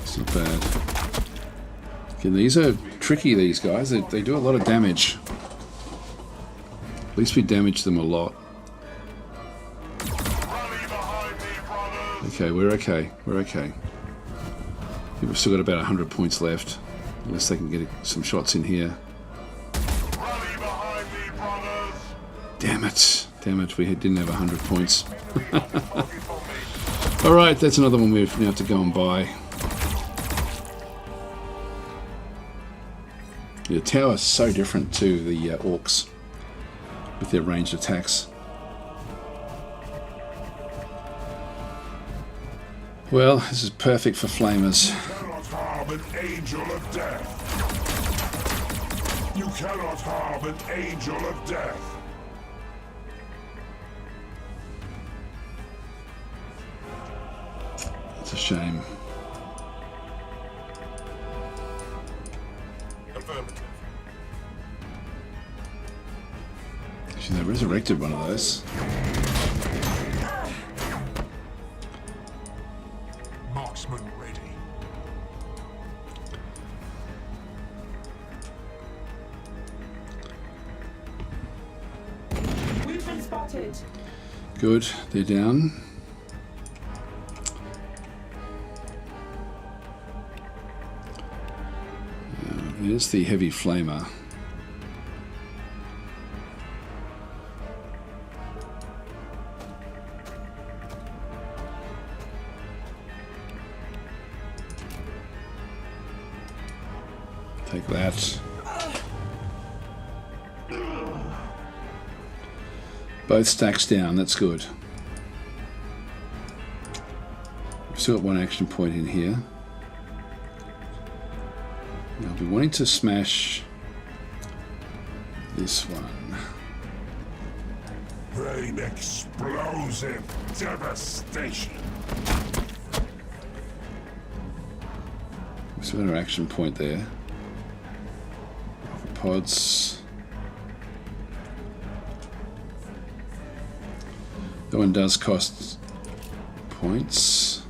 It's not bad. Okay, these are tricky, these guys. They do a lot of damage. At least we damage them a lot. Rally behind Okay, we're okay. We're okay. I think we've still got about 100 points left. Unless they can get some shots in here. Rally behind me, brothers! Damn it. Damn it, we didn't have 100 points. Alright, that's another one we now have to go and buy. The tower's so different to the orcs with their ranged attacks. Well, this is perfect for flamers. Cannot harm an angel of death. You cannot harm an angel of death. It's a shame. Affirmative. Actually, they resurrected one of those. Marksman ready. We've been spotted. Good, they're down. There's the heavy flamer. Take that. Both stacks down, that's good. We've still got one action point in here. Now I'll be wanting to smash this one. Rain explosive devastation. We've still got our action point there. Pods. That one does cost points.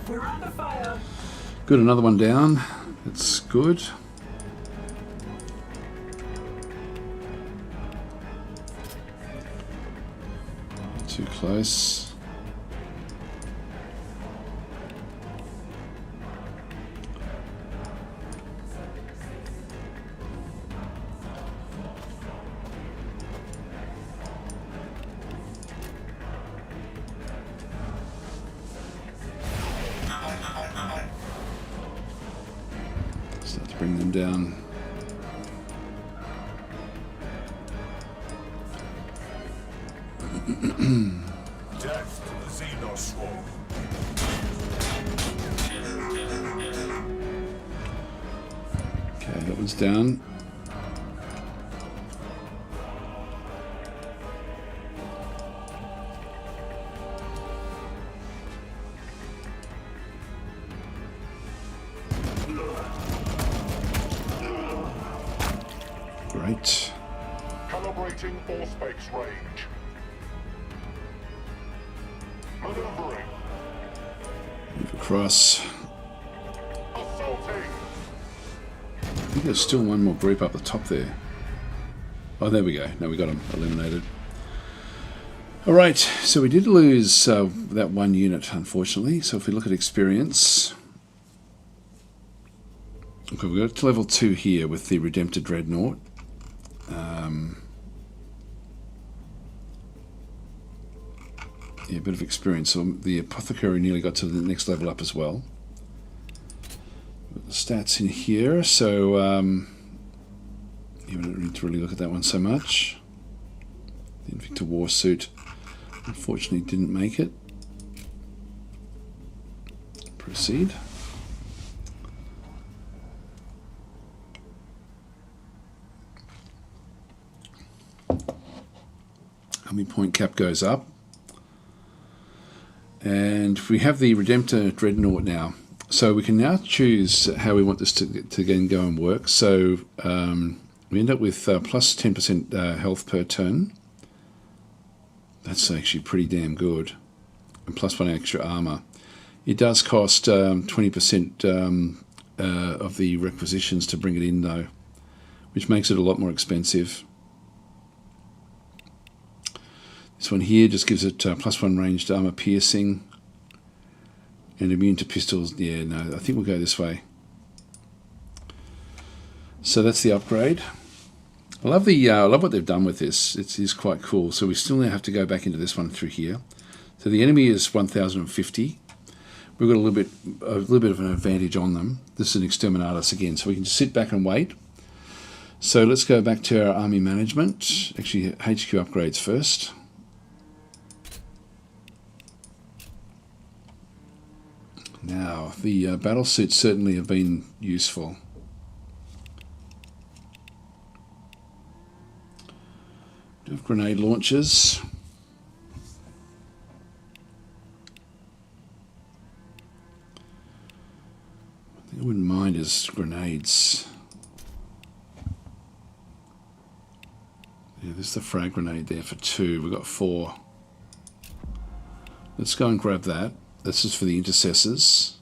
We're under fire. Good, another one down. That's good. Too close. Start to bring them down. Death to the Xenoswarm. Okay, that one's down. Great. Calibrating Allspace range. Maneuvering. Move across. Assaulting. I think there's still one more group up the top there. Oh, there we go. No, we got them eliminated. All right, so we did lose that one unit, unfortunately. So if we look at experience, okay, we've got to level 2 here with the Redemptor Dreadnought. Yeah, a bit of experience. So the Apothecary nearly got to the next level up as well. Got the stats in here, so you don't need to really look at that one so much. The Invictor Warsuit unfortunately didn't make it. Proceed. Army point cap goes up. And we have the Redemptor Dreadnought now. So we can now choose how we want this to again go and work. So we end up with plus 10% health per turn. That's actually pretty damn good. And plus 1 extra armor. It does cost 20% of the requisitions to bring it in though, which makes it a lot more expensive. This one here just gives it +1 ranged armor piercing and immune to pistols. Yeah, no, I think we'll go this way. So that's the upgrade. I love what they've done with this. It is quite cool. So we still now have to go back into this one through here. So the enemy is 1050. We've got a little bit of an advantage on them. This is an exterminatus again, so we can just sit back and wait. So let's go back to our army management. Actually, HQ upgrades first. Now, the battle suits certainly have been useful. Do have grenade launchers. One thing I wouldn't mind is grenades. Yeah, there's the frag grenade there for 2. We've got 4. Let's go and grab that. This is for the intercessors.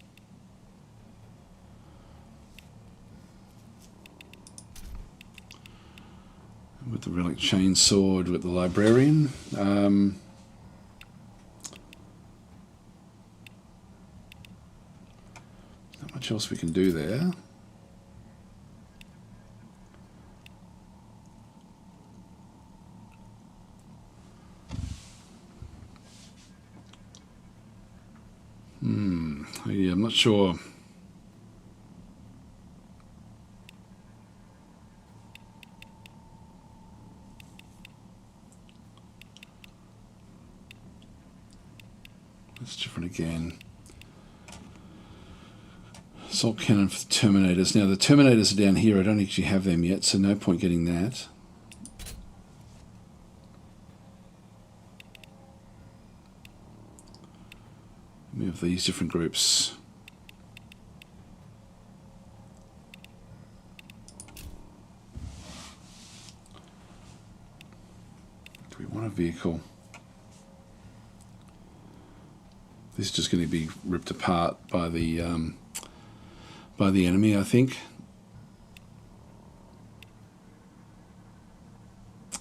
With the relic chainsword, with the librarian. Not much else we can do there. Yeah, I'm not sure. That's different again. Assault cannon for the Terminators. Now the Terminators are down here. I don't actually have them yet, so no point getting that. We have these different groups. Do we want a vehicle? This is just going to be ripped apart by the enemy, I think.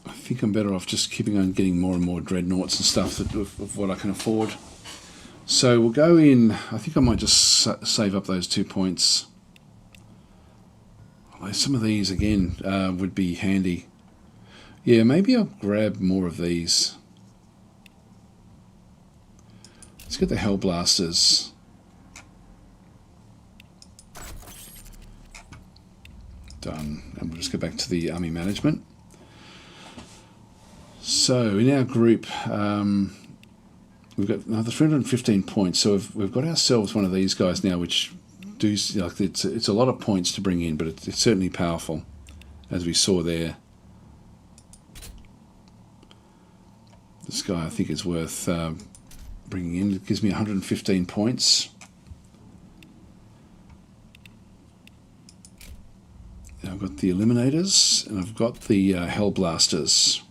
I think I'm better off just keeping on getting more and more dreadnoughts and stuff of what I can afford. So we'll go in. I think I might just save up those 2 points. Although some of these again would be handy. Yeah, maybe I'll grab more of these. Let's get the Hellblasters. Done. And we'll just go back to the army management. So in our group, we've got another 315 points. So we've got ourselves one of these guys now, which do like it's a lot of points to bring in, but it's certainly powerful, as we saw there. This guy I think is worth bringing in. It gives me 115 points. Now I've got the Eliminators and I've got the Hellblasters.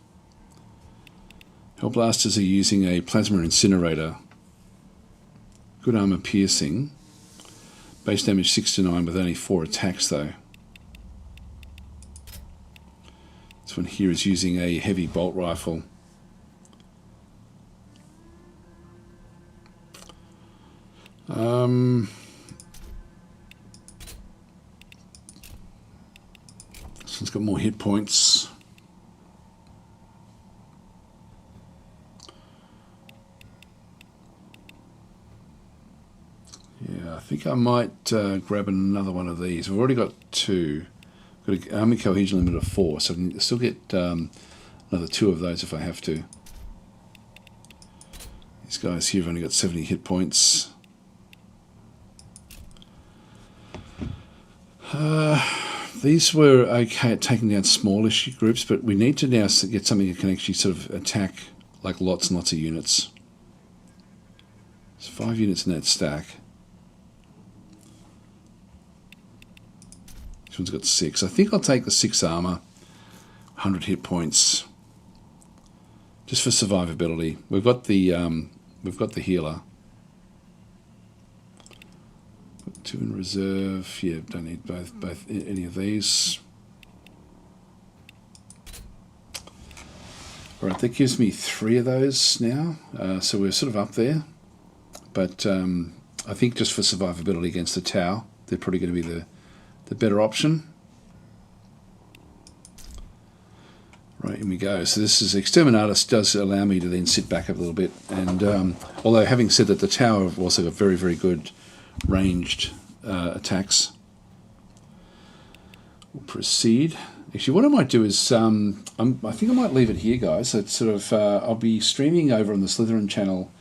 Hellblasters are using a plasma incinerator. Good armor piercing. Base damage 6 to 9 with only 4 attacks though. This one here is using a heavy bolt rifle. This one's got more hit points. Yeah, I think I might grab another one of these. We've already got 2. Got an army cohesion limit of 4, so I can still get another 2 of those if I have to. These guys here have only got 70 hit points. These were okay at taking down smallish groups, but we need to now get something that can actually sort of attack like lots and lots of units. There's 5 units in that stack. This one's got 6. I think I'll take the 6 armor, 100 hit points, just for survivability. We've got the healer. 2 in reserve. Yeah, don't need both any of these. All right, that gives me 3 of those now. So we're sort of up there. But I think just for survivability against the Tau, they're probably going to be the better option. Right, in we go. So this is Exterminatus does allow me to then sit back a little bit. And although having said that, the Tau have also got very, very good ranged attacks. We'll proceed. Actually, what I might do is, I think I might leave it here, guys. It's sort of, I'll be streaming over on the Slytherin channel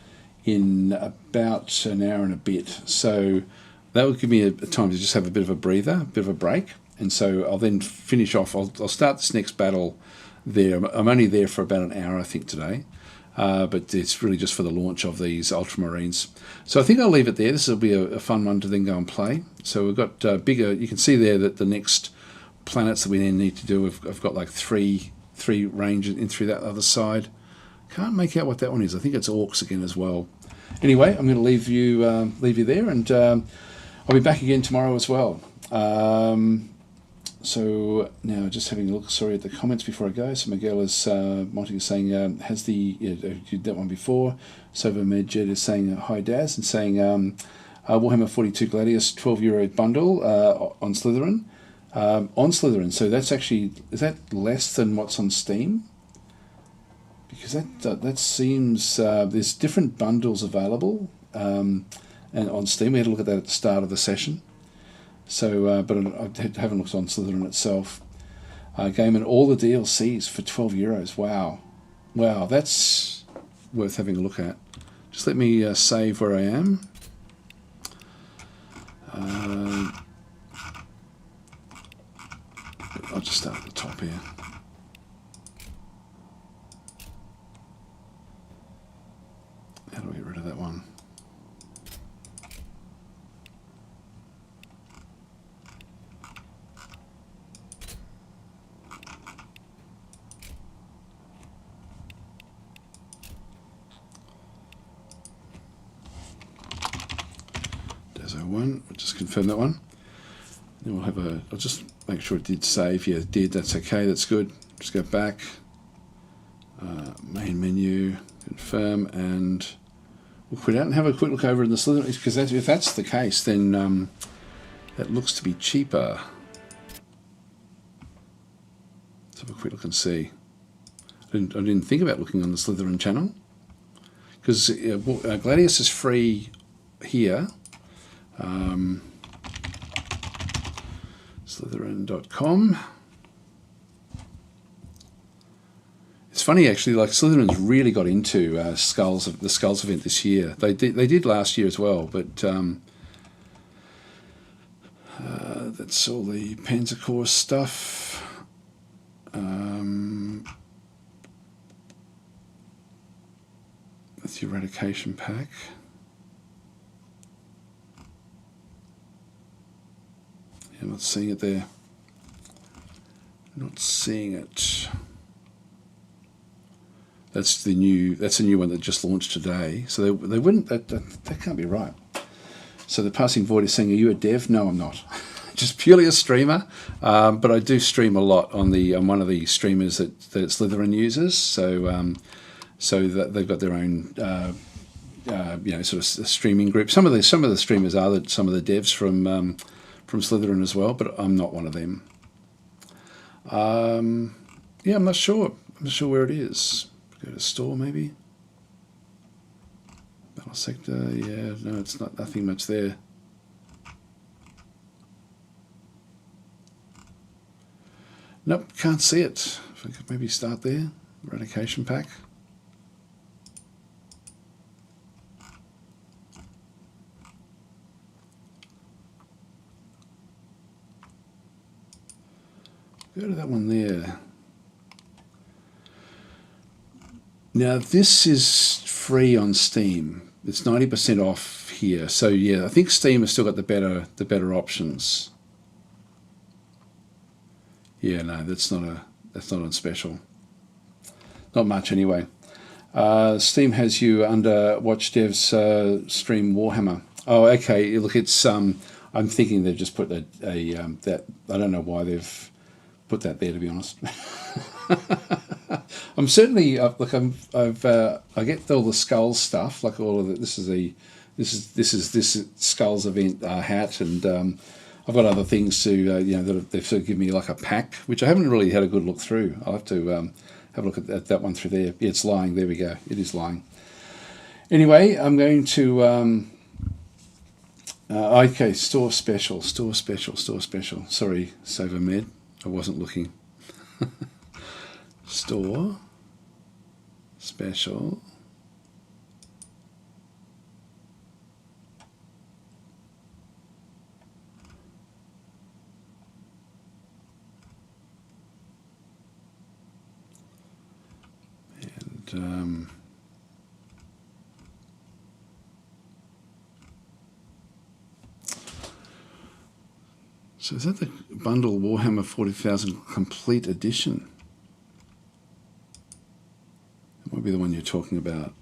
in about an hour and a bit. So that will give me a time to just have a bit of a breather, a bit of a break. And so I'll then finish off. I'll start this next battle there. I'm only there for about an hour, I think, today. But it's really just for the launch of these Ultramarines. So I think I'll leave it there. This will be a fun one to then go and play. So we've got bigger, you can see there that the next planets that we then need to do, I've got like three range in through that other side. Can't make out what that one is. I think it's Orcs again as well. Anyway, I'm going to leave you there, and I'll be back again tomorrow as well. So now just having a look, sorry, at the comments before I go. So Miguel is Monty is saying, has the, did that one before. Sova Medjed is saying, hi Daz, and saying Warhammer 42 Gladius €12 bundle on Slytherin. On Slytherin, so that's actually, is that less than what's on Steam? Because that seems, there's different bundles available, and on Steam. We had a look at that at the start of the session. So, but I haven't looked on Slytherin itself. Game and all the DLCs for €12. Wow, that's worth having a look at. Just let me save where I am. I'll just start at the top here. How do I get rid of that one? One, we'll just confirm that one. Then we'll have I'll just make sure it did save. Yeah, it did. That's okay. That's good. Just go back. Main menu, confirm, and we'll quit out and have a quick look over in the Slytherin, because if that's the case, then that looks to be cheaper. Let's have a quick look and see. I didn't think about looking on the Slytherin channel, because Gladius is free here. Slytherin.com. It's funny actually, like Slytherin's really got into the SKULLS event this year. They did last year as well, but that's all the Panzer Corps stuff. That's the eradication pack. I'm not seeing it there. Not seeing it. That's a new one that just launched today. So they wouldn't. That can't be right. So the Passing Void is saying, "Are you a dev?" No, I'm not. Just purely a streamer. But I do stream a lot on one of the streamers that Slytherin uses. So that they've got their own sort of streaming group. Some of the streamers are some of the devs from Slytherin as well, but I'm not one of them. Yeah, I'm not sure. I'm not sure where it is. Go to store maybe. Battlesector. Yeah, no, it's not. Nothing much there. Nope, can't see it. If I could maybe start there. Eradication pack. Go to that one there. Now this is free on Steam. It's 90% off here. So yeah, I think Steam has still got the better options. Yeah, no, that's not on special. Not much anyway. Steam has you under Watch Dev's stream Warhammer. Oh, okay. Look, it's I'm thinking they've just put that I don't know why they've put that there, to be honest. I'm certainly look. I get all the Skulls stuff, like all of it. This is Skulls event hat, and I've got other things to that they've sort of given me like a pack, which I haven't really had a good look through. I'll have to have a look at that one through there. Yeah, it's lying. There we go. It is lying. Anyway, I'm going to. Okay, store special. Sorry, Saver Med. I wasn't looking. Store special. And so is that the bundle Warhammer 40,000 complete edition? That might be the one you're talking about.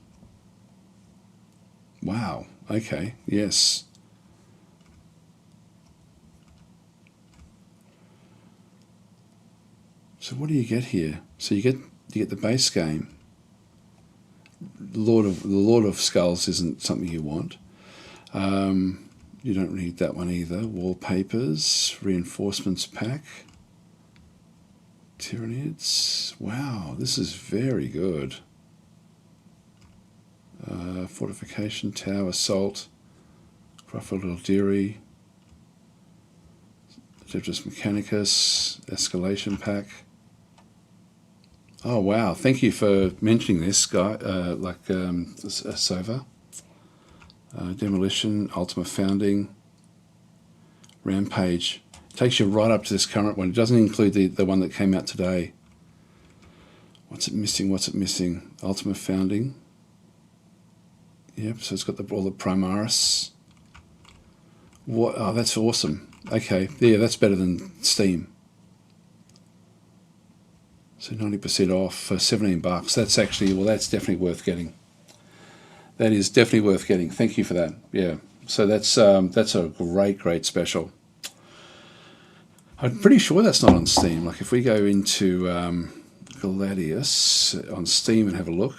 Wow. Okay. Yes. So what do you get here? So you get the base game. The Lord of Skulls isn't something you want. You don't need that one either. Wallpapers, reinforcements pack, Tyranids. Wow, this is very good. Fortification tower, assault, Crawford Deary, Adeptus Mechanicus, escalation pack. Oh wow! Thank you for mentioning this, guy. Sova. Demolition, Ultima Founding, Rampage. Takes you right up to this current one. It doesn't include the one that came out today. What's it missing? Ultima Founding. Yep, so it's got all the Primaris. What? Oh, that's awesome. Okay, yeah, that's better than Steam. So 90% off for $17. That's actually, well, that's definitely worth getting. That is definitely worth getting. Thank you for that. Yeah. So that's a great special. I'm pretty sure that's not on Steam. Like if we go into Gladius on Steam and have a look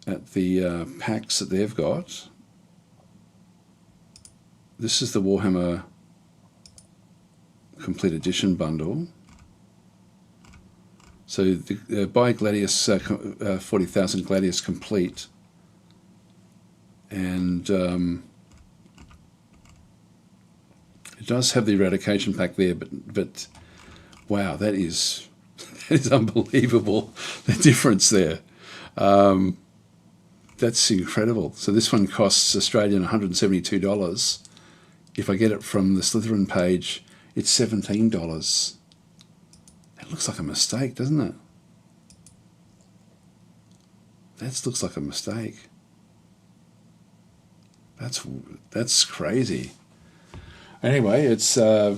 at the packs that they've got. This is the Warhammer Complete Edition bundle. So buy Gladius 40,000 Gladius Complete. And it does have the eradication pack there, but wow, that is unbelievable, the difference there. That's incredible. So this one costs Australian $172. If I get it from the Slytherin page, it's $17. That looks like a mistake, doesn't it? That looks like a mistake. That's crazy. Anyway, it's a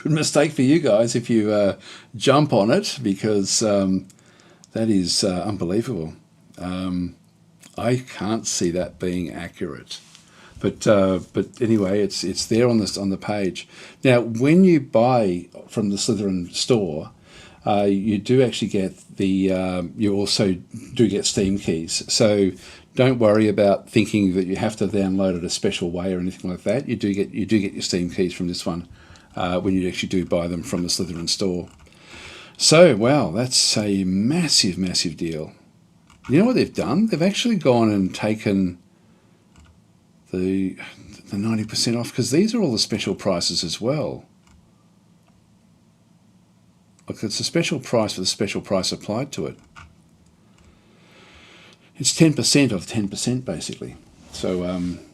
good mistake for you guys if you jump on it, because that is unbelievable. I can't see that being accurate, but anyway, it's there on the page. Now, when you buy from the Slytherin store, you do actually get you also do get Steam keys. So don't worry about thinking that you have to download it a special way or anything like that. You do get your Steam keys from this one when you actually do buy them from the Slytherin store. So wow, that's a massive deal. You know what they've done? They've actually gone and taken the 90% off, because these are all the special prices as well. Look, it's a special price for the special price applied to it. It's 10% of 10%, basically. So,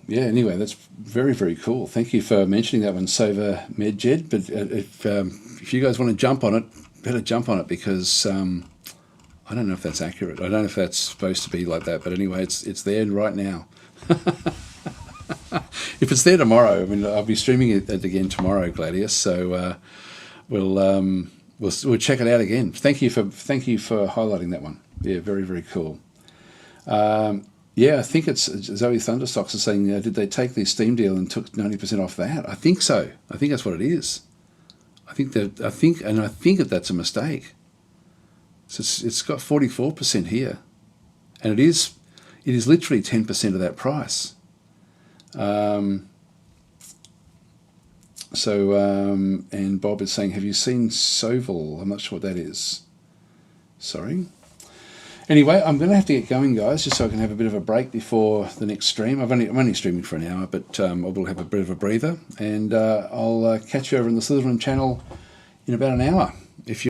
yeah, anyway, that's very cool. Thank you for mentioning that one, Saver Medjed. But if you guys want to jump on it, better jump on it, because I don't know if that's accurate. I don't know if that's supposed to be like that. But anyway, it's there right now. If it's there tomorrow, I mean, I'll be streaming it again tomorrow, Gladius. So we'll check it out again. Thank you for highlighting that one. Yeah, very cool. Yeah, I think it's Zoe Thunderstocks is saying, did they take the Steam deal and took 90% off that? I think so. I think that's what it is. I think that that's a mistake. So it's got 44% here, and it is literally 10% of that price. And Bob is saying, have you seen Soval? I'm not sure what that is. Sorry. Anyway, I'm going to have to get going, guys, just so I can have a bit of a break before the next stream. I'm only streaming for an hour, but I will have a bit of a breather, and I'll catch you over in the Slytherin channel in about an hour. If you